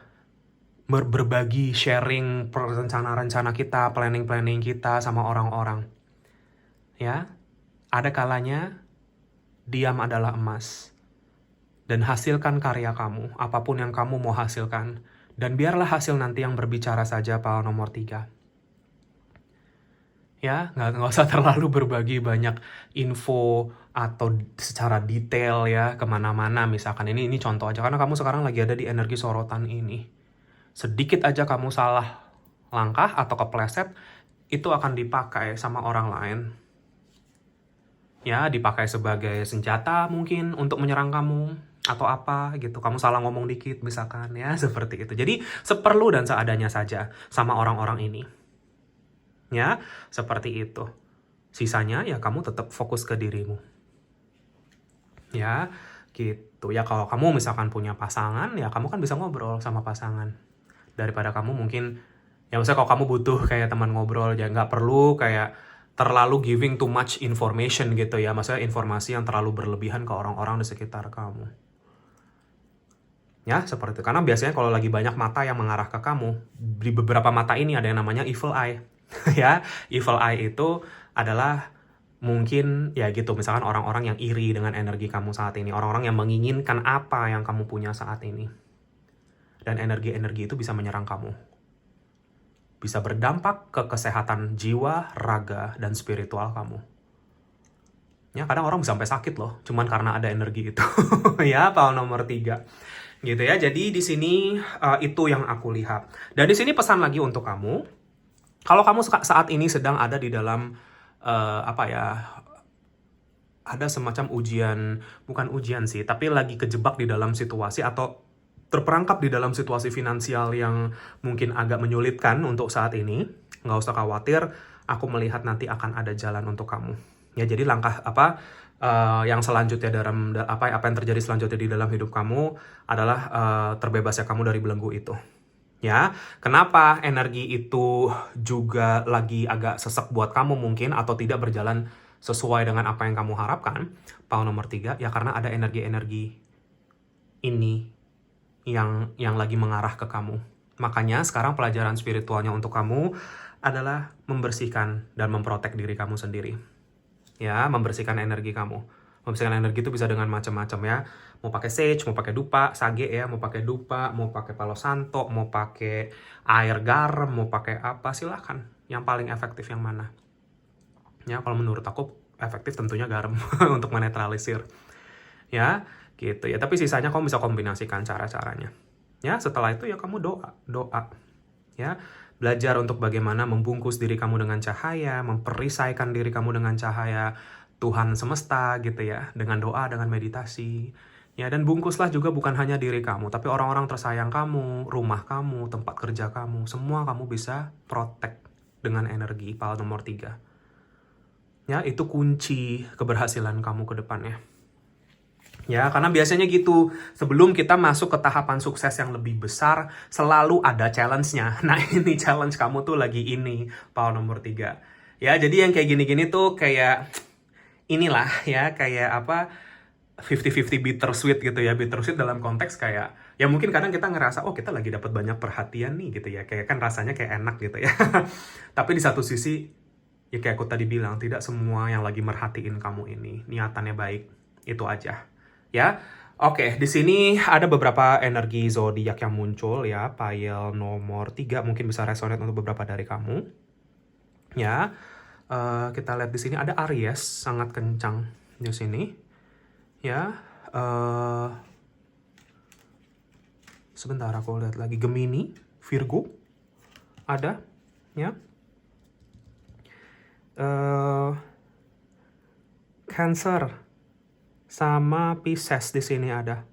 Speaker 1: berbagi, sharing rencana-rencana kita, planning-planning kita sama orang-orang. Ya, ada kalanya diam adalah emas. Dan hasilkan karya kamu, apapun yang kamu mau hasilkan. Dan biarlah hasil nanti yang berbicara saja, Pal nomor 3. Ya, nggak usah terlalu berbagi banyak info atau secara detail ya kemana-mana. Misalkan ini contoh aja, karena kamu sekarang lagi ada di energi sorotan ini. Sedikit aja kamu salah langkah atau kepleset, itu akan dipakai sama orang lain. Ya, dipakai sebagai senjata mungkin untuk menyerang kamu atau apa gitu. Kamu salah ngomong dikit misalkan ya, seperti itu. Jadi seperlu dan seadanya saja sama orang-orang ini. Ya, seperti itu. Sisanya ya kamu tetap fokus ke dirimu. Ya, gitu. Ya kalau kamu misalkan punya pasangan, ya kamu kan bisa ngobrol sama pasangan. Daripada kamu mungkin, ya misalnya kalau kamu butuh kayak teman ngobrol, ya nggak perlu kayak terlalu giving too much information gitu ya. Maksudnya informasi yang terlalu berlebihan ke orang-orang di sekitar kamu. Ya, seperti itu. Karena biasanya kalau lagi banyak mata yang mengarah ke kamu, di beberapa mata ini ada yang namanya evil eye. Ya, evil eye itu adalah mungkin ya gitu, misalkan orang-orang yang iri dengan energi kamu saat ini, orang-orang yang menginginkan apa yang kamu punya saat ini. Dan energi-energi itu bisa menyerang kamu. Bisa berdampak ke kesehatan jiwa, raga, dan spiritual kamu. Ya, kadang orang bisa sampai sakit loh, cuman karena ada energi itu. Ya, Pal nomor 3. Gitu ya. Jadi di sini itu yang aku lihat. Dan di sini pesan lagi untuk kamu. Kalau kamu saat ini sedang ada di dalam ada semacam ujian, bukan ujian sih, tapi lagi kejebak di dalam situasi atau terperangkap di dalam situasi finansial yang mungkin agak menyulitkan untuk saat ini, nggak usah khawatir, aku melihat nanti akan ada jalan untuk kamu. Ya, jadi langkah yang selanjutnya apa yang terjadi selanjutnya di dalam hidup kamu adalah terbebasnya kamu dari belenggu itu. Ya, kenapa energi itu juga lagi agak sesek buat kamu mungkin atau tidak berjalan sesuai dengan apa yang kamu harapkan? Power nomor 3, ya karena ada energi-energi ini yang lagi mengarah ke kamu. Makanya sekarang pelajaran spiritualnya untuk kamu adalah membersihkan dan memprotek diri kamu sendiri. Ya, membersihkan energi kamu. Membersihkan energi itu bisa dengan macam-macam ya. Mau pakai sage, mau pakai dupa, sage ya, mau pakai dupa, mau pakai palo santo, mau pakai air garam, mau pakai apa, silahkan. Yang paling efektif yang mana? Ya, kalau menurut aku efektif tentunya garam untuk menetralisir. Ya, gitu ya. Tapi sisanya kamu bisa kombinasikan cara-caranya. Ya, setelah itu ya kamu doa. Ya, belajar untuk bagaimana membungkus diri kamu dengan cahaya, memperisaikan diri kamu dengan cahaya Tuhan semesta gitu ya, dengan doa, dengan meditasi. Ya, dan bungkuslah juga bukan hanya diri kamu, tapi orang-orang tersayang kamu, rumah kamu, tempat kerja kamu, semua kamu bisa protect dengan energi power nomor 3. Ya, itu kunci keberhasilan kamu ke depannya. Ya, karena biasanya gitu, sebelum kita masuk ke tahapan sukses yang lebih besar, selalu ada challenge-nya. Nah, ini challenge kamu tuh lagi ini, power nomor 3. Ya, jadi yang kayak gini-gini tuh kayak, inilah ya, kayak apa, 50-50 bittersweet gitu ya. Bittersweet dalam konteks kayak, ya mungkin kadang kita ngerasa, oh kita lagi dapat banyak perhatian nih gitu ya. Kayak kan rasanya kayak enak gitu ya. Tapi di satu sisi, ya kayak aku tadi bilang, tidak semua yang lagi merhatiin kamu ini niatannya baik. Itu aja. Ya, oke, di sini ada beberapa energi zodiak yang muncul ya. Pile nomor 3 mungkin bisa resonate untuk beberapa dari kamu. Ya, kita lihat di sini ada Aries sangat kencang di sini. Ya, sebentar aku lihat lagi. Gemini, Virgo, ada, ya. Cancer sama Pisces di sini ada.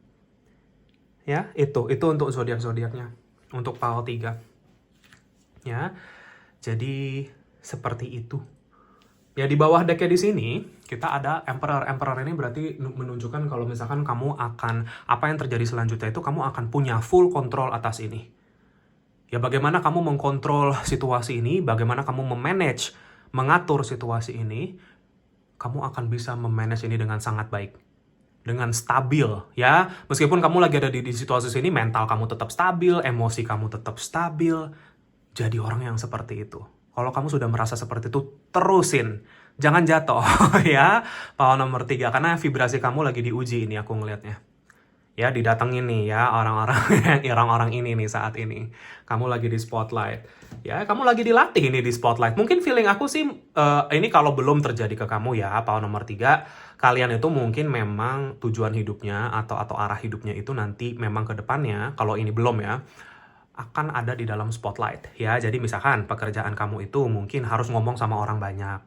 Speaker 1: Ya, itu untuk zodiak-zodiaknya, untuk power 3. Ya, jadi seperti itu. Ya, di bawah decknya di sini kita ada Emperor. Emperor ini berarti menunjukkan kalau misalkan kamu akan, apa yang terjadi selanjutnya itu kamu akan punya full control atas ini. Ya, bagaimana kamu mengkontrol situasi ini, bagaimana kamu memanage, mengatur situasi ini, kamu akan bisa memanage ini dengan sangat baik. Dengan stabil, ya. Meskipun kamu lagi ada di situasi ini, mental kamu tetap stabil, emosi kamu tetap stabil. Jadi orang yang seperti itu. Kalau kamu sudah merasa seperti itu, terusin. Jangan jatuh, ya. Power nomor 3, karena vibrasi kamu lagi diuji ini aku ngelihatnya. Ya, didatengin nih ya orang-orang ini nih saat ini. Kamu lagi di spotlight. Ya, kamu lagi dilatih ini di spotlight. Mungkin feeling aku sih, ini kalau belum terjadi ke kamu ya, power nomor 3, kalian itu mungkin memang tujuan hidupnya atau arah hidupnya itu nanti memang ke depannya, kalau ini belum ya, akan ada di dalam spotlight ya. Jadi misalkan pekerjaan kamu itu mungkin harus ngomong sama orang banyak,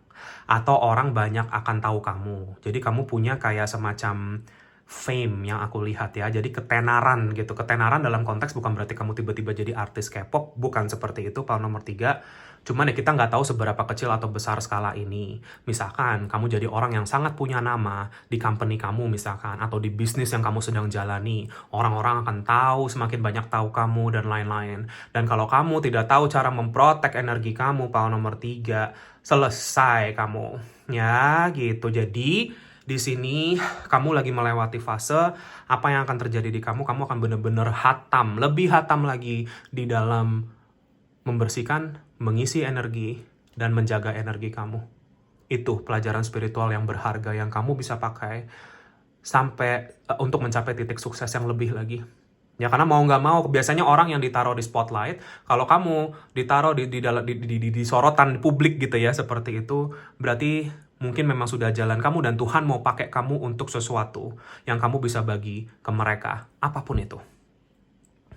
Speaker 1: atau orang banyak akan tahu kamu. Jadi kamu punya kayak semacam fame yang aku lihat ya. Jadi ketenaran gitu. Ketenaran dalam konteks bukan berarti kamu tiba-tiba jadi artis K-pop, bukan seperti itu, power nomor 3. Cuman ya kita nggak tahu seberapa kecil atau besar skala ini. Misalkan kamu jadi orang yang sangat punya nama di company kamu misalkan, atau di bisnis yang kamu sedang jalani. Orang-orang akan tahu, semakin banyak tahu kamu dan lain-lain. Dan kalau kamu tidak tahu cara memprotek energi kamu, power nomor 3, selesai kamu. Ya gitu. Jadi di sini kamu lagi melewati fase apa yang akan terjadi di kamu akan benar-benar hatam, lebih hatam lagi di dalam membersihkan, mengisi energi, dan menjaga energi kamu. Itu pelajaran spiritual yang berharga yang kamu bisa pakai sampai untuk mencapai titik sukses yang lebih lagi. Ya, karena mau nggak mau, biasanya orang yang ditaruh di spotlight, kalau kamu ditaruh di sorotan publik gitu ya, seperti itu, berarti mungkin memang sudah jalan kamu dan Tuhan mau pakai kamu untuk sesuatu yang kamu bisa bagi ke mereka, apapun itu.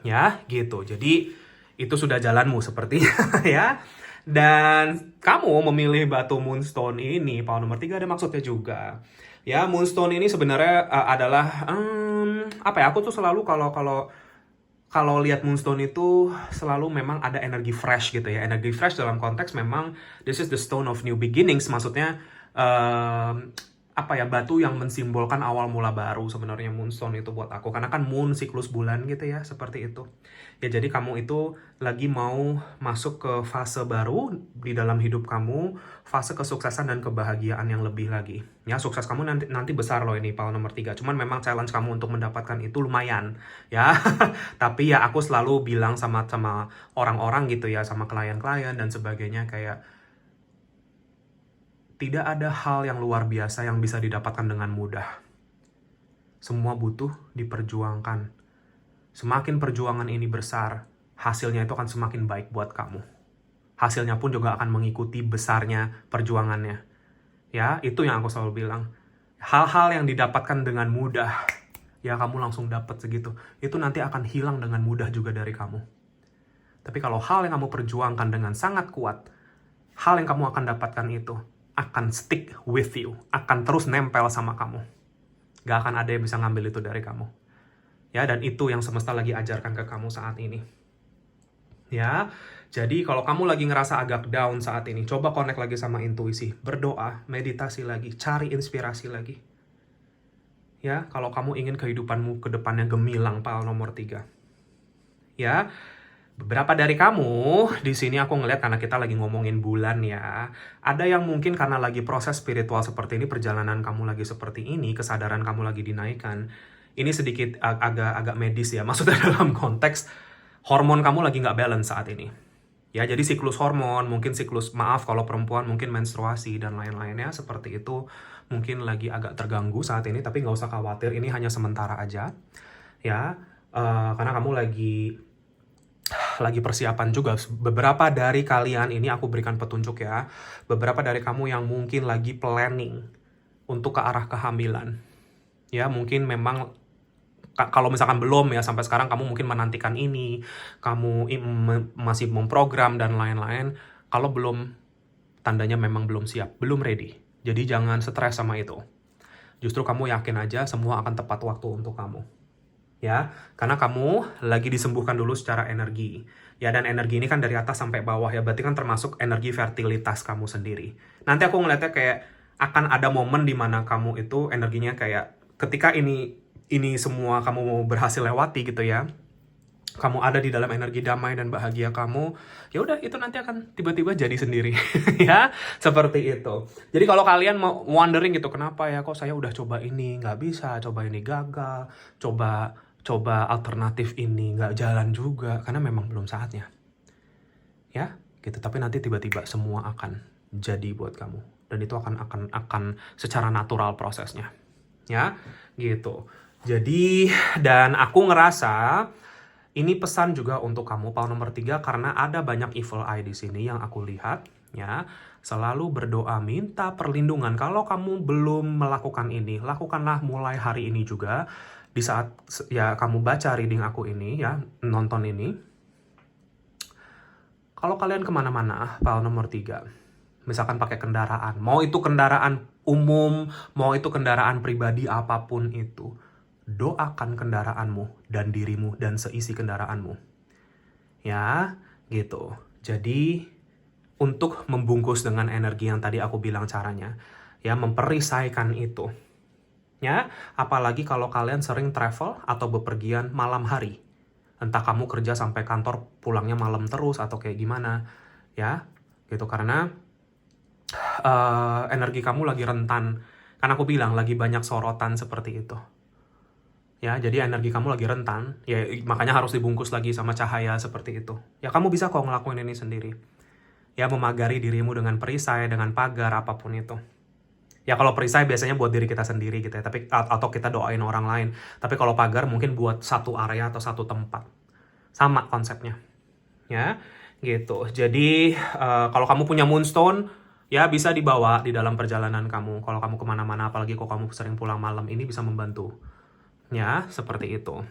Speaker 1: Ya, gitu. Jadi itu sudah jalanmu sepertinya ya. Dan kamu memilih batu moonstone ini, power nomor 3 ada maksudnya juga. Ya, moonstone ini sebenarnya adalah apa ya? Aku tuh selalu kalau lihat moonstone itu selalu memang ada energi fresh gitu ya. Energi fresh dalam konteks memang this is the stone of new beginnings, maksudnya batu yang mensimbolkan awal mula baru sebenarnya moonstone itu buat aku. Karena kan moon siklus bulan gitu ya, seperti itu. Ya jadi kamu itu lagi mau masuk ke fase baru di dalam hidup kamu, fase kesuksesan dan kebahagiaan yang lebih lagi. Ya, sukses kamu nanti besar loh ini Paul nomor 3. Cuman memang challenge kamu untuk mendapatkan itu lumayan, ya. Tapi ya aku selalu bilang sama orang-orang gitu ya, sama klien-klien dan sebagainya kayak tidak ada hal yang luar biasa yang bisa didapatkan dengan mudah. Semua butuh diperjuangkan. Semakin perjuangan ini besar, hasilnya itu akan semakin baik buat kamu. Hasilnya pun juga akan mengikuti besarnya perjuangannya. Ya, itu yang aku selalu bilang. Hal-hal yang didapatkan dengan mudah, ya kamu langsung dapat segitu. Itu nanti akan hilang dengan mudah juga dari kamu. Tapi kalau hal yang kamu perjuangkan dengan sangat kuat, hal yang kamu akan dapatkan itu akan stick with you, akan terus nempel sama kamu. Gak akan ada yang bisa ngambil itu dari kamu. Ya, dan itu yang semesta lagi ajarkan ke kamu saat ini. Ya, jadi kalau kamu lagi ngerasa agak down saat ini, coba connect lagi sama intuisi, berdoa, meditasi lagi, cari inspirasi lagi. Ya, kalau kamu ingin kehidupanmu ke depannya gemilang, Paul nomor 3. Ya, beberapa dari kamu, di sini aku ngeliat karena kita lagi ngomongin bulan ya, ada yang mungkin karena lagi proses spiritual seperti ini, perjalanan kamu lagi seperti ini, kesadaran kamu lagi dinaikkan, ini sedikit agak medis ya, maksudnya dalam konteks hormon kamu lagi nggak balance saat ini. Ya, jadi siklus hormon, mungkin siklus, maaf kalau perempuan mungkin menstruasi dan lain-lainnya seperti itu, mungkin lagi agak terganggu saat ini, tapi nggak usah khawatir, ini hanya sementara aja. Ya, karena kamu lagi persiapan juga. Beberapa dari kalian ini aku berikan petunjuk ya. Beberapa dari kamu yang mungkin lagi planning untuk ke arah kehamilan. Ya, mungkin memang kalau misalkan belum ya, sampai sekarang kamu mungkin menantikan ini, kamu masih memprogram dan lain-lain. Kalau belum, tandanya memang belum siap, belum ready. Jadi jangan stres sama itu. Justru kamu yakin aja semua akan tepat waktu untuk kamu. Ya, karena kamu lagi disembuhkan dulu secara energi. Ya, dan energi ini kan dari atas sampai bawah ya, berarti kan termasuk energi fertilitas kamu sendiri. Nanti aku ngeliatnya kayak akan ada momen di mana kamu itu energinya kayak ketika ini semua kamu mau berhasil lewati gitu ya. Kamu ada di dalam energi damai dan bahagia kamu, ya udah itu nanti akan tiba-tiba jadi sendiri. Ya, seperti itu. Jadi kalau kalian mau wondering gitu, kenapa ya kok saya udah coba ini nggak bisa, coba ini gagal, coba alternatif ini nggak jalan juga, karena memang belum saatnya. Ya, gitu. Tapi nanti tiba-tiba semua akan jadi buat kamu, dan itu akan secara natural prosesnya. Ya, gitu. Jadi, dan aku ngerasa ini pesan juga untuk kamu, Paul nomor 3, karena ada banyak evil eye di sini yang aku lihat, ya. Selalu berdoa, minta perlindungan. Kalau kamu belum melakukan ini, lakukanlah mulai hari ini juga. Di saat ya kamu baca reading aku ini, ya, nonton ini. Kalau kalian kemana-mana, Paul nomor 3, misalkan pakai kendaraan, mau itu kendaraan umum, mau itu kendaraan pribadi, apapun itu, doakan kendaraanmu dan dirimu dan seisi kendaraanmu. Ya, gitu. Jadi, untuk membungkus dengan energi yang tadi aku bilang caranya, ya, memperisaikan itu. Ya, apalagi kalau kalian sering travel atau bepergian malam hari. Entah kamu kerja sampai kantor pulangnya malam terus atau kayak gimana. Ya, gitu. Karena energi kamu lagi rentan. Kan aku bilang lagi banyak sorotan seperti itu. Ya, jadi energi kamu lagi rentan, ya makanya harus dibungkus lagi sama cahaya seperti itu. Ya, kamu bisa kok ngelakuin ini sendiri. Ya, memagari dirimu dengan perisai, dengan pagar, apapun itu. Ya, kalau perisai biasanya buat diri kita sendiri gitu ya, tapi atau kita doain orang lain. Tapi kalau pagar mungkin buat satu area atau satu tempat. Sama konsepnya. Ya, gitu. Jadi, kalau kamu punya moonstone, ya bisa dibawa di dalam perjalanan kamu. Kalau kamu kemana-mana, apalagi kalau kamu sering pulang malam, ini bisa membantu. Ya, seperti itu.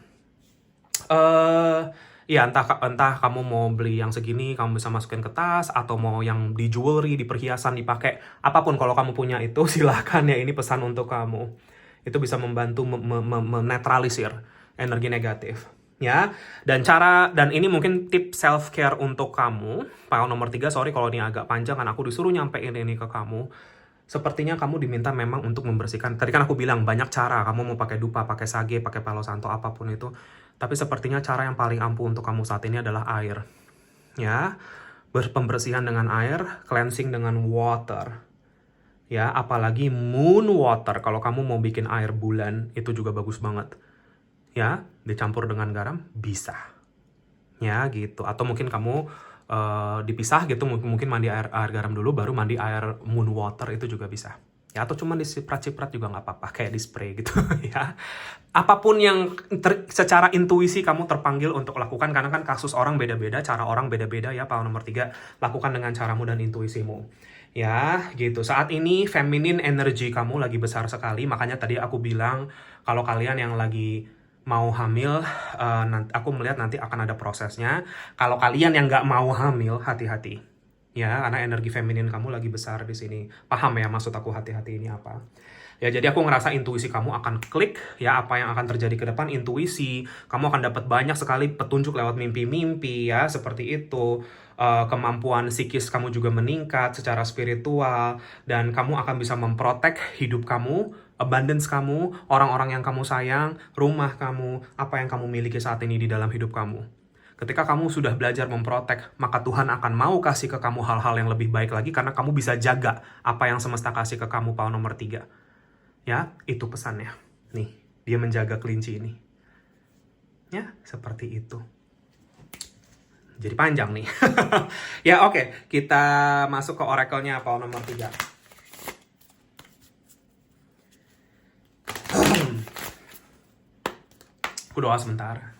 Speaker 1: Ya entah kamu mau beli yang segini, kamu bisa masukin ke tas, atau mau yang di jewelry, di perhiasan dipakai, apapun kalau kamu punya itu silahkan ya, ini pesan untuk kamu. Itu bisa membantu menetralisir energi negatif. Ya, dan ini mungkin tip self care untuk kamu. Paul nomor 3, sorry kalau ini agak panjang kan aku disuruh nyampein ini ke kamu. Sepertinya kamu diminta memang untuk membersihkan. Tadi kan aku bilang banyak cara, kamu mau pakai dupa, pakai sage, pakai palo santo, apapun itu. Tapi sepertinya cara yang paling ampuh untuk kamu saat ini adalah air. Ya, pembersihan dengan air, cleansing dengan water. Ya, apalagi moon water. Kalau kamu mau bikin air bulan, itu juga bagus banget. Ya, dicampur dengan garam, bisa. Ya, gitu. Atau mungkin kamu dipisah gitu, mungkin mandi air garam dulu, baru mandi air moon water, itu juga bisa. Ya, atau cuma disiprat-ciprat juga nggak apa-apa, kayak di spray gitu ya. Apapun yang secara intuisi kamu terpanggil untuk lakukan, karena kan kasus orang beda-beda, cara orang beda-beda ya. Power nomor 3, lakukan dengan caramu dan intuisimu. Ya, gitu. Saat ini feminine energy kamu lagi besar sekali, makanya tadi aku bilang kalau kalian yang lagi mau hamil, aku melihat nanti akan ada prosesnya. Kalau kalian yang nggak mau hamil, hati-hati. Ya, karena energi feminin kamu lagi besar di sini. Paham ya maksud aku hati-hati ini apa? Ya, jadi aku ngerasa intuisi kamu akan klik, ya, apa yang akan terjadi ke depan, intuisi. Kamu akan dapat banyak sekali petunjuk lewat mimpi-mimpi, ya, seperti itu. Kemampuan psikis kamu juga meningkat secara spiritual, dan kamu akan bisa memprotek hidup kamu, abundance kamu, orang-orang yang kamu sayang, rumah kamu, apa yang kamu miliki saat ini di dalam hidup kamu. Ketika kamu sudah belajar memprotek, maka Tuhan akan mau kasih ke kamu hal-hal yang lebih baik lagi, karena kamu bisa jaga apa yang semesta kasih ke kamu. Power nomor 3. Ya, itu pesannya. Nih, dia menjaga kelinci ini. Ya, seperti itu. Jadi panjang nih. Ya, oke. Kita masuk ke oracle-nya, power nomor 3. Aku doa sebentar.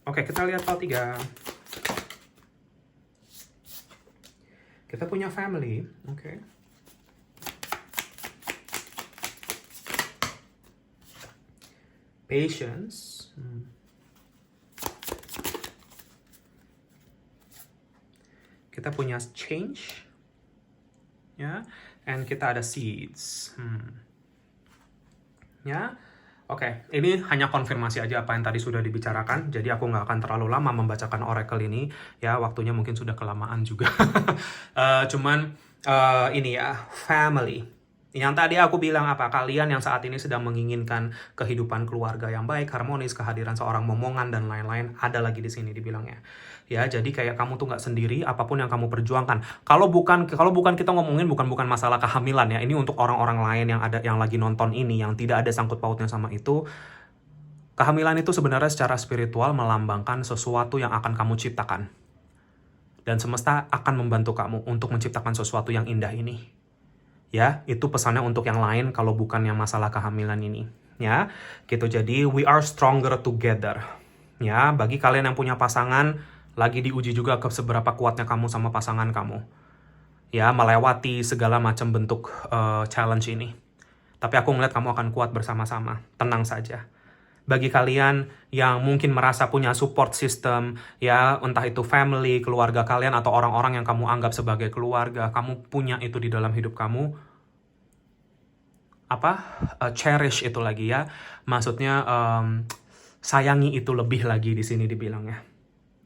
Speaker 1: Oke, kita lihat power 3. Kita punya family, oke. Patience. Kita punya change. Ya, and kita ada seeds. Ya, oke. Ini hanya konfirmasi aja apa yang tadi sudah dibicarakan. Jadi aku nggak akan terlalu lama membacakan oracle ini. Ya, waktunya mungkin sudah kelamaan juga. Ini ya, family. Yang tadi aku bilang apa? Kalian yang saat ini sedang menginginkan kehidupan keluarga yang baik, harmonis, kehadiran seorang momongan, dan lain-lain, ada lagi di sini dibilangnya. Ya, jadi kayak kamu tuh nggak sendiri, apapun yang kamu perjuangkan. Kalau bukan kita ngomongin bukan masalah kehamilan ya. Ini untuk orang-orang lain yang lagi nonton ini, yang tidak ada sangkut pautnya sama itu. Kehamilan itu sebenarnya secara spiritual melambangkan sesuatu yang akan kamu ciptakan. Dan semesta akan membantu kamu untuk menciptakan sesuatu yang indah ini. Ya, itu pesannya untuk yang lain kalau bukan yang masalah kehamilan ini. Ya, gitu. Jadi, we are stronger together. Ya, bagi kalian yang punya pasangan, lagi diuji juga ke seberapa kuatnya kamu sama pasangan kamu. Ya, melewati segala macam bentuk challenge ini. Tapi aku ngeliat kamu akan kuat bersama-sama. Tenang saja. Bagi kalian yang mungkin merasa punya support system, ya, entah itu family, keluarga kalian, atau orang-orang yang kamu anggap sebagai keluarga, kamu punya itu di dalam hidup kamu, cherish itu lagi ya. Maksudnya sayangi itu lebih lagi di sini dibilangnya.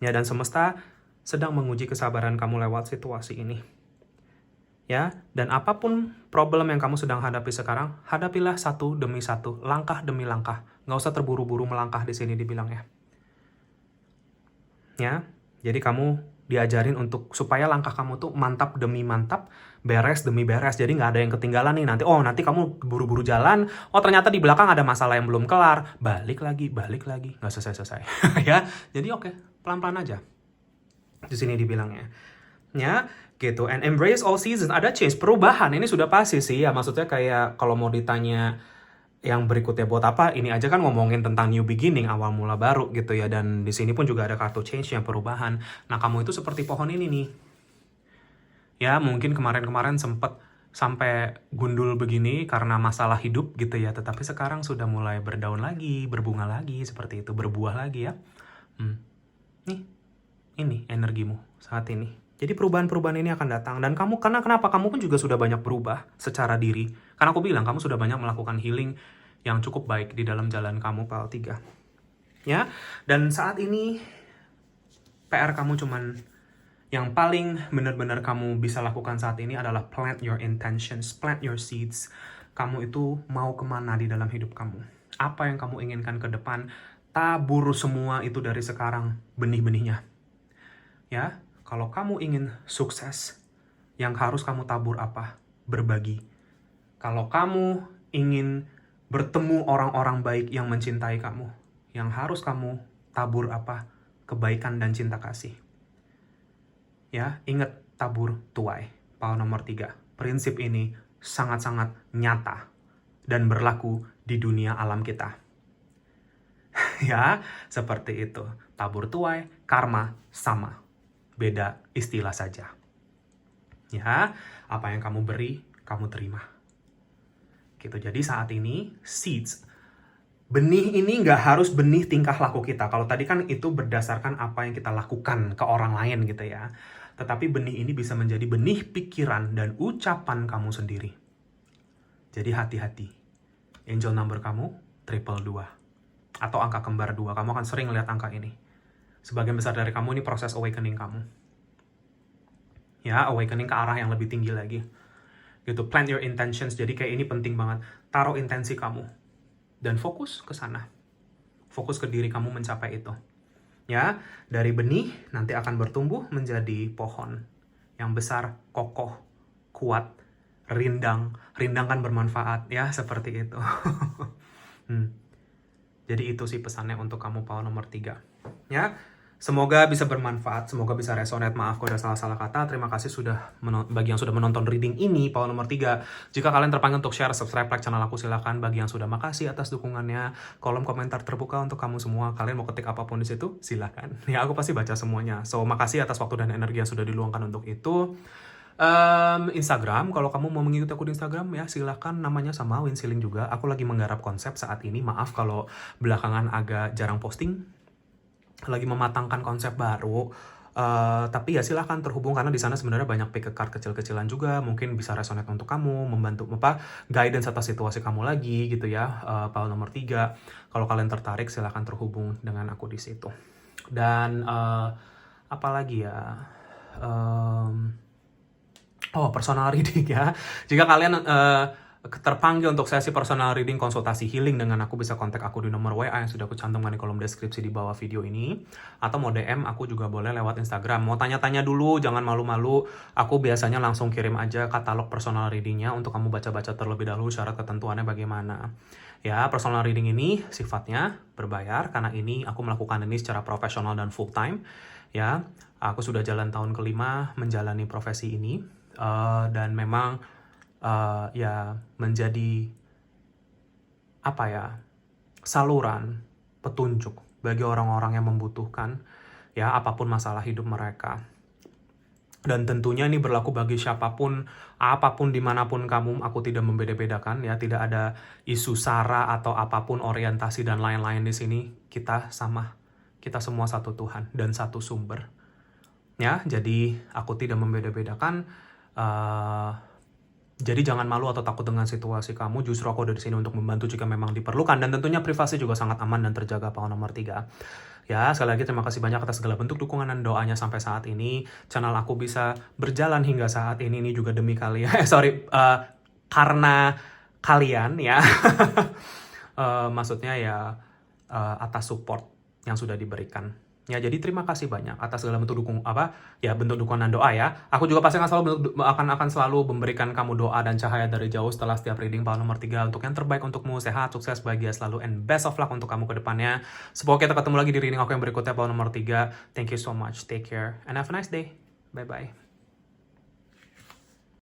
Speaker 1: Ya, dan semesta sedang menguji kesabaran kamu lewat situasi ini. Ya, dan apapun problem yang kamu sedang hadapi sekarang, hadapilah satu demi satu, langkah demi langkah. Nggak usah terburu-buru melangkah di sini dibilangnya. Ya, jadi kamu diajarin supaya langkah kamu tuh mantap demi mantap, beres demi beres. Jadi nggak ada yang ketinggalan nih nanti. Oh, nanti kamu buru-buru jalan, oh ternyata di belakang ada masalah yang belum kelar. Balik lagi, nggak selesai-selesai. Ya, jadi oke, pelan-pelan aja. Di sini dibilangnya. Ya, gitu. And embrace all seasons. Ada change, perubahan. Ini sudah pasti sih. Ya, maksudnya kayak kalau mau ditanya yang berikutnya buat apa, ini aja kan ngomongin tentang new beginning, awal mula baru gitu ya. Dan di sini pun juga ada kartu change yang perubahan. Nah, kamu itu seperti pohon ini nih. Ya, mungkin kemarin-kemarin sempet sampai gundul begini karena masalah hidup gitu ya. Tetapi sekarang sudah mulai berdaun lagi, berbunga lagi, seperti itu, berbuah lagi ya. Nih, ini energimu saat ini. Jadi perubahan-perubahan ini akan datang. Dan kamu, kenapa? Kamu pun juga sudah banyak berubah secara diri. Karena aku bilang, kamu sudah banyak melakukan healing yang cukup baik di dalam jalan kamu, PAL 3. Ya, dan saat ini, PR kamu cuman Yang paling benar-benar kamu bisa lakukan saat ini adalah plant your intentions, plant your seeds. Kamu itu mau kemana di dalam hidup kamu? Apa yang kamu inginkan ke depan? Tabur semua itu dari sekarang, benih-benihnya. Ya, kalau kamu ingin sukses, yang harus kamu tabur apa? Berbagi. Kalau kamu ingin bertemu orang-orang baik yang mencintai kamu, yang harus kamu tabur apa? Kebaikan dan cinta kasih. Ya, ingat tabur tuai. Power nomor 3. Prinsip ini sangat-sangat nyata dan berlaku di dunia alam kita. Ya, seperti itu. Tabur tuai, karma sama. Beda istilah saja. Ya, apa yang kamu beri, kamu terima. Gitu. Jadi saat ini, seeds. Benih ini nggak harus benih tingkah laku kita. Kalau tadi kan itu berdasarkan apa yang kita lakukan ke orang lain gitu ya. Tetapi benih ini bisa menjadi benih pikiran dan ucapan kamu sendiri. Jadi hati-hati. Angel number kamu, 222. Atau angka kembar 2. Kamu akan sering lihat angka ini. Sebagian besar dari kamu ini proses awakening kamu. Ya, awakening ke arah yang lebih tinggi lagi. Gitu, plant your intentions. Jadi kayak ini penting banget. Taruh intensi kamu. Dan fokus ke sana. Fokus ke diri kamu mencapai itu. Ya, dari benih nanti akan bertumbuh menjadi pohon yang besar, kokoh, kuat, rindang. Rindang kan bermanfaat, ya, seperti itu. Jadi itu sih pesannya untuk kamu power nomor 3. Ya, semoga bisa bermanfaat, semoga bisa resonate. Maaf kalau ada salah-salah kata. Terima kasih bagi yang sudah menonton reading ini, power nomor 3. Jika kalian terpanggil untuk share, subscribe, like channel aku, silakan. Bagi yang sudah, makasih atas dukungannya. Kolom komentar terbuka untuk kamu semua. Kalian mau ketik apapun di situ, silakan. Ya, aku pasti baca semuanya. So, makasih atas waktu dan energi yang sudah diluangkan untuk itu. Instagram, kalau kamu mau mengikuti aku di Instagram ya silahkan, namanya sama Winsiling juga. Aku lagi menggarap konsep saat ini. Maaf kalau belakangan agak jarang posting. Lagi mematangkan konsep baru, tapi ya silahkan terhubung karena di sana sebenarnya banyak pick a card kecil-kecilan juga, mungkin bisa resonate untuk kamu, membantu guidance atas situasi kamu lagi gitu ya. Power nomor 3, kalau kalian tertarik silahkan terhubung dengan aku di situ. Dan apa lagi ya, personal reading ya. Jika kalian terpanggil untuk sesi personal reading konsultasi healing dengan aku, bisa kontak aku di nomor WA yang sudah aku cantumkan di kolom deskripsi di bawah video ini, atau mau DM aku juga boleh lewat Instagram. Mau tanya-tanya dulu, jangan malu-malu. Aku biasanya langsung kirim aja katalog personal readingnya untuk kamu baca-baca terlebih dahulu syarat ketentuannya bagaimana. Ya, personal reading ini sifatnya berbayar karena ini aku melakukan ini secara profesional dan full time. Ya, aku sudah jalan tahun ke-5 menjalani profesi ini, dan memang ya menjadi apa ya, saluran petunjuk bagi orang-orang yang membutuhkan ya apapun masalah hidup mereka. Dan tentunya ini berlaku bagi siapapun, apapun, dimanapun kamu. Aku tidak membeda-bedakan ya, tidak ada isu sara atau apapun orientasi dan lain-lain di sini. Kita sama, kita semua satu Tuhan dan satu sumber. Ya, jadi aku tidak membeda-bedakan. Jadi jangan malu atau takut dengan situasi kamu. Justru aku ada di sini untuk membantu jika memang diperlukan. Dan tentunya privasi juga sangat aman dan terjaga, power nomor 3. Ya, sekali lagi terima kasih banyak atas segala bentuk dukungan dan doanya sampai saat ini. Channel aku bisa berjalan hingga saat ini juga demi kalian. Karena kalian ya. Maksudnya ya atas support yang sudah diberikan. Ya, jadi terima kasih banyak atas segala bentuk bentuk dukungan dan doa ya. Aku juga pasti akan selalu memberikan kamu doa dan cahaya dari jauh setelah setiap reading power nomor 3 untuk yang terbaik untukmu, sehat, sukses, bahagia selalu, and best of luck untuk kamu ke depannya. Semoga kita ketemu lagi di reading aku yang berikutnya power nomor 3. Thank you so much. Take care and have a nice day. Bye bye.